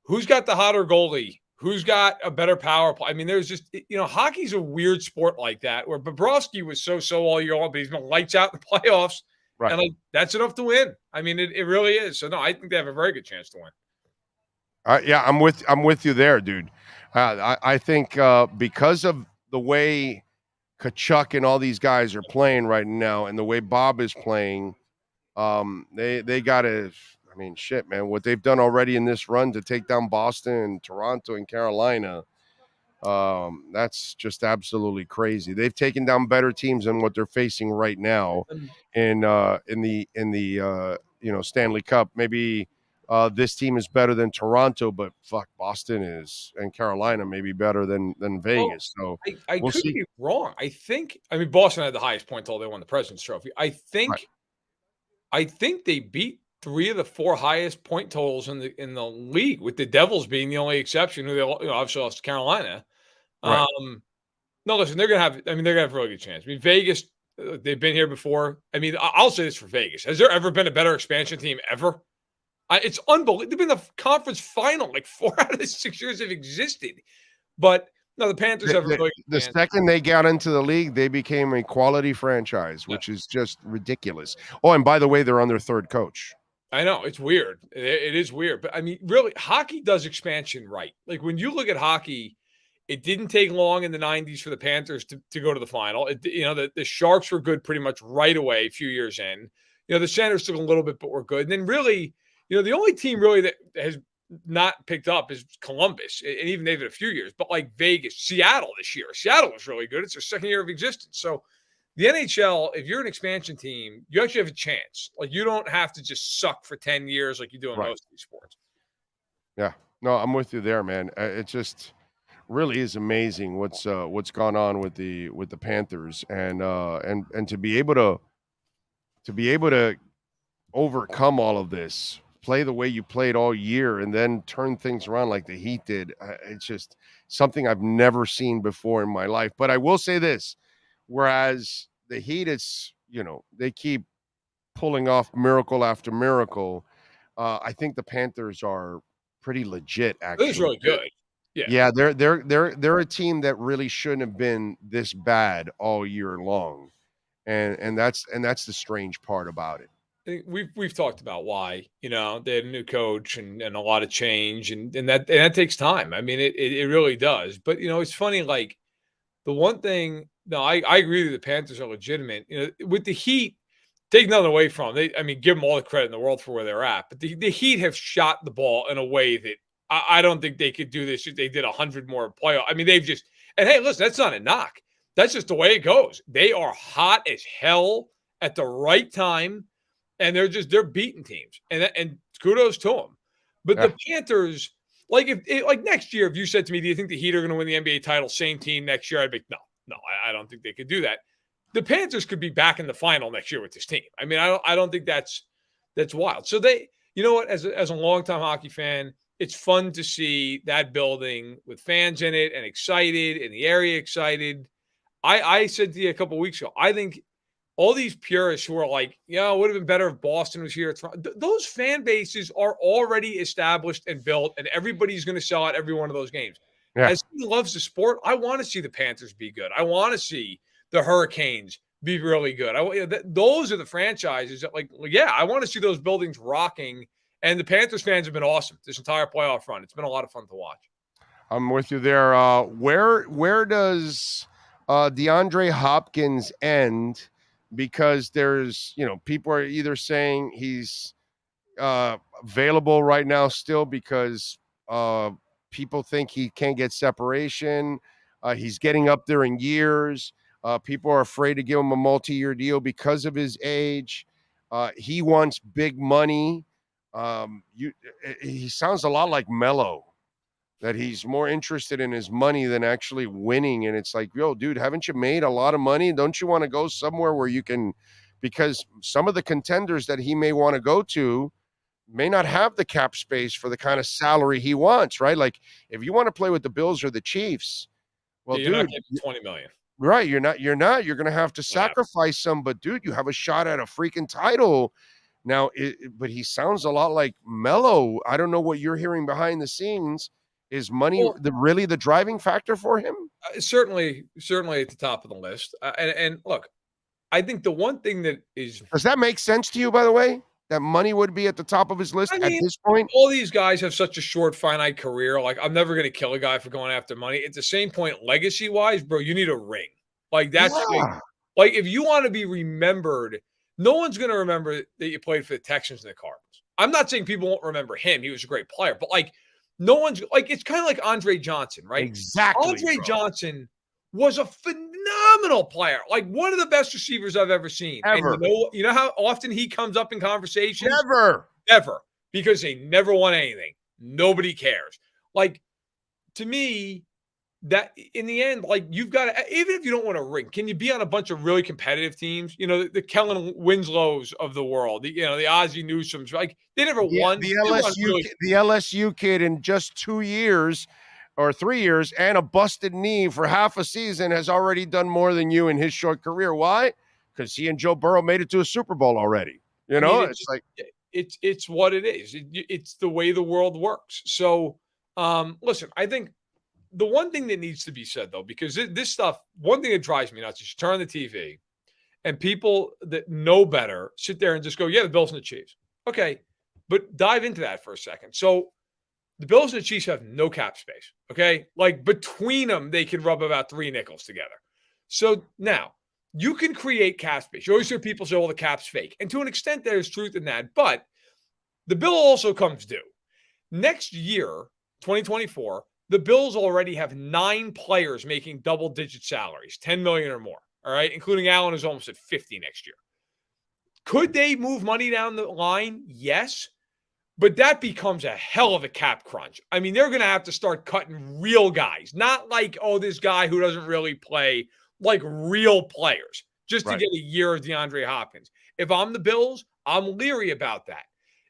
who's got the hotter goalie? Who's got a better power play? I mean, there's just, hockey's a weird sport like that, where Bobrovsky was so all year long, but he's been lights out in the playoffs. Right. And that's enough to win. I mean, it really is. So no, I think they have a very good chance to win. Yeah, I'm with you there, dude. I think because of the way Kachuk and all these guys are playing right now, and the way Bob is playing, they got to. I mean, shit, man. What they've done already in this run to take down Boston and Toronto and Carolina, that's just absolutely crazy. They've taken down better teams than what they're facing right now in the Stanley Cup. Maybe this team is better than Toronto, but fuck, Boston is and Carolina maybe better than Vegas. So I we'll could see. be wrong. I mean, Boston had the highest point total. They won the President's Trophy. I think they beat 3 of the 4 highest point totals in the league, with the Devils being the only exception, who they obviously lost to Carolina. Right. No, listen, they're gonna have a really good chance. I mean, Vegas, they've been here before. I mean, I'll say this for Vegas: has there ever been a better expansion team ever? It's unbelievable. They've been in the conference final like 4 out of the 6 years they've existed. But no, the Panthers have a really good The chance. second they got into the league, they became a quality franchise, which is just ridiculous. Oh, and by the way, they're on their 3rd coach. I know, it's weird. It is weird. But I mean, really, hockey does expansion right. Like when you look at hockey, it didn't take long in the 90s for the Panthers to go to the final. The Sharks were good pretty much right away a few years in. The Senators took a little bit, but were good. And then really, the only team really that has not picked up is Columbus. And even they've had a few years. But like Vegas, Seattle this year. Seattle was really good. It's their 2nd year of existence. So the NHL, if you're an expansion team, you actually have a chance. Like you don't have to just suck for 10 years like you do in most of these sports. Yeah. No, I'm with you there, man. It just really is amazing what's gone on with the Panthers, and to be able to overcome all of this, play the way you played all year, and then turn things around like the Heat did. It's just something I've never seen before in my life. But I will say this, whereas the Heat, it's, they keep pulling off miracle after miracle. I think the Panthers are pretty legit, actually. It's really good. Yeah, they're a team that really shouldn't have been this bad all year long. And that's the strange part about it. We've talked about why, they had a new coach and a lot of change, and that takes time. I mean, it really does. But it's funny, like the one thing. No, I agree that the Panthers are legitimate. With the Heat, take nothing away from them. Give them all the credit in the world for where they're at. But the Heat have shot the ball in a way that I don't think they could do this if they did 100 more playoffs. I mean, and hey, listen, that's not a knock. That's just the way it goes. They are hot as hell at the right time, and they're beating teams, and kudos to them. But the Panthers, like like next year, if you said to me, do you think the Heat are going to win the NBA title, same team next year? I'd be no, I don't think they could do that. The Panthers could be back in the final next year with this team. I mean, I don't think that's wild. So you know what, as a longtime hockey fan, it's fun to see that building with fans in it and excited, and the area excited. I said to you a couple of weeks ago, I think all these purists who are like, it would have been better if Boston was here. Those fan bases are already established and built, and everybody's going to sell out every one of those games. Yeah. As he loves the sport, I want to see the Panthers be good. I want to see the Hurricanes be really good. Those are the franchises that, I want to see those buildings rocking. And the Panthers fans have been awesome this entire playoff run. It's been a lot of fun to watch. I'm with you there. Where does DeAndre Hopkins end? Because there's, people are either saying he's available right now still because people think he can't get separation. He's getting up there in years. People are afraid to give him a multi-year deal because of his age. He wants big money. He sounds a lot like Melo, that he's more interested in his money than actually winning. And it's like, yo, dude, haven't you made a lot of money? Don't you want to go somewhere where you can, because some of the contenders that he may want to go to may not have the cap space for the kind of salary he wants, right? Like if you want to play with the Bills or the Chiefs, well, you're dude, not getting $20 million. Right. You're not, you're going to have to sacrifice some, but dude, you have a shot at a freaking title. Now, but he sounds a lot like Melo. I don't know what you're hearing behind the scenes. Is money really the driving factor for him? Certainly at the top of the list. And look, I think the one thing that is... Does that make sense to you, by the way? that money would be at the top of his list I at mean, this point? all these guys have such a short, finite career. Like, I'm never going to kill a guy for going after money. At the same point, legacy-wise, bro, you need a ring. Like, that's Yeah. like if you want to be remembered, no one's going to remember that you played for the Texans and the Cardinals. I'm not saying people won't remember him. He was a great player, but like, no one's like, it's kind of like Andre Johnson, right? Exactly. Andre bro. Johnson was a phenomenal player, like one of the best receivers I've ever seen. Ever. And you know how often he comes up in conversations? Never. Because they never won anything. Nobody cares. Like, to me, that in the end, like, you've got to, even if you don't want a ring, can you be on a bunch of really competitive teams? You know, the Kellen Winslows of the world, the Ozzie Newsomes, like, they never won. The LSU kid in just 2 years or 3 years and a busted knee for half a season has already done more than you in his short career. Why? Because he and Joe Burrow made it to a Super Bowl already. You know, it's like it's what it is. It's the way the world works. So, listen, I think the one thing that needs to be said, though, because this stuff, one thing that drives me nuts is you turn on the TV and people that know better sit there and just go, yeah, the Bills and the Chiefs. Okay, but dive into that for a second. So the Bills and the Chiefs have no cap space, okay? Like, between them, they can rub about 3 nickels together. So now, you can create cap space. You always hear people say, well, the cap's fake. And to an extent, there's truth in that. But the bill also comes due. Next year, 2024, the Bills already have 9 players making double-digit salaries, $10 million or more, all right, including Allen, who's almost at 50 next year. Could they move money down the line? Yes, but that becomes a hell of a cap crunch. I mean, they're going to have to start cutting real guys, not like, oh, this guy who doesn't really play, like real players, just to get a year of DeAndre Hopkins. If I'm the Bills, I'm leery about that.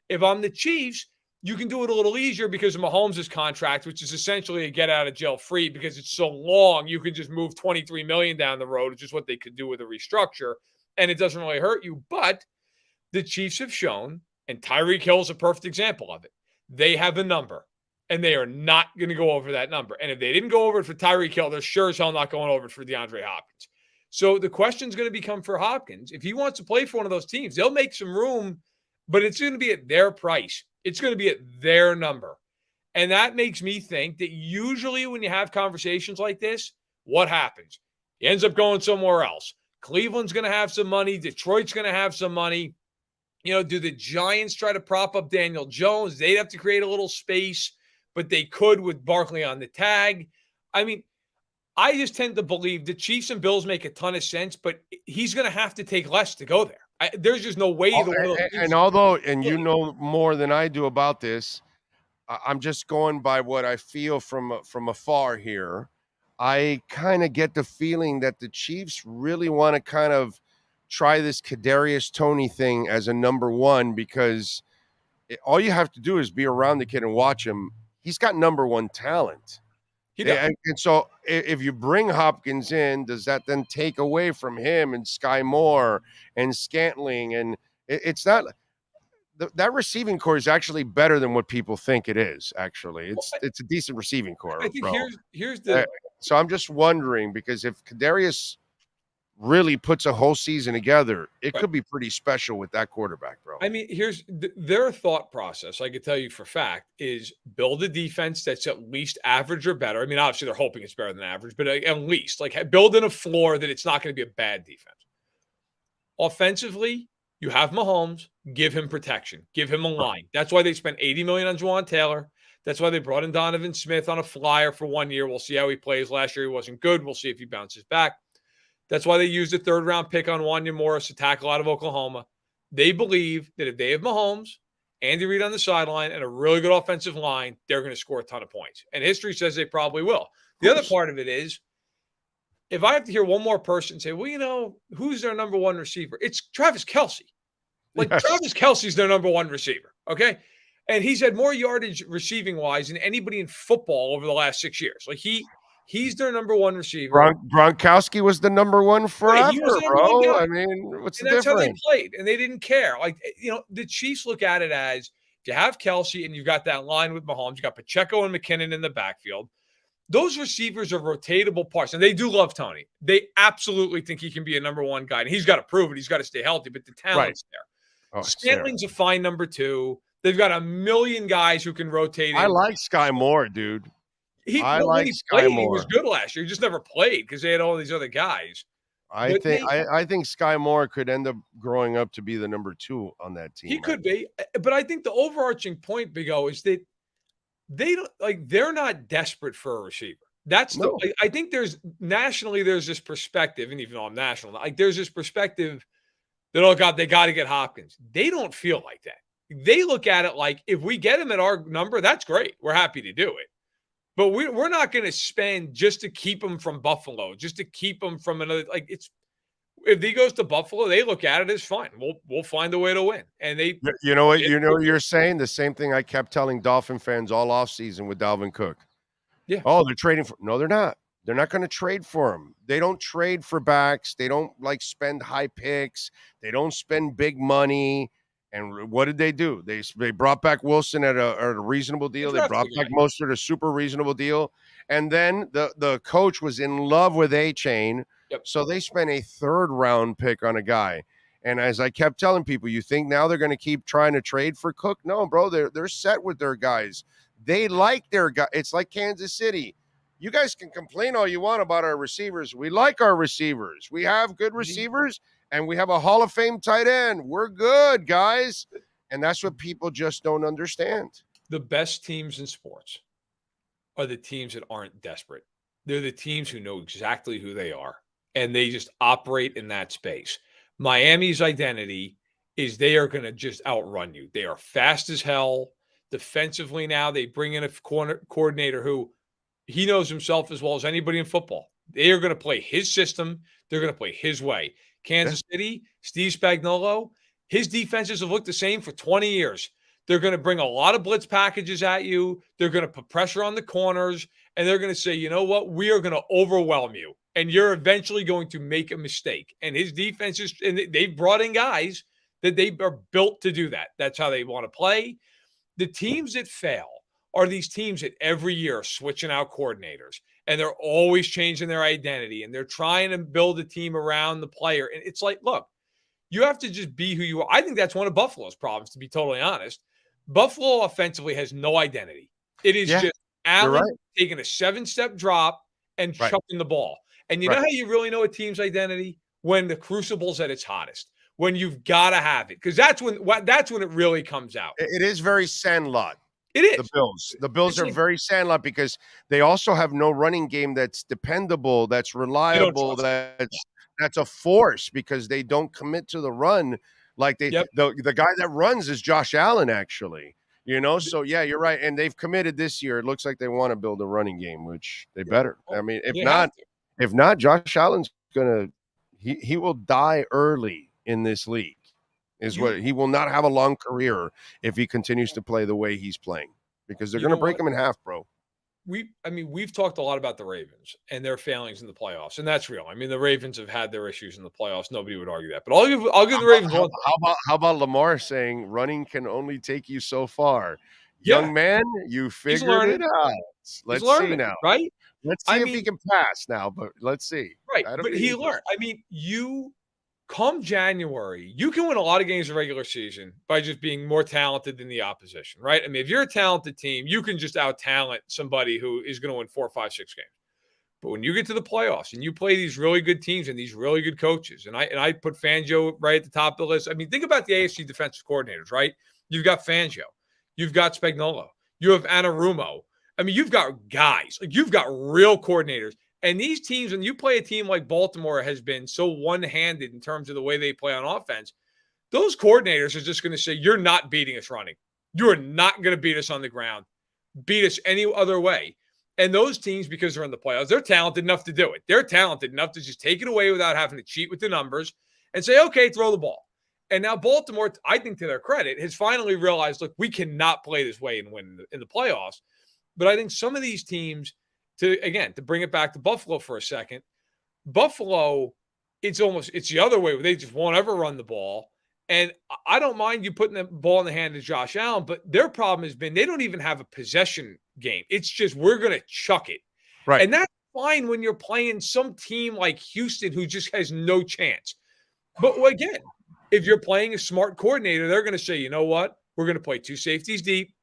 If I'm the Chiefs, you can do it a little easier because of Mahomes' contract, which is essentially a get out of jail free because it's so long. You can just move $23 million down the road, which is what they could do with a restructure, and it doesn't really hurt you. But the Chiefs have shown, and Tyreek Hill is a perfect example of it, they have a number, and they are not going to go over that number. And if they didn't go over it for Tyreek Hill, they're sure as hell not going over it for DeAndre Hopkins. So the question's going to become for Hopkins. If he wants to play for one of those teams, they'll make some room, but it's going to be at their price. It's going to be at their number. And that makes me think that usually when you have conversations like this, what happens? He ends up going somewhere else. Cleveland's going to have some money. Detroit's going to have some money. You know, do the Giants try to prop up Daniel Jones? They'd have to create a little space, but they could with Barkley on the tag. I mean, I just tend to believe the Chiefs and Bills make a ton of sense, but he's going to have to take less to go there. There's just no way. And you know more than I do about this, I'm just going by what I feel from afar here. I kind of get the feeling that the Chiefs really want to kind of try this Kadarius Toney thing as a number one because all you have to do is be around the kid and watch him. He's got number one talent. And so if you bring Hopkins in, does that then take away from him and Sky Moore and Scantling? And it's not that receiving core is actually better than what people think it is. Actually, it's a decent receiving core. I think bro. here's the. So I'm just wondering because if Kadarius really puts a whole season together, it could be pretty special with that quarterback, bro. I mean, here's their thought process. I can tell you for fact is build a defense that's at least average or better. I mean, obviously they're hoping it's better than average, but at least like build in a floor that it's not going to be a bad defense. Offensively, you have Mahomes, give him protection, give him a line. That's why they spent $80 million on Juwan Taylor. That's why they brought in Donovan Smith on a flyer for 1 year. We'll see how he plays. Last year he wasn't good. We'll see if he bounces back. That's why they used a 3rd-round pick on Wanya Morris to tackle out of Oklahoma. They believe that if they have Mahomes, Andy Reid on the sideline, and a really good offensive line, they're going to score a ton of points. And history says they probably will. The other part of it is, if I have to hear one more person say, well, you know, who's their number one receiver? It's Travis Kelce. Like, Travis Kelce's their number one receiver, okay? And he's had more yardage receiving-wise than anybody in football over the last 6 years. Like, he's their number one receiver. Gronkowski was the number one forever, bro. I mean, what's the difference? That's how they played, and they didn't care. Like, you know, the Chiefs look at it as if you have Kelce and you've got that line with Mahomes, you got Pacheco and McKinnon in the backfield. Those receivers are rotatable parts, and they do love Toney. They absolutely think he can be a number one guy, and he's got to prove it. He's got to stay healthy, but the talent's there. it's there. Scantling's a fine number 2. They've got a million guys who can rotate in. I like Sky Moore, dude. When he played, he was good last year. He just never played because they had all these other guys. I think Sky Moore could end up growing up to be the number 2 on that team. He could be, but I think the overarching point, Big O, is that they're not desperate for a receiver. I think there's this perspective, and even though I'm national, like there's this perspective that, oh God, they got to get Hopkins. They don't feel like that. They look at it like, if we get him at our number, that's great. We're happy to do it. But we're not going to spend just to keep him from Buffalo, just to keep him from another. Like, it's, if he goes to Buffalo, they look at it as fine. We'll find a way to win. And they, you know what you're saying? The same thing I kept telling Dolphin fans all offseason with Dalvin Cook. Yeah. Oh, they're trading for. No, they're not. They're not going to trade for him. They don't trade for backs. They don't spend high picks. They don't spend big money. And what did they do? They brought back Wilson at a reasonable deal. They brought back Mostert at a super reasonable deal. And then the coach was in love with A-Chain. Yep. So they spent a 3rd round pick on a guy. And as I kept telling people, you think now they're going to keep trying to trade for Cook? No, bro, they're set with their guys. They like their guy. It's like Kansas City. You guys can complain all you want about our receivers. We like our receivers. We have good receivers, and we have a Hall of Fame tight end. We're good, guys. And that's what people just don't understand. The best teams in sports are the teams that aren't desperate. They're the teams who know exactly who they are, and they just operate in that space. Miami's identity is they are going to just outrun you. They are fast as hell. Defensively now, they bring in a coordinator who he knows himself as well as anybody in football. They are going to play his system. They're going to play his way. Kansas City, Steve Spagnuolo, his defenses have looked the same for 20 years. They're going to bring a lot of blitz packages at you. They're going to put pressure on the corners, and they're going to say, you know what? We are going to overwhelm you, and you're eventually going to make a mistake. And his defenses, and they've brought in guys that they are built to do that. That's how they want to play. The teams that fail are these teams that every year are switching out coordinators, and they're always changing their identity, and they're trying to build a team around the player. And it's like, look, you have to just be who you are. I think that's one of Buffalo's problems, to be totally honest. Buffalo offensively has no identity. It is just Allen taking a 7-step drop and chucking the ball. And you know how you really know a team's identity? When the crucible's at its hottest, when you've got to have it, because that's when it really comes out. It is very Sandlot. It is. The Bills are very Sandlot because they also have no running game that's dependable, that's reliable, that's a force, because they don't commit to the run like they. The guy that runs is Josh Allen, actually. So yeah, you're right. And they've committed this year. It looks like they want to build a running game, which they better. I mean, if not, Josh Allen's he will die early in this league. He will not have a long career if he continues to play the way he's playing, because they're going to break him in half, bro. We've talked a lot about the Ravens and their failings in the playoffs, and that's real. I mean, the Ravens have had their issues in the playoffs. Nobody would argue that, but I'll give the Ravens one. How about Lamar saying running can only take you so far? Young man, you figured it out. Let's see now, right? Let's see if he can pass now, but let's see. Right, but he learned. I mean, come January, you can win a lot of games in regular season by just being more talented than the opposition, right? I mean, if you're a talented team, you can just out-talent somebody who is going to win 4, 5, 6 games. But when you get to the playoffs and you play these really good teams and these really good coaches, and I put Fangio right at the top of the list. I mean, think about the AFC defensive coordinators, right? You've got Fangio. You've got Spagnuolo. You have Anarumo. I mean, you've got guys. You've got real coordinators. And these teams, when you play a team like Baltimore has been so one-handed in terms of the way they play on offense, those coordinators are just going to say, you're not beating us running. You're not going to beat us on the ground. Beat us any other way. And those teams, because they're in the playoffs, they're talented enough to do it. They're talented enough to just take it away without having to cheat with the numbers and say, okay, throw the ball. And now Baltimore, I think to their credit, has finally realized, look, we cannot play this way and win in the playoffs. But I think some of these teams, to bring it back to Buffalo for a second, Buffalo, it's the other way where they just won't ever run the ball. And I don't mind you putting the ball in the hand of Josh Allen, but their problem has been they don't even have a possession game. It's just, we're going to chuck it. Right. And that's fine when you're playing some team like Houston who just has no chance. But again, if you're playing a smart coordinator, they're going to say, you know what? We're going to play 2 safeties deep.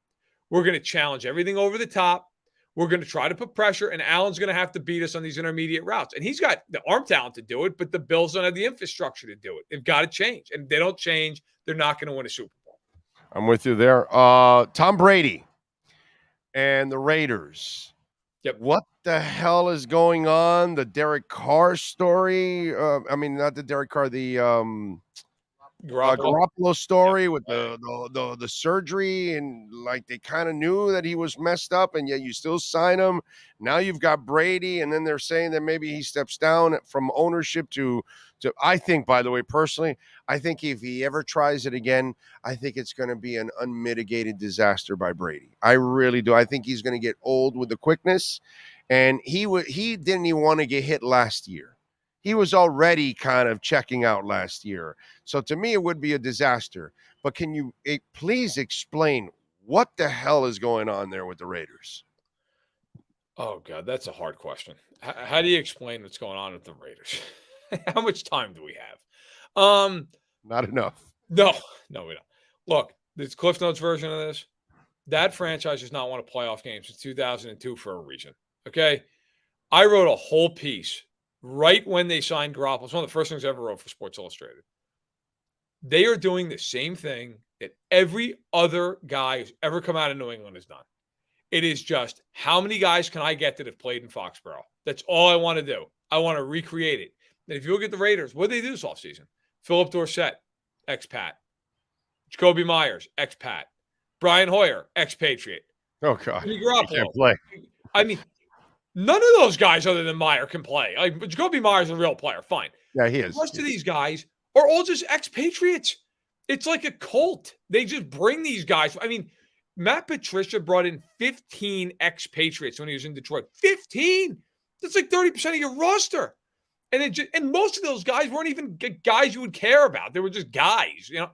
We're going to challenge everything over the top. We're going to try to put pressure, and Allen's going to have to beat us on these intermediate routes. And he's got the arm talent to do it, but the Bills don't have the infrastructure to do it. They've got to change. And if they don't change, they're not going to win a Super Bowl. I'm with you there. Tom Brady and the Raiders. Yep. What the hell is going on? The Derek Carr story. Not the Derek Carr, the Garoppolo story with the surgery, and like they kind of knew that he was messed up, and yet you still sign him. Now you've got Brady, and then they're saying that maybe he steps down from ownership to I think, by the way, personally, I think if he ever tries it again, I think it's going to be an unmitigated disaster by Brady. I really do. I think he's going to get old with the quickness, and he didn't even want to get hit last year. He was already kind of checking out last year. So to me, it would be a disaster. But can you please explain what the hell is going on there with the Raiders? Oh, God, that's a hard question. How do you explain what's going on with the Raiders? How much time do we have? Not enough. No, we don't. Look, this Cliff Notes version of this, that franchise has not won a playoff game since 2002 for a reason. Okay? I wrote a whole piece right when they signed Garoppolo. It's one of the first things I ever wrote for Sports Illustrated. They are doing the same thing that every other guy who's ever come out of New England has done. It is just, how many guys can I get that have played in Foxborough? That's all I want to do. I want to recreate it. And if you look at the Raiders, what did they do this offseason? Philip Dorsett, ex-Pat. Jacoby Myers, ex-Pat. Brian Hoyer, ex-Patriot. Oh, God. Jimmy Garoppolo. He can't play. I mean, none of those guys other than Meyer can play. Like, Jacoby Myers is a real player. Fine. Yeah, he is. The rest of these guys are all just ex-Patriots. It's like a cult. They just bring these guys. I mean, Matt Patricia brought in 15 ex-Patriots when he was in Detroit. 15! That's like 30% of your roster. And most of those guys weren't even guys you would care about. They were just guys, you know.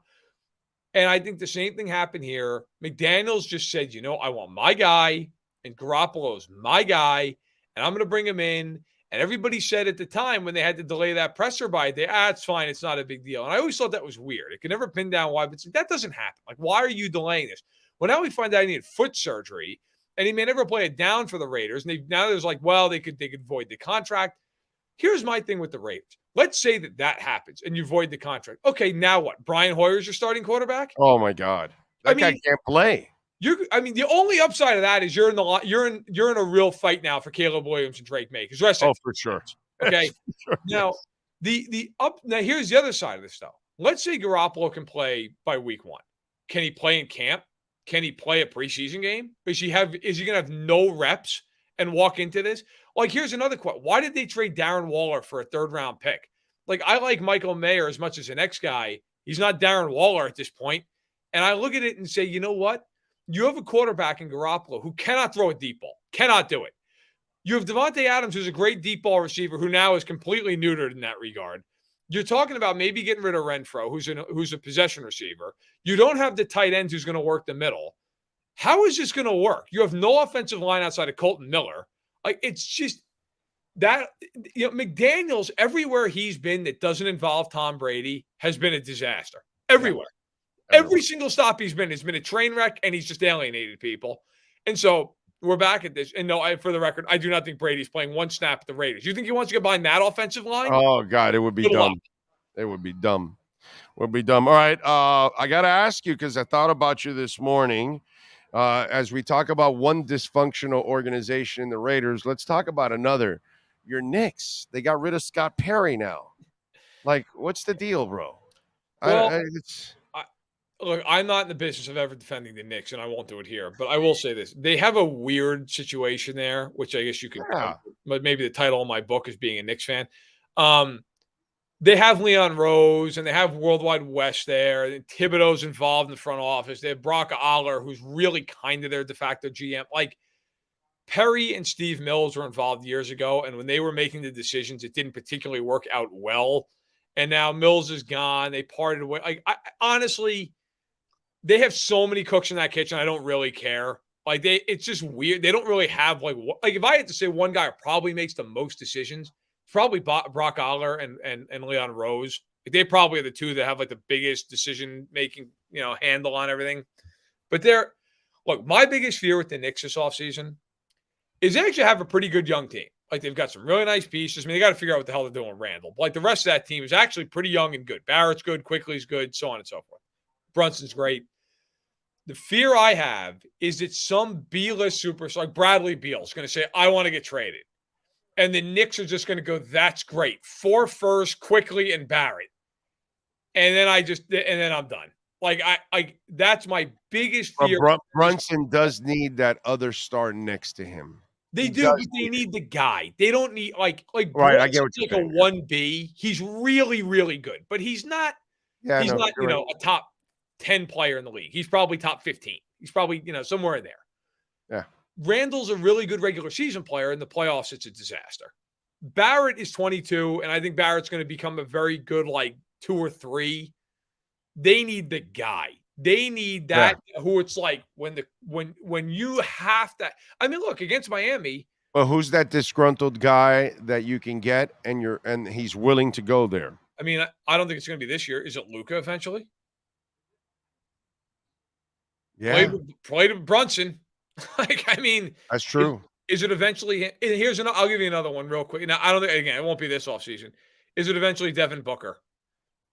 And I think the same thing happened here. McDaniels just said, I want my guy, and Garoppolo's my guy, and I'm going to bring him in. And everybody said at the time when they had to delay that presser by a day, it's fine. It's not a big deal. And I always thought that was weird. It could never pin down why, but that doesn't happen. Like, why are you delaying this? Well, now we find out he needed foot surgery, and he may never play it down for the Raiders. And now there's like, well, they could void the contract. Here's my thing with the Raiders. Let's say that happens and you void the contract. Okay, now what? Brian Hoyer's your starting quarterback? Oh my God, that guy can't play. The only upside of that is you're in a real fight now for Caleb Williams and Drake May. Because for sure. Okay. Sure, now now here's the other side of this though. Let's say Garoppolo can play by week 1. Can he play in camp? Can he play a preseason game? Is he going to have no reps and walk into this? Like, here's another question. Why did they trade Darren Waller for a 3rd-round pick? Like, I like Michael Mayer as much as an ex-guy. He's not Darren Waller at this point. And I look at it and say, you know what? You have a quarterback in Garoppolo who cannot throw a deep ball. Cannot do it. You have Devontae Adams, who's a great deep ball receiver, who now is completely neutered in that regard. You're talking about maybe getting rid of Renfro, who's a possession receiver. You don't have the tight end who's going to work the middle. How is this going to work? You have no offensive line outside of Colton Miller. Like, it's just that, McDaniels, everywhere he's been that doesn't involve Tom Brady has been a disaster. Everywhere. Every single stop he's been has been a train wreck, and he's just alienated people. And so we're back at this. And no, for the record, I do not think Brady's playing one snap at the Raiders. You think he wants to get behind that offensive line? Oh, God, it would be dumb. It would be dumb. All right. I got to ask you, because I thought about you this morning. As we talk about one dysfunctional organization in the Raiders, let's talk about another. Your Knicks. They got rid of Scott Perry now. Like, what's the deal, bro? Well, look, I'm not in the business of ever defending the Knicks, and I won't do it here. But I will say this. They have a weird situation there, which I guess you could but maybe the title of my book is being a Knicks fan. They have Leon Rose, and they have Worldwide West there. And Thibodeau's involved in the front office. They have Brock Aller, who's really kind of their de facto GM. Like, Perry and Steve Mills were involved years ago, and when they were making the decisions, it didn't particularly work out well. And now Mills is gone. They parted away. Like, honestly, they have so many cooks in that kitchen. I don't really care. Like, it's just weird. They don't really have like if I had to say one guy who probably makes the most decisions, it's probably Brock Aller and Leon Rose. Like, they probably are the two that have like the biggest decision making, handle on everything. But look, my biggest fear with the Knicks this offseason is they actually have a pretty good young team. Like, they've got some really nice pieces. I mean, they got to figure out what the hell they're doing with Randall. But like, the rest of that team is actually pretty young and good. Barrett's good, Quickly's good, so on and so forth. Brunson's great. The fear I have is that some B-list superstar like Bradley Beal is going to say, I want to get traded. And the Knicks are just going to go, that's great. 4 first, Quickly, and Barrett. And then I'm done. Like, that's my biggest fear. Brunson does need that other star next to him. They do, but they need the guy. They don't need like right. I get what you're saying. A 1B. He's really, really good, but he's not. Yeah, he's not. A top 10 player in the league. He's probably top 15. He's probably somewhere in there. Yeah. Randall's a really good regular season player. In the playoffs, it's a disaster. Barrett is 22, and I think Barrett's going to become a very good 2 or 3. They need the guy. They need that who it's like when you have to. I mean, look, against Miami. Well, who's that disgruntled guy that you can get and he's willing to go there? I mean, I don't think it's going to be this year. Is it Luka eventually? Yeah. Played with Brunson. I mean, that's true. Is it eventually? And I'll give you another one real quick. Now, I don't think, again, it won't be this offseason. Is it eventually Devin Booker?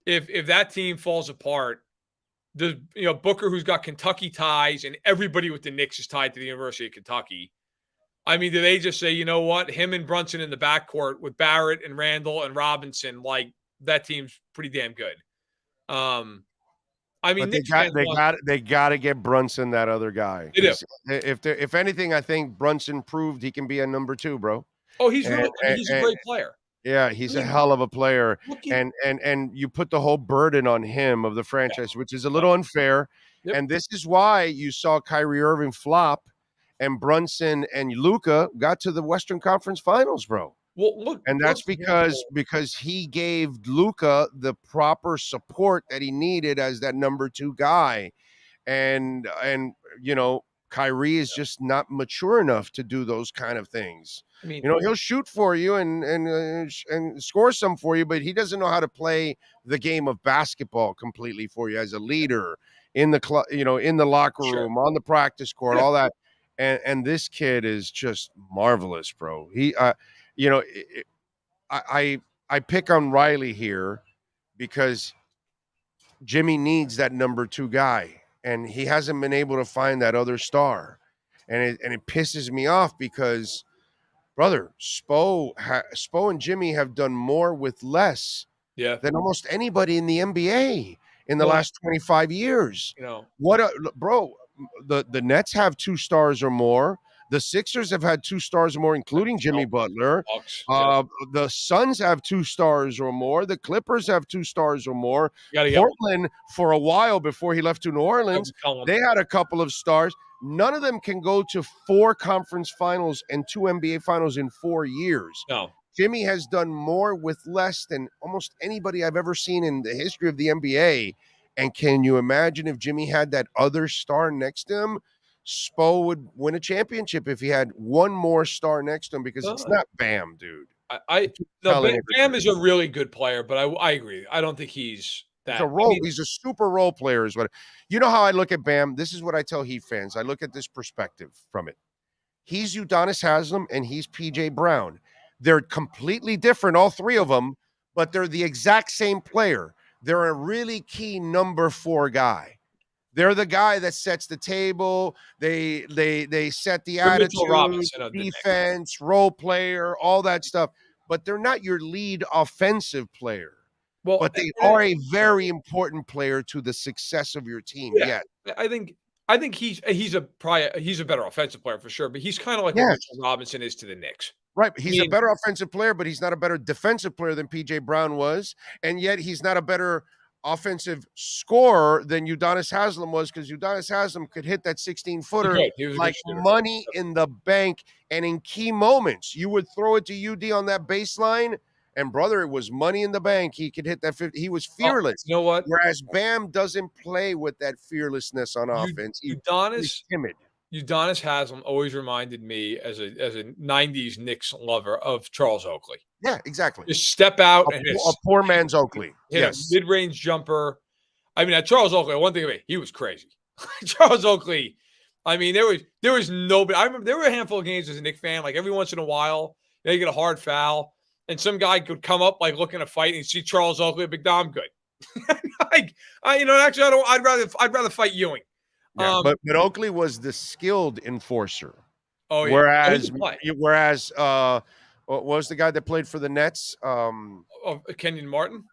If that team falls apart, Booker, who's got Kentucky ties, and everybody with the Knicks is tied to the University of Kentucky. I mean, do they just say, you know what, him and Brunson in the backcourt with Barrett and Randall and Robinson, that team's pretty damn good. I mean, they got to get Brunson, that other guy. They do. If anything, I think Brunson proved he can be a number 2, bro. Oh, he's he's a great player. Yeah, he's a hell of a player, and you put the whole burden on him of the franchise, which is a little unfair. Yep. And this is why you saw Kyrie Irving flop, and Brunson and Luka got to the Western Conference Finals, bro. Well, look, and that's because he gave Luka the proper support that he needed as that number 2 guy, and Kyrie is just not mature enough to do those kind of things. I mean, he'll shoot for you and score some for you, but he doesn't know how to play the game of basketball completely for you as a leader in the in the locker room, on the practice court, all that. And this kid is just marvelous, bro. He, I pick on Riley here because Jimmy needs that number 2 guy, and he hasn't been able to find that other star, and it pisses me off because, brother, Spo and Jimmy have done more with less than almost anybody in the NBA in the last 25 years. Bro, the Nets have 2 stars or more. The Sixers have had 2 stars or more, including Jimmy Butler. The Suns have 2 stars or more. The Clippers have 2 stars or more. Portland, for a while before he left to New Orleans, they had a couple of stars. None of them can go to 4 conference finals and 2 NBA finals in 4 years. No. Jimmy has done more with less than almost anybody I've ever seen in the history of the NBA. And can you imagine if Jimmy had that other star next to him? Spo would win a championship if he had one more star next to him, because it's not Bam, dude. Bam is a really good player, but I agree. I don't think he's that. He's a super role player is what. You know how I look at Bam? This is what I tell Heat fans. I look at this perspective from it. He's Udonis Haslem and he's PJ Brown. They're completely different, all 3 of them, but they're the exact same player. They're a really key number 4 guy. They're the guy that sets the table. They set the attitude, defense, role player, all that stuff. But they're not your lead offensive player. Well, but they are a very important player to the success of your team. Yeah, I think he's a better offensive player for sure. But he's kind of like what Mitchell Robinson is to the Knicks. Right, he's a better offensive player, but he's not a better defensive player than PJ Brown was, and yet he's not a better offensive scorer than Udonis Haslem was, because Udonis Haslem could hit that 16-footer like money in the bank, and in key moments, you would throw it to UD on that baseline, and brother, it was money in the bank. He could hit that 50. He was fearless. You know what? Whereas Bam doesn't play with that fearlessness on offense. He's timid. Udonis Haslam always reminded me as a '90s Knicks lover of Charles Oakley. Yeah, exactly. Just step out and A poor man's Oakley. hit Yes. a mid-range jumper. I mean, Charles Oakley, one thing about it, he was crazy. Charles Oakley, I mean, there was nobody. I remember there were a handful of games as a Knicks fan, like every once in a while, they get a hard foul, and some guy could come up like looking to fight, and you see Charles Oakley, big Dom, good. Actually, I'd rather fight Ewing. Yeah, but Oakley was the skilled enforcer. Oh yeah. Whereas what was the guy that played for the Nets? Kenyon Martin?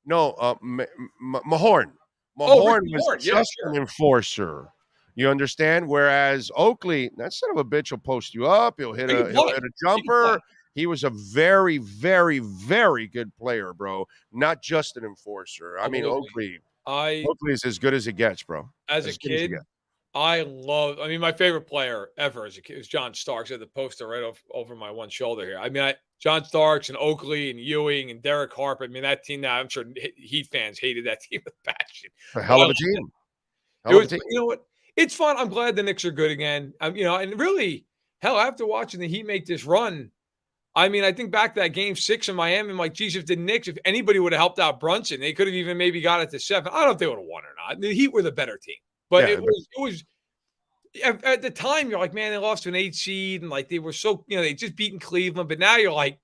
No, Mahorn. Mahorn was just an enforcer. You understand? Whereas Oakley, that son of a bitch will post you up. He'll hit a jumper. He was a very, very, very good player, bro. Not just an enforcer. I mean, Oakley is as good as it gets, bro. As a kid, my favorite player ever as a kid was John Starks. I had the poster right over my one shoulder here. I mean, John Starks and Oakley and Ewing and Derek Harper. I mean, that team now, I'm sure Heat fans hated that team with passion. A hell of a team. You know what? It's fun. I'm glad the Knicks are good again. And really, hell, after watching the Heat make this run, I mean, I think back to that game 6 in Miami. I'm like, geez, if the Knicks, if anybody would have helped out Brunson, they could have even maybe got it to 7. I don't know if they would have won or not. The Heat were the better team. But it was at the time, you're like, man, they lost to an 8 seed, and like they were so, they just beaten Cleveland. But now you're like,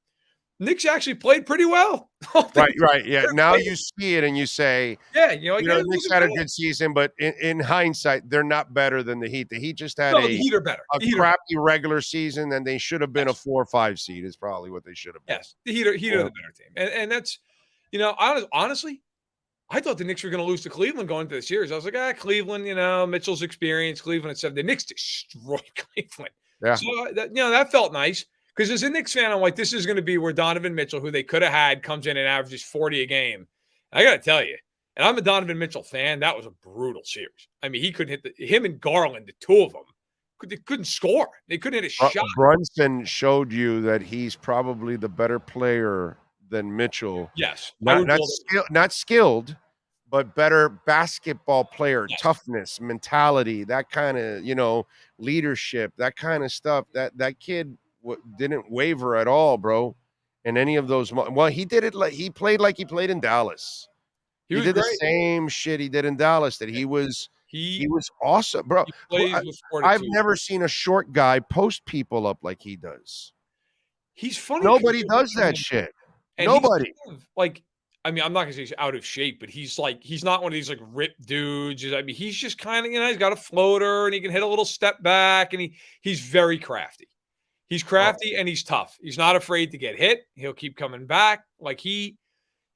Knicks actually played pretty well. Right. Yeah. Now you see it and you say, Knicks had a good season, but in hindsight, they're not better than the Heat. The Heat just had the Heat are better. A crappy regular season, and they should have been a 4 or 5 seed is probably what they should have been. Yes. The Heat are the better team. And that's, honestly, I thought the Knicks were going to lose to Cleveland going into the series. I was like, Cleveland, Mitchell's experience, Cleveland at 7. The Knicks destroyed Cleveland. Yeah. So, that felt nice. Because as a Knicks fan, I'm like, this is going to be where Donovan Mitchell, who they could have had, comes in and averages 40 a game. And I got to tell you, and I'm a Donovan Mitchell fan, that was a brutal series. I mean, he couldn't hit him and Garland, the two of them, they couldn't score. They couldn't hit a shot. Brunson showed you that he's probably the better player than Mitchell. Yes. Not skilled, but better basketball player, yes. Toughness, mentality, that kind of, leadership, that kind of stuff. That kid didn't waver at all, bro. In any of those, he did it like he played in Dallas. He did great. The same shit he did in Dallas. That he was awesome, bro. I've never seen a short guy post people up like he does. He's funny. Nobody does that shit. Nobody. I'm not gonna say he's out of shape, but he's not one of these like ripped dudes. I mean, he's just kind of he's got a floater and he can hit a little step back and he's very crafty. He's crafty and he's tough. He's not afraid to get hit. He'll keep coming back. Like he's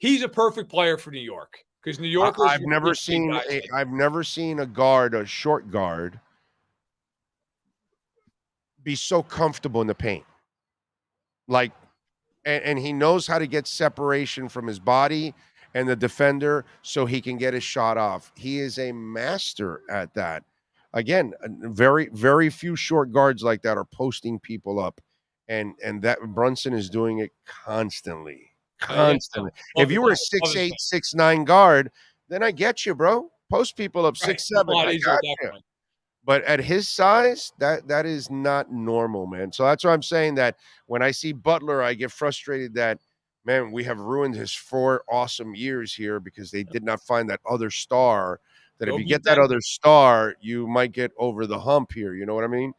a perfect player for New York because New Yorkers. I've never seen a short guard, be so comfortable in the paint. Like, and he knows how to get separation from his body and the defender so he can get his shot off. He is a master at that. Again, very, very few short guards like that are posting people up, and that Brunson is doing it constantly. If you were a 6'8", 6'9" guard, then I get you, bro. Post people up 6'7". I got you. But at his size, that is not normal, man. So that's why I'm saying that when I see Butler, I get frustrated that, man, we have ruined his 4 awesome years here because they did not find that other star. That if you get that other star, you might get over the hump here. You know what I mean?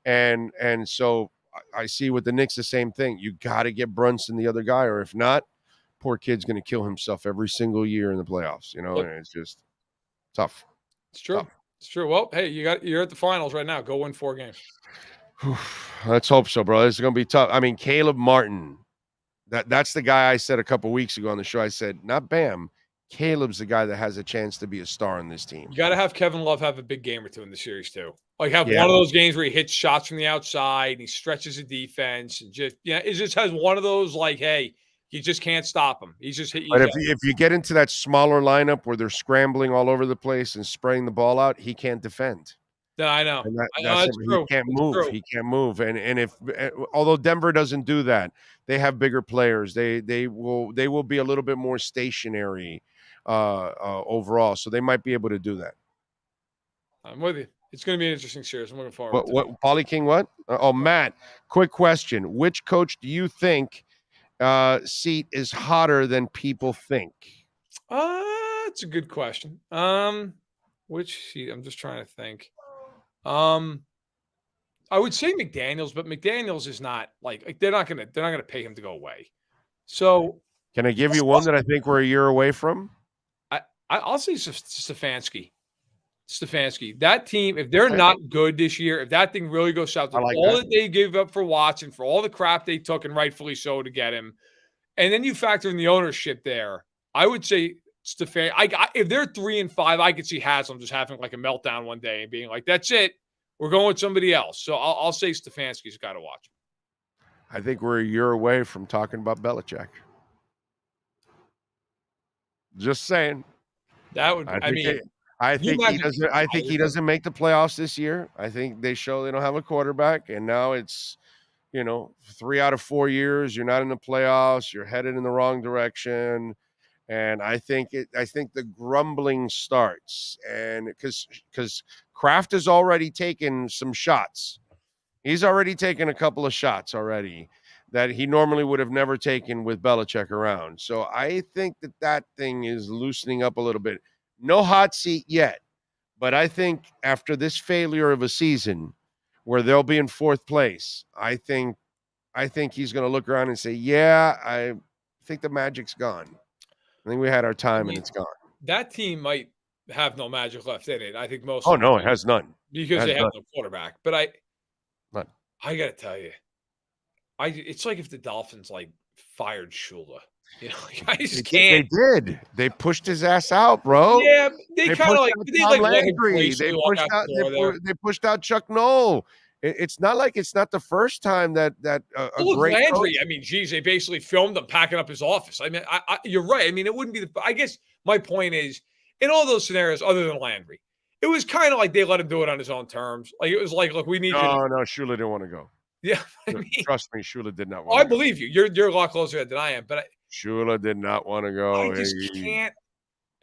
And so I see with the Knicks the same thing. You got to get Brunson the other guy, or if not, poor kid's going to kill himself every single year in the playoffs. And it's just tough. It's true. Tough. It's true. Well, hey, you're at the finals right now. Go win 4 games. Let's hope so, bro. This is going to be tough. I mean, Caleb Martin. That's the guy I said a couple weeks ago on the show. I said, not Bam. Caleb's the guy that has a chance to be a star in this team. You got to have Kevin Love have a big game or two in the series too. Like have one of those games where he hits shots from the outside and he stretches the defense and it just has one of those like, hey, you just can't stop him. He's just hit. But if you get into that smaller lineup where they're scrambling all over the place and spraying the ball out, he can't defend. No, I know. That's true. He can't move. True. He can't move. And although Denver doesn't do that, they have bigger players. They will be a little bit more stationary overall, so they might be able to do that. I'm with you. It's going to be an interesting series. I'm looking forward to it. What Paulie King? What? Matt. Quick question: which coach do you think seat is hotter than people think? That's a good question. Which seat? I'm just trying to think. I would say McDaniels, but McDaniels is not like they're not gonna pay him to go away. So Can I give you one that I think we're a year away from? I'll say Stefanski. Stefanski. That team, if they're not good this year, if that thing really goes south, all that they gave up for Watson, for all the crap they took, and rightfully so, to get him, and then you factor in the ownership there, I would say Stefan. If they're 3-5, I could see Haslam just having like a meltdown one day and being like, "That's it, we're going with somebody else." So I'll say Stefanski's got to watch. I think we're a year away from talking about Belichick. Just saying. That would. I think he doesn't. I think he doesn't make the playoffs this year. I think they show they don't have a quarterback, and now it's, 3 out of 4 years you're not in the playoffs. You're headed in the wrong direction, and I think the grumbling starts, and because Kraft has already taken some shots. He's already taken a couple of shots already that he normally would have never taken with Belichick around. So I think that thing is loosening up a little bit. No hot seat yet, but I think after this failure of a season where they'll be in 4th place, I think he's going to look around and say, yeah, I think the magic's gone. I think we had our time and it's gone. That team might have no magic left in it. I think most. Oh, no, it has none. Because they have no quarterback. But none. I got to tell you, it's like if the Dolphins fired Shula. I just can't. They did. They pushed his ass out, bro. Yeah, they kind of let him play, they pushed out Chuck Noll. It's not like it's not the first time that a great Landry. Coach. They basically filmed him packing up his office. You're right. It wouldn't be I guess my point is, in all those scenarios, other than Landry, it was kind of like they let him do it on his own terms. Like it was like, look, we need. No, Shula didn't want to go. Yeah, trust me, Shula did not want. I believe you. You're a lot closer than I am, but Shula did not want to go. I just can't.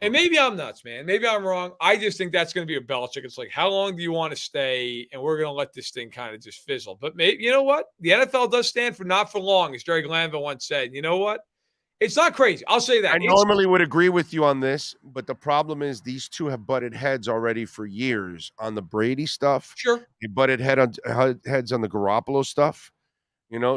And maybe I'm nuts, man. Maybe I'm wrong. I just think that's going to be a Belichick. It's like, how long do you want to stay? And we're going to let this thing kind of just fizzle. But maybe, you know what? The NFL does stand for not for long, as Jerry Glanville once said. You know what? It's not crazy. I'll say that. I normally would agree with you on this, but the problem is these two have butted heads already for years on the Brady stuff. Sure. They butted heads on the Garoppolo stuff.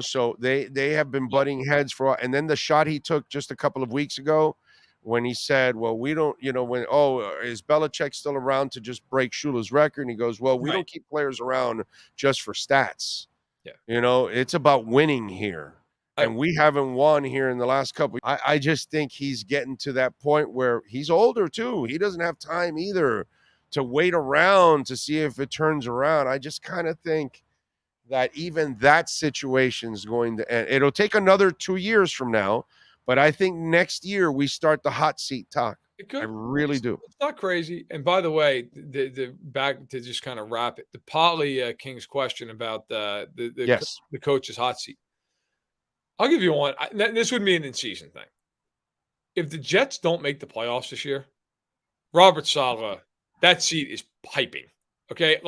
So they have been butting heads and then the shot he took just a couple of weeks ago when he said, well, we don't, is Belichick still around to just break Shula's record? And he goes, well, we don't keep players around just for stats. Yeah. It's about winning here. And we haven't won here in the last couple. I just think he's getting to that point where he's older too. He doesn't have time either to wait around to see if it turns around. I just kind of think that even that situation is going to end. It'll take another 2 years from now, but I think next year we start the hot seat talk. I really do. It's not crazy. And by the way, the back to just kind of wrap it, the Paulie King's question about the coach's hot seat. I'll give you one. This would be an in-season thing. If the Jets don't make the playoffs this year, Robert Saleh, that seat is piping. Okay,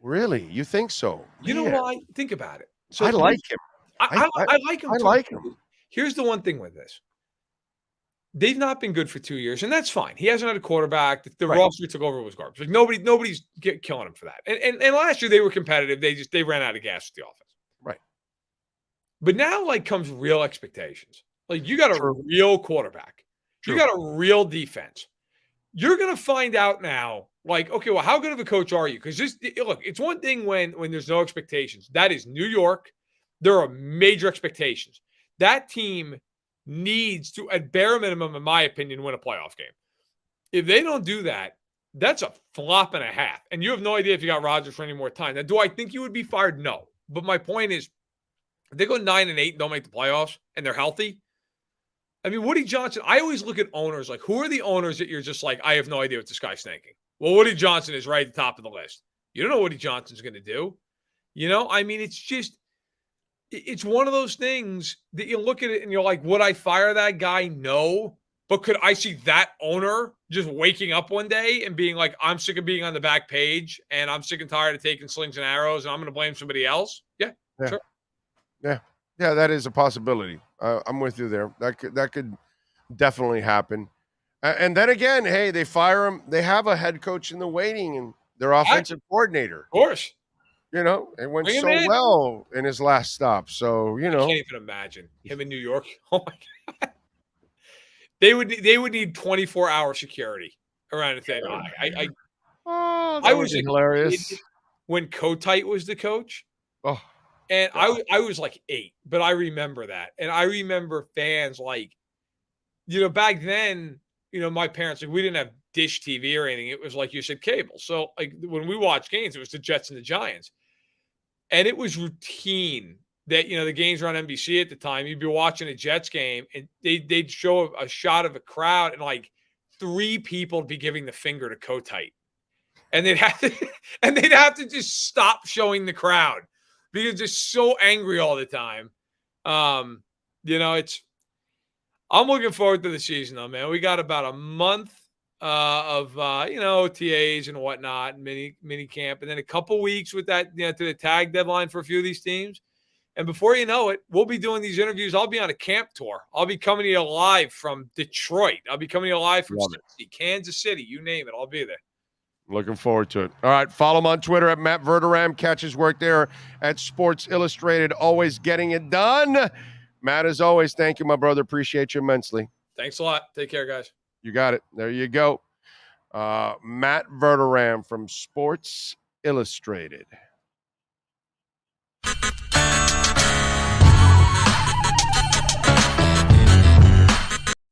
really, you think so? You know why? Think about it. So I like him. I like him. I like him. Here's the one thing with this: they've not been good for 2 years, and that's fine. He hasn't had a quarterback. The roster he took over was garbage. Nobody's killing him for that. And last year they were competitive. They ran out of gas with the offense. Right. But now, comes real expectations. You got a real quarterback. True. You got a real defense. You're going to find out now, okay, well, how good of a coach are you? Because it's one thing when there's no expectations. That is New York. There are major expectations. That team needs to, at bare minimum, in my opinion, win a playoff game. If they don't do that, that's a flop and a half. And you have no idea if you got Rodgers for any more time. Now, do I think you would be fired? No. But my point is, if they go 9-8 and don't make the playoffs and they're healthy, Woody Johnson, I always look at owners, who are the owners that you're just I have no idea what this guy's thinking? Well, Woody Johnson is right at the top of the list. You don't know what Woody Johnson's going to do. It's just, it's one of those things that you look at it and you're like, would I fire that guy? No. But could I see that owner just waking up one day and being like, I'm sick of being on the back page and I'm sick and tired of taking slings and arrows and I'm going to blame somebody else? Yeah, Yeah. sure. Yeah, that is a possibility. I'm with you there. That could definitely happen. And then again, hey, they fire him. They have a head coach in the waiting and their offensive coordinator. Of course. You know, it went Bring him so in. well in his last stop. So, you I know, can't even imagine him in New York. Oh my God. They would need 24-hour security around the thing. I was was a hilarious. kid when Kotite was the coach. Oh, And God. I was like 8, but I remember that. And I remember fans like, back then, my parents, like, we didn't have dish TV or anything. It was like you said, cable. So like when we watched games, it was the Jets and the Giants. And it was routine that, the games were on NBC at the time. You'd be watching a Jets game and they'd show a shot of a crowd and like 3 people would be giving the finger to Kotite. And they'd have to just stop showing the crowd because they're so angry all the time. I'm looking forward to the season though, man. We got about a month of OTAs and whatnot, and mini camp, and then a couple weeks with that, to the tag deadline for a few of these teams. And before you know it, we'll be doing these interviews. I'll be on a camp tour. I'll be coming to you live from Detroit. I'll be coming to you live from Kansas City. You name it, I'll be there. Looking forward to it. All right, follow him on Twitter at Matt Verderam. Catch his work there at Sports Illustrated. Always getting it done. Matt, as always, thank you, my brother. Appreciate you immensely. Thanks a lot. Take care, guys. You got it. There you go. Matt Verderam from Sports Illustrated.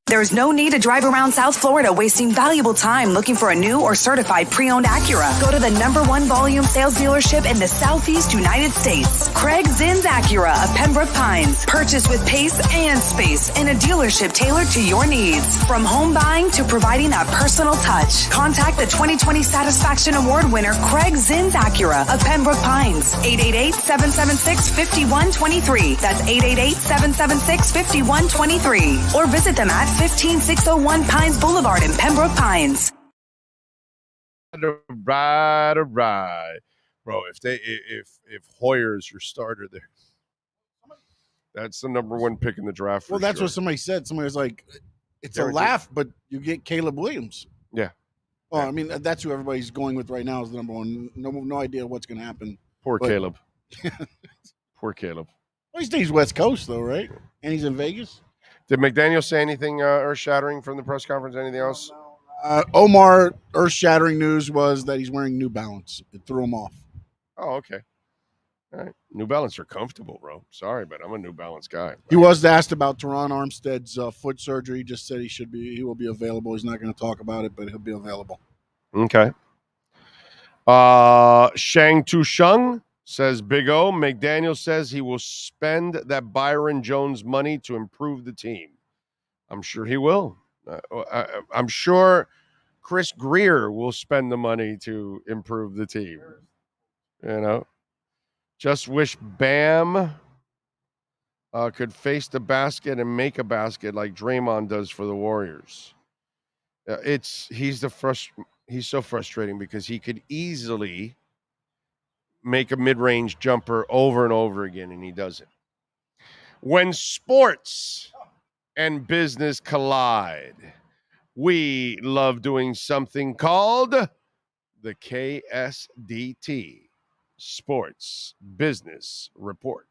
There's no need to drive around South Florida wasting valuable time looking for a new or certified pre-owned Acura. Go to the #1 volume sales dealership in the Southeast United States. Craig Zinn's Acura of Pembroke Pines. Purchase with pace and space in a dealership tailored to your needs. From home buying to providing that personal touch. Contact the 2020 Satisfaction Award winner Craig Zinn's Acura of Pembroke Pines. 888-776-5123. That's 888-776-5123. Or visit them at 15601 Pines Boulevard in Pembroke Pines. All right. Bro, if Hoyer's your starter there, that's the #1 pick in the draft. Well, that's what somebody said. Somebody was like, it's a laugh, but you get Caleb Williams. Yeah. Well, I mean, that's who everybody's going with right now as the #1. No idea what's going to happen. Poor Caleb. Poor Caleb. Well, he stays West Coast, though, right? And he's in Vegas. Did McDaniel say anything earth-shattering from the press conference? Anything else? Omar, earth-shattering news was that he's wearing New Balance. It threw him off. Oh, okay. All right. New Balance are comfortable, bro. Sorry, but I'm a New Balance guy. He was asked about Teron Armstead's foot surgery. He just said he will be available. He's not going to talk about it, but he'll be available. Okay. Shang Tusheng says Big O. McDaniel says he will spend that Byron Jones money to improve the team. I'm sure he will. I'm sure Chris Greer will spend the money to improve the team. Just wish Bam could face the basket and make a basket like Draymond does for the Warriors. He's so frustrating because he could easily make a mid-range jumper over and over again, and he doesn't. When sports and business collide, we love doing something called the KSDT Sports Business Report.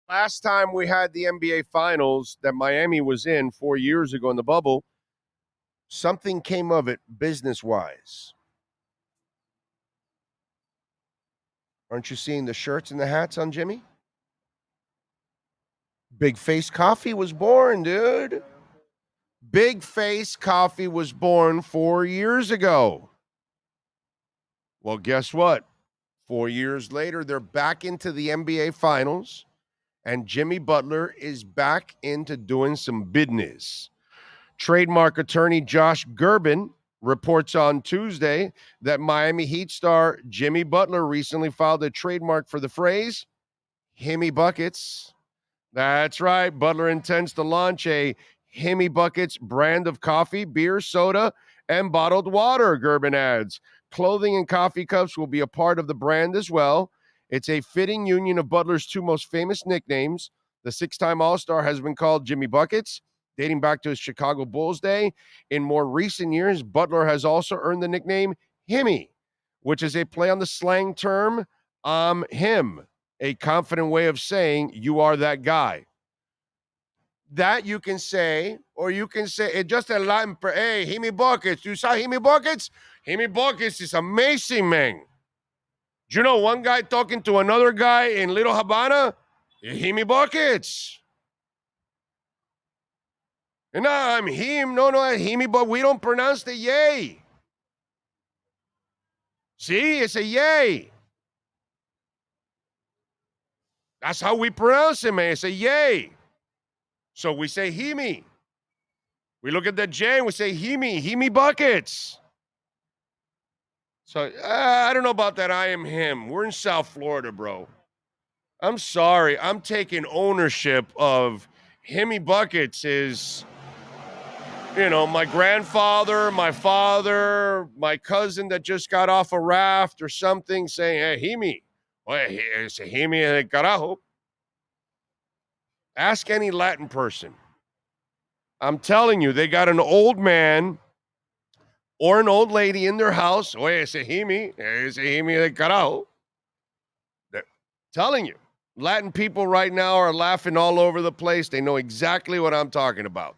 Last time we had the NBA Finals that Miami was in 4 years ago in the bubble, something came of it business-wise. Aren't you seeing the shirts and the hats on Jimmy? Big Face Coffee was born, dude. Big Face Coffee was born 4 years ago. Well, guess what? 4 years later, they're back into the NBA Finals. And Jimmy Butler is back into doing some business. Trademark attorney Josh Gerben reports on Tuesday that Miami Heat star Jimmy Butler recently filed a trademark for the phrase Himmy Buckets. That's right. Butler intends to launch a Himmy Buckets brand of coffee, beer, soda, and bottled water, Gerben adds. Clothing and coffee cups will be a part of the brand as well. It's a fitting union of Butler's two most famous nicknames. The six-time All-Star has been called Jimmy Buckets, dating back to his Chicago Bulls day. In more recent years, Butler has also earned the nickname Himmy, which is a play on the slang term I'm him, a confident way of saying you are that guy. That you can say, or you can say, it's just a Latin, hey, Himmy Buckets. You saw Himmy Buckets? Himmy Buckets is amazing, man. Do you know one guy talking to another guy in Little Havana? Himmy Buckets. And I'm him. No, Himmy, but we don't pronounce the yay. See, it's a yay. That's how we pronounce it, man. It's a yay. So we say Himmy. We look at the J and we say Himmy Buckets. So I don't know about that. I am him. We're in South Florida, bro. I'm sorry. I'm taking ownership of Himmy Buckets is, my grandfather, my father, my cousin that just got off a raft or something saying, hey, Himmy. It's a Himmy de carajo. Ask any Latin person. I'm telling you, they got an old man or an old lady in their house. Oye, ese Himmy de carajo. They're telling you. Latin people right now are laughing all over the place. They know exactly what I'm talking about.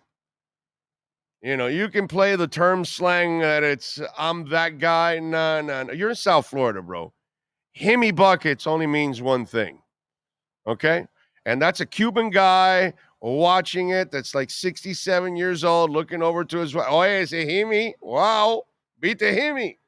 You can play the term slang that it's, I'm that guy. No. You're in South Florida, bro. Himmy Buckets only means one thing. Okay? And that's a Cuban guy watching it that's like 67 years old, looking over to his wife. Oh, yeah, it's a Himmy. Wow. Beat the Himmy.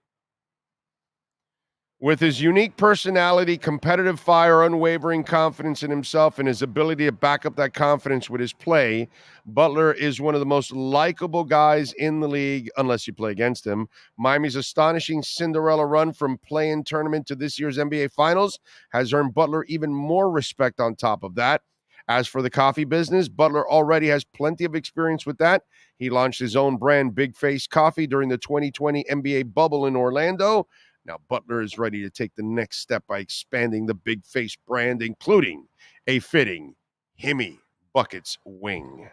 With his unique personality, competitive fire, unwavering confidence in himself, and his ability to back up that confidence with his play, Butler is one of the most likable guys in the league, unless you play against him. Miami's astonishing Cinderella run from play-in tournament to this year's NBA Finals has earned Butler even more respect on top of that. As for the coffee business, Butler already has plenty of experience with that. He launched his own brand, Big Face Coffee, during the 2020 NBA bubble in Orlando. Now, Butler is ready to take the next step by expanding the Big Face brand, including a fitting Himmy Buckets wing.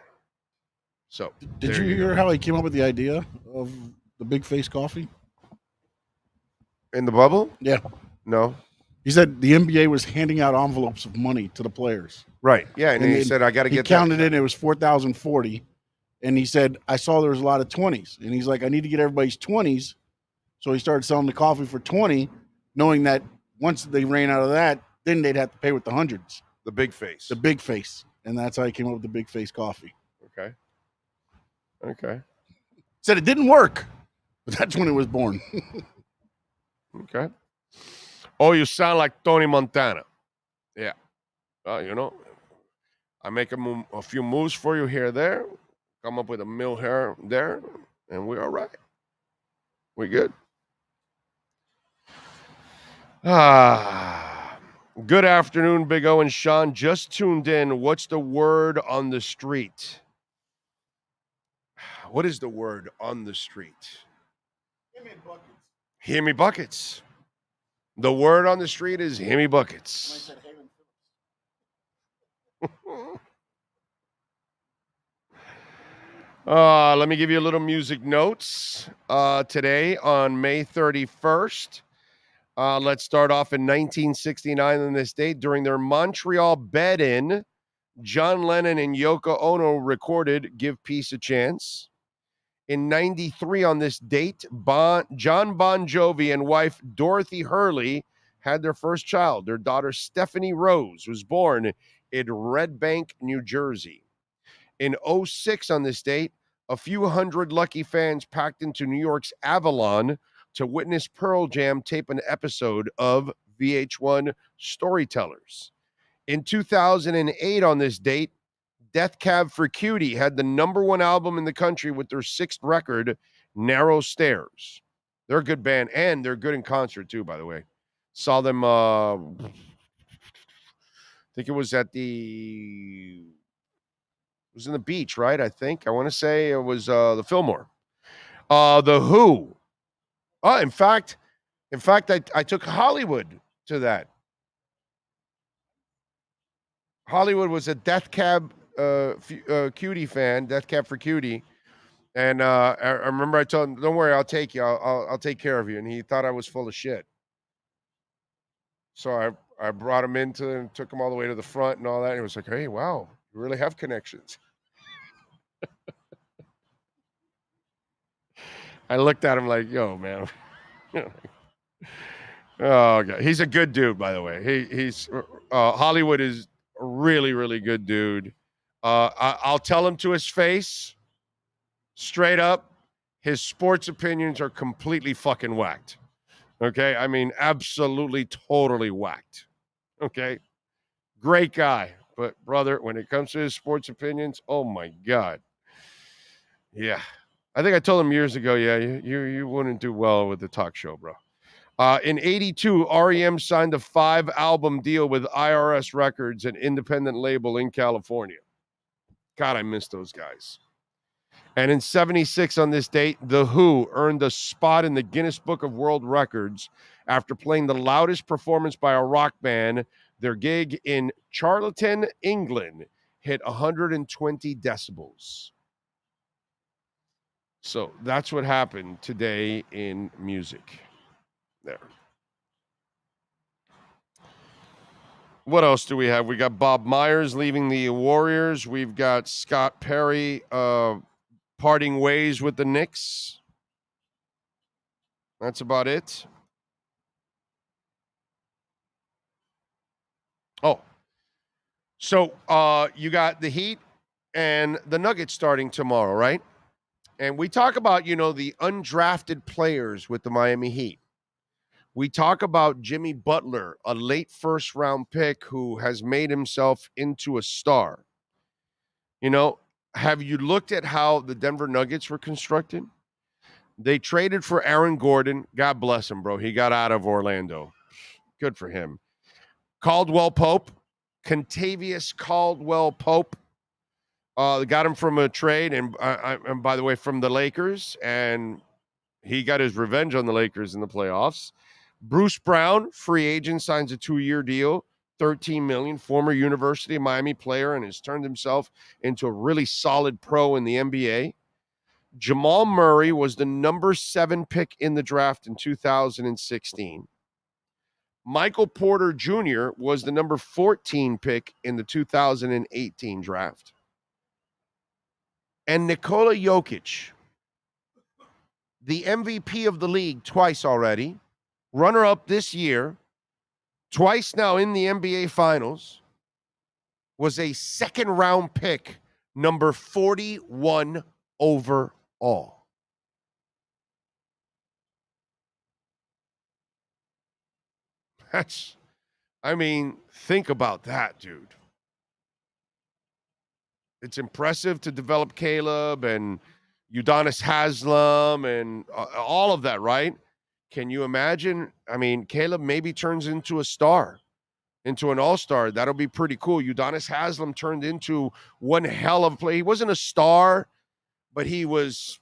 So, did you hear how he came up with the idea of the Big Face coffee? In the bubble? Yeah. No. He said the NBA was handing out envelopes of money to the players. Right. Yeah. And he said, I got to get that. He counted it. It was 4,040. And he said, I saw there was a lot of 20s. And he's like, I need to get everybody's 20s. So he started selling the coffee for 20, knowing that once they ran out of that, then they'd have to pay with the hundreds. The Big Face. The Big Face. And that's how he came up with the Big Face coffee. Okay. Said it didn't work, but that's when it was born. Okay. Oh, you sound like Tony Montana. Yeah. I make a few moves for you here, there. Come up with a mill here, there, and we're all right. We good. Good afternoon, Big O and Sean. Just tuned in. What's the word on the street? What is the word on the street? Himmy Buckets. The word on the street is Himmy Buckets. Let me give you a little music notes. Today on May 31st, let's start off in 1969 on this date. During their Montreal bed-in, John Lennon and Yoko Ono recorded Give Peace a Chance. In 93 on this date, John Bon Jovi and wife Dorothy Hurley had their first child. Their daughter Stephanie Rose was born in Red Bank, New Jersey. In 06 on this date, a few hundred lucky fans packed into New York's Avalon to witness Pearl Jam tape an episode of VH1 Storytellers. In 2008 on this date, Death Cab for Cutie had the #1 album in the country with their 6th record, Narrow Stairs. They're a good band, and they're good in concert too, by the way. Saw them, I think it was at the, it was in the Beach, right? I think. I want to say it was the Fillmore. The Who. Oh, in fact, I took Hollywood to that. Hollywood was a Death Cab Cutie fan, Death Cab for Cutie. And I remember I told him, "Don't worry, I'll take you. I'll take care of you." And he thought I was full of shit. So I brought him into and took him all the way to the front and all that. And he was like, "Hey, wow, you really have connections." I looked at him like, "Yo, man." Oh, God. He's a good dude, by the way. He's Hollywood is a really, really good dude. I'll tell him to his face, straight up, his sports opinions are completely fucking whacked. Okay? I mean, absolutely, totally whacked. Okay? Great guy. But, brother, when it comes to his sports opinions, oh, my God. Yeah. I think I told him years ago, yeah, you wouldn't do well with the talk show, bro. In 82, REM signed a 5-album deal with IRS Records, an independent label in California. God, I miss those guys. And in 76, on this date, The Who earned a spot in the Guinness Book of World Records after playing the loudest performance by a rock band. Their gig in Charlton, England, hit 120 decibels. So that's what happened today in music. There. What else do we have? We got Bob Myers leaving the Warriors. We've got Scott Perry parting ways with the Knicks. That's about it. Oh. So you got the Heat and the Nuggets starting tomorrow, right? And we talk about, the undrafted players with the Miami Heat. We talk about Jimmy Butler, a late first-round pick who has made himself into a star. Have you looked at how the Denver Nuggets were constructed? They traded for Aaron Gordon. God bless him, bro. He got out of Orlando. Good for him. Caldwell Pope, Contavious Caldwell Pope. Got him from a trade, and by the way, from the Lakers, and he got his revenge on the Lakers in the playoffs. Bruce Brown, free agent, signs a 2-year deal, $13 million, former University of Miami player, and has turned himself into a really solid pro in the NBA. Jamal Murray was the number 7 pick in the draft in 2016. Michael Porter Jr. was the number 14 pick in the 2018 draft. And Nikola Jokic, the MVP of the league twice already, runner-up this year, twice now in the NBA Finals, was a second-round pick, number 41 overall. Think about that, dude. It's impressive to develop Caleb and Udonis Haslem and all of that, right? Can you imagine? Caleb maybe turns into a star, into an all-star. That'll be pretty cool. Udonis Haslem turned into one hell of a player. He wasn't a star, but he was,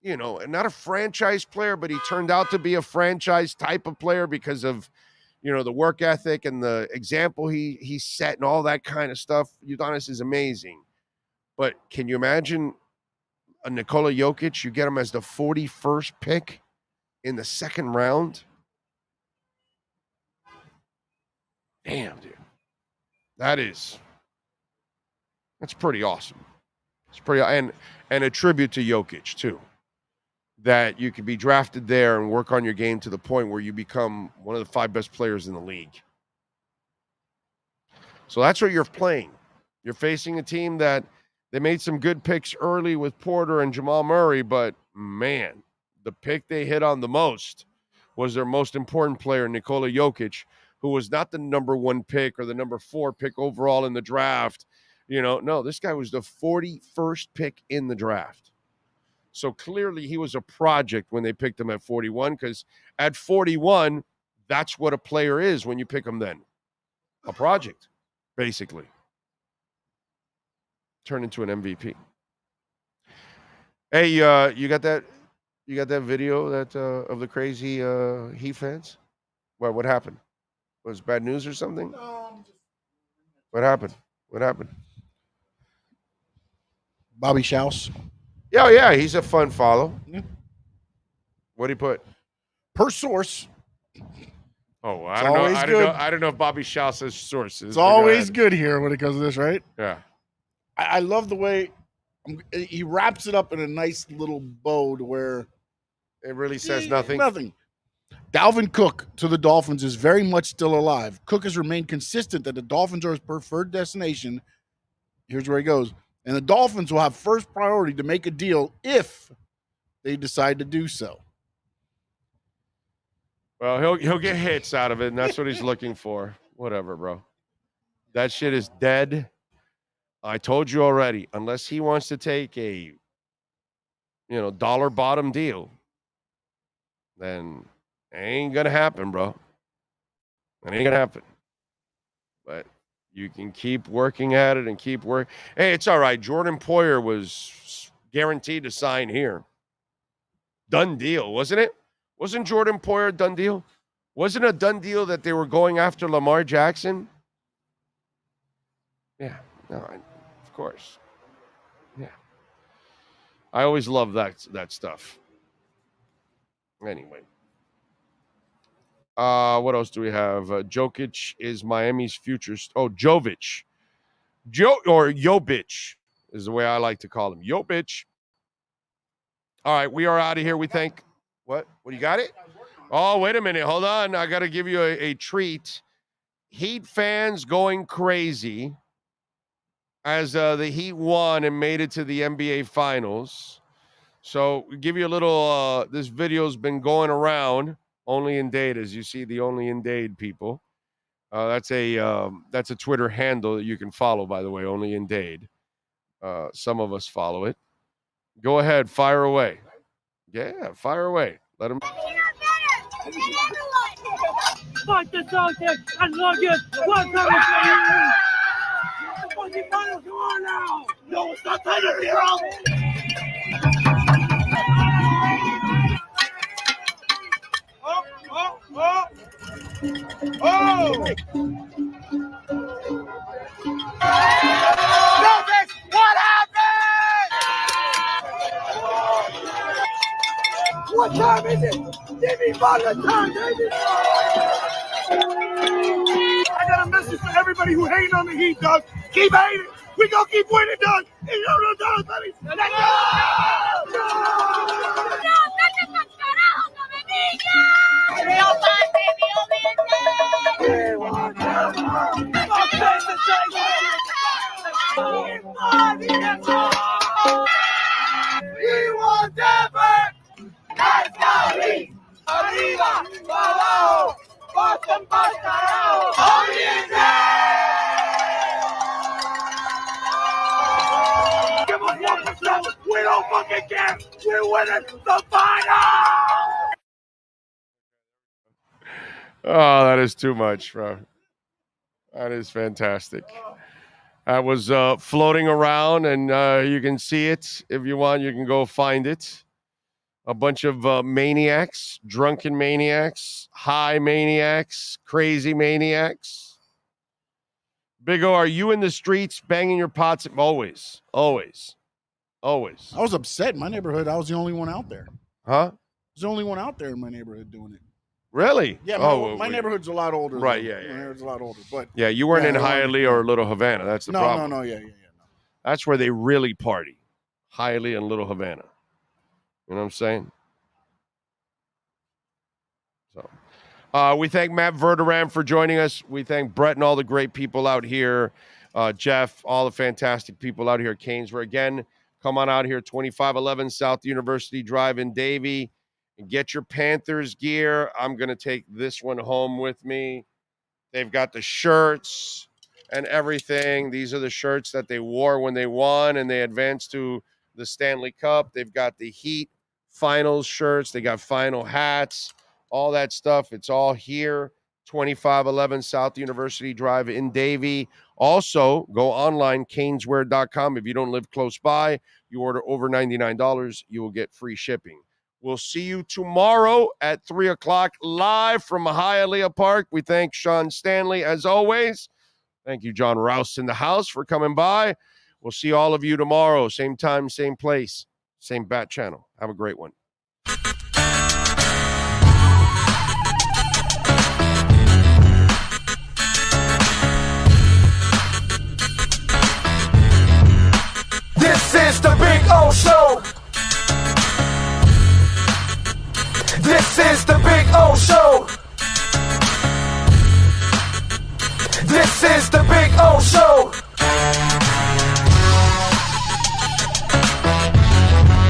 not a franchise player, but he turned out to be a franchise type of player because of, the work ethic and the example he set and all that kind of stuff. Udonis is amazing. But can you imagine a Nikola Jokic? You get him as the 41st pick in the second round. Damn, dude. That's pretty awesome. It's pretty, and a tribute to Jokic too. That you could be drafted there and work on your game to the point where you become one of the 5 best players in the league. So that's what you're playing. You're facing a team that they made some good picks early with Porter and Jamal Murray, but man, the pick they hit on the most was their most important player, Nikola Jokic, who was not the number 1 pick or the number 4 pick overall in the draft, No, this guy was the 41st pick in the draft. So clearly he was a project when they picked him at 41, because at 41, that's what a player is when you pick him then. A project, basically. Turn into an MVP. Hey, you got that video of the crazy Heat fans? What happened? Was it bad news or something? What happened? Bobby Schaus. Yeah, he's a fun follow. Yeah. What'd he put? Per source. Oh, It's always good. I don't know if Bobby Schaus has sources. It's always good here when it comes to this, right? Yeah. I love the way he wraps it up in a nice little bow to where it really says nothing. Nothing. Dalvin Cook to the Dolphins is very much still alive. Cook has remained consistent that the Dolphins are his preferred destination. Here's where he goes. And the Dolphins will have first priority to make a deal if they decide to do so. Well, he'll get hits out of it, and that's what he's looking for. Whatever, bro. That shit is dead. I told you already. Unless he wants to take a, dollar bottom deal, then it ain't gonna happen, bro. It ain't gonna happen. But you can keep working at it and keep working. Hey, it's all right. Jordan Poyer was guaranteed to sign here. Done deal, wasn't it? Wasn't Jordan Poyer a done deal? Wasn't a done deal that they were going after Lamar Jackson? Yeah, no, of course. Yeah. I always love that stuff. Anyway. What else do we have? Jokic is Miami's future. Jovic. Jovic is the way I like to call him. Jovic. All right, we are out of here. We thank. What? You got it? Oh, wait a minute. Hold on. I got to give you a treat. Heat fans going crazy as the Heat won and made it to the NBA Finals. So we give you a little. This video's been going around. Only in Dade, as you see, the Only in Dade people. That's a Twitter handle that you can follow, by the way. Only in Dade. Some of us follow it. Go ahead, fire away. Yeah, fire away. Let them. Fuck the Celtics and Nuggets. What kind of the fucking finals? Come on now. No, it's not time to hero. Celtics, what happened? What time is it? Give me Butler time, baby. I got a message for everybody who hating on the Heat, Doug. Keep hating. We gonna keep winning, Doug. And you know, Doug, baby. Let's go! Real time, baby. We want Denver. Let's go, Heat. Arriba, abajo, Boston, Boston, Oriente. Give us 1%. We don't fucking care. We're winning the final. Oh, that is too much, bro. That is fantastic. That was floating around, and you can see it. If you want, you can go find it. A bunch of maniacs, drunken maniacs, high maniacs, crazy maniacs. Big O, are you in the streets banging your pots? Always. I was upset in my neighborhood. I was the only one out there. Huh? I was the only one out there in my neighborhood doing it. Really? Yeah, my neighborhood's a lot older. Right, though. yeah. My neighborhood's a lot older. But yeah, you weren't in Hialeah or Little Havana. That's the problem. No, yeah. That's where they really party. Hialeah and Little Havana. You know what I'm saying? So, we thank Matt Verderam for joining us. We thank Brett and all the great people out here. Jeff, all the fantastic people out here at Canesville. Again, come on out here, 2511 South University Drive in Davie, and get your Panthers gear. I'm going to take this one home with me. They've got the shirts. and everything. These are the shirts that they wore when they won and they advanced to the Stanley Cup. They've got the Heat finals shirts. They got final hats, all that stuff. It's all here. 2511 South University Drive in Davie. Also, go online, caneswear.com. If you don't live close by, you order over $99, you will get free shipping. We'll see you tomorrow at 3 o'clock live from Hialeah Park. We thank Sean Stanley, as always. Thank you, John Rouse in the house, for coming by. We'll see all of you tomorrow. Same time, same place, same bat channel. Have a great one. This is the Big O Show. This is the Big O Show. This is the Big O Show.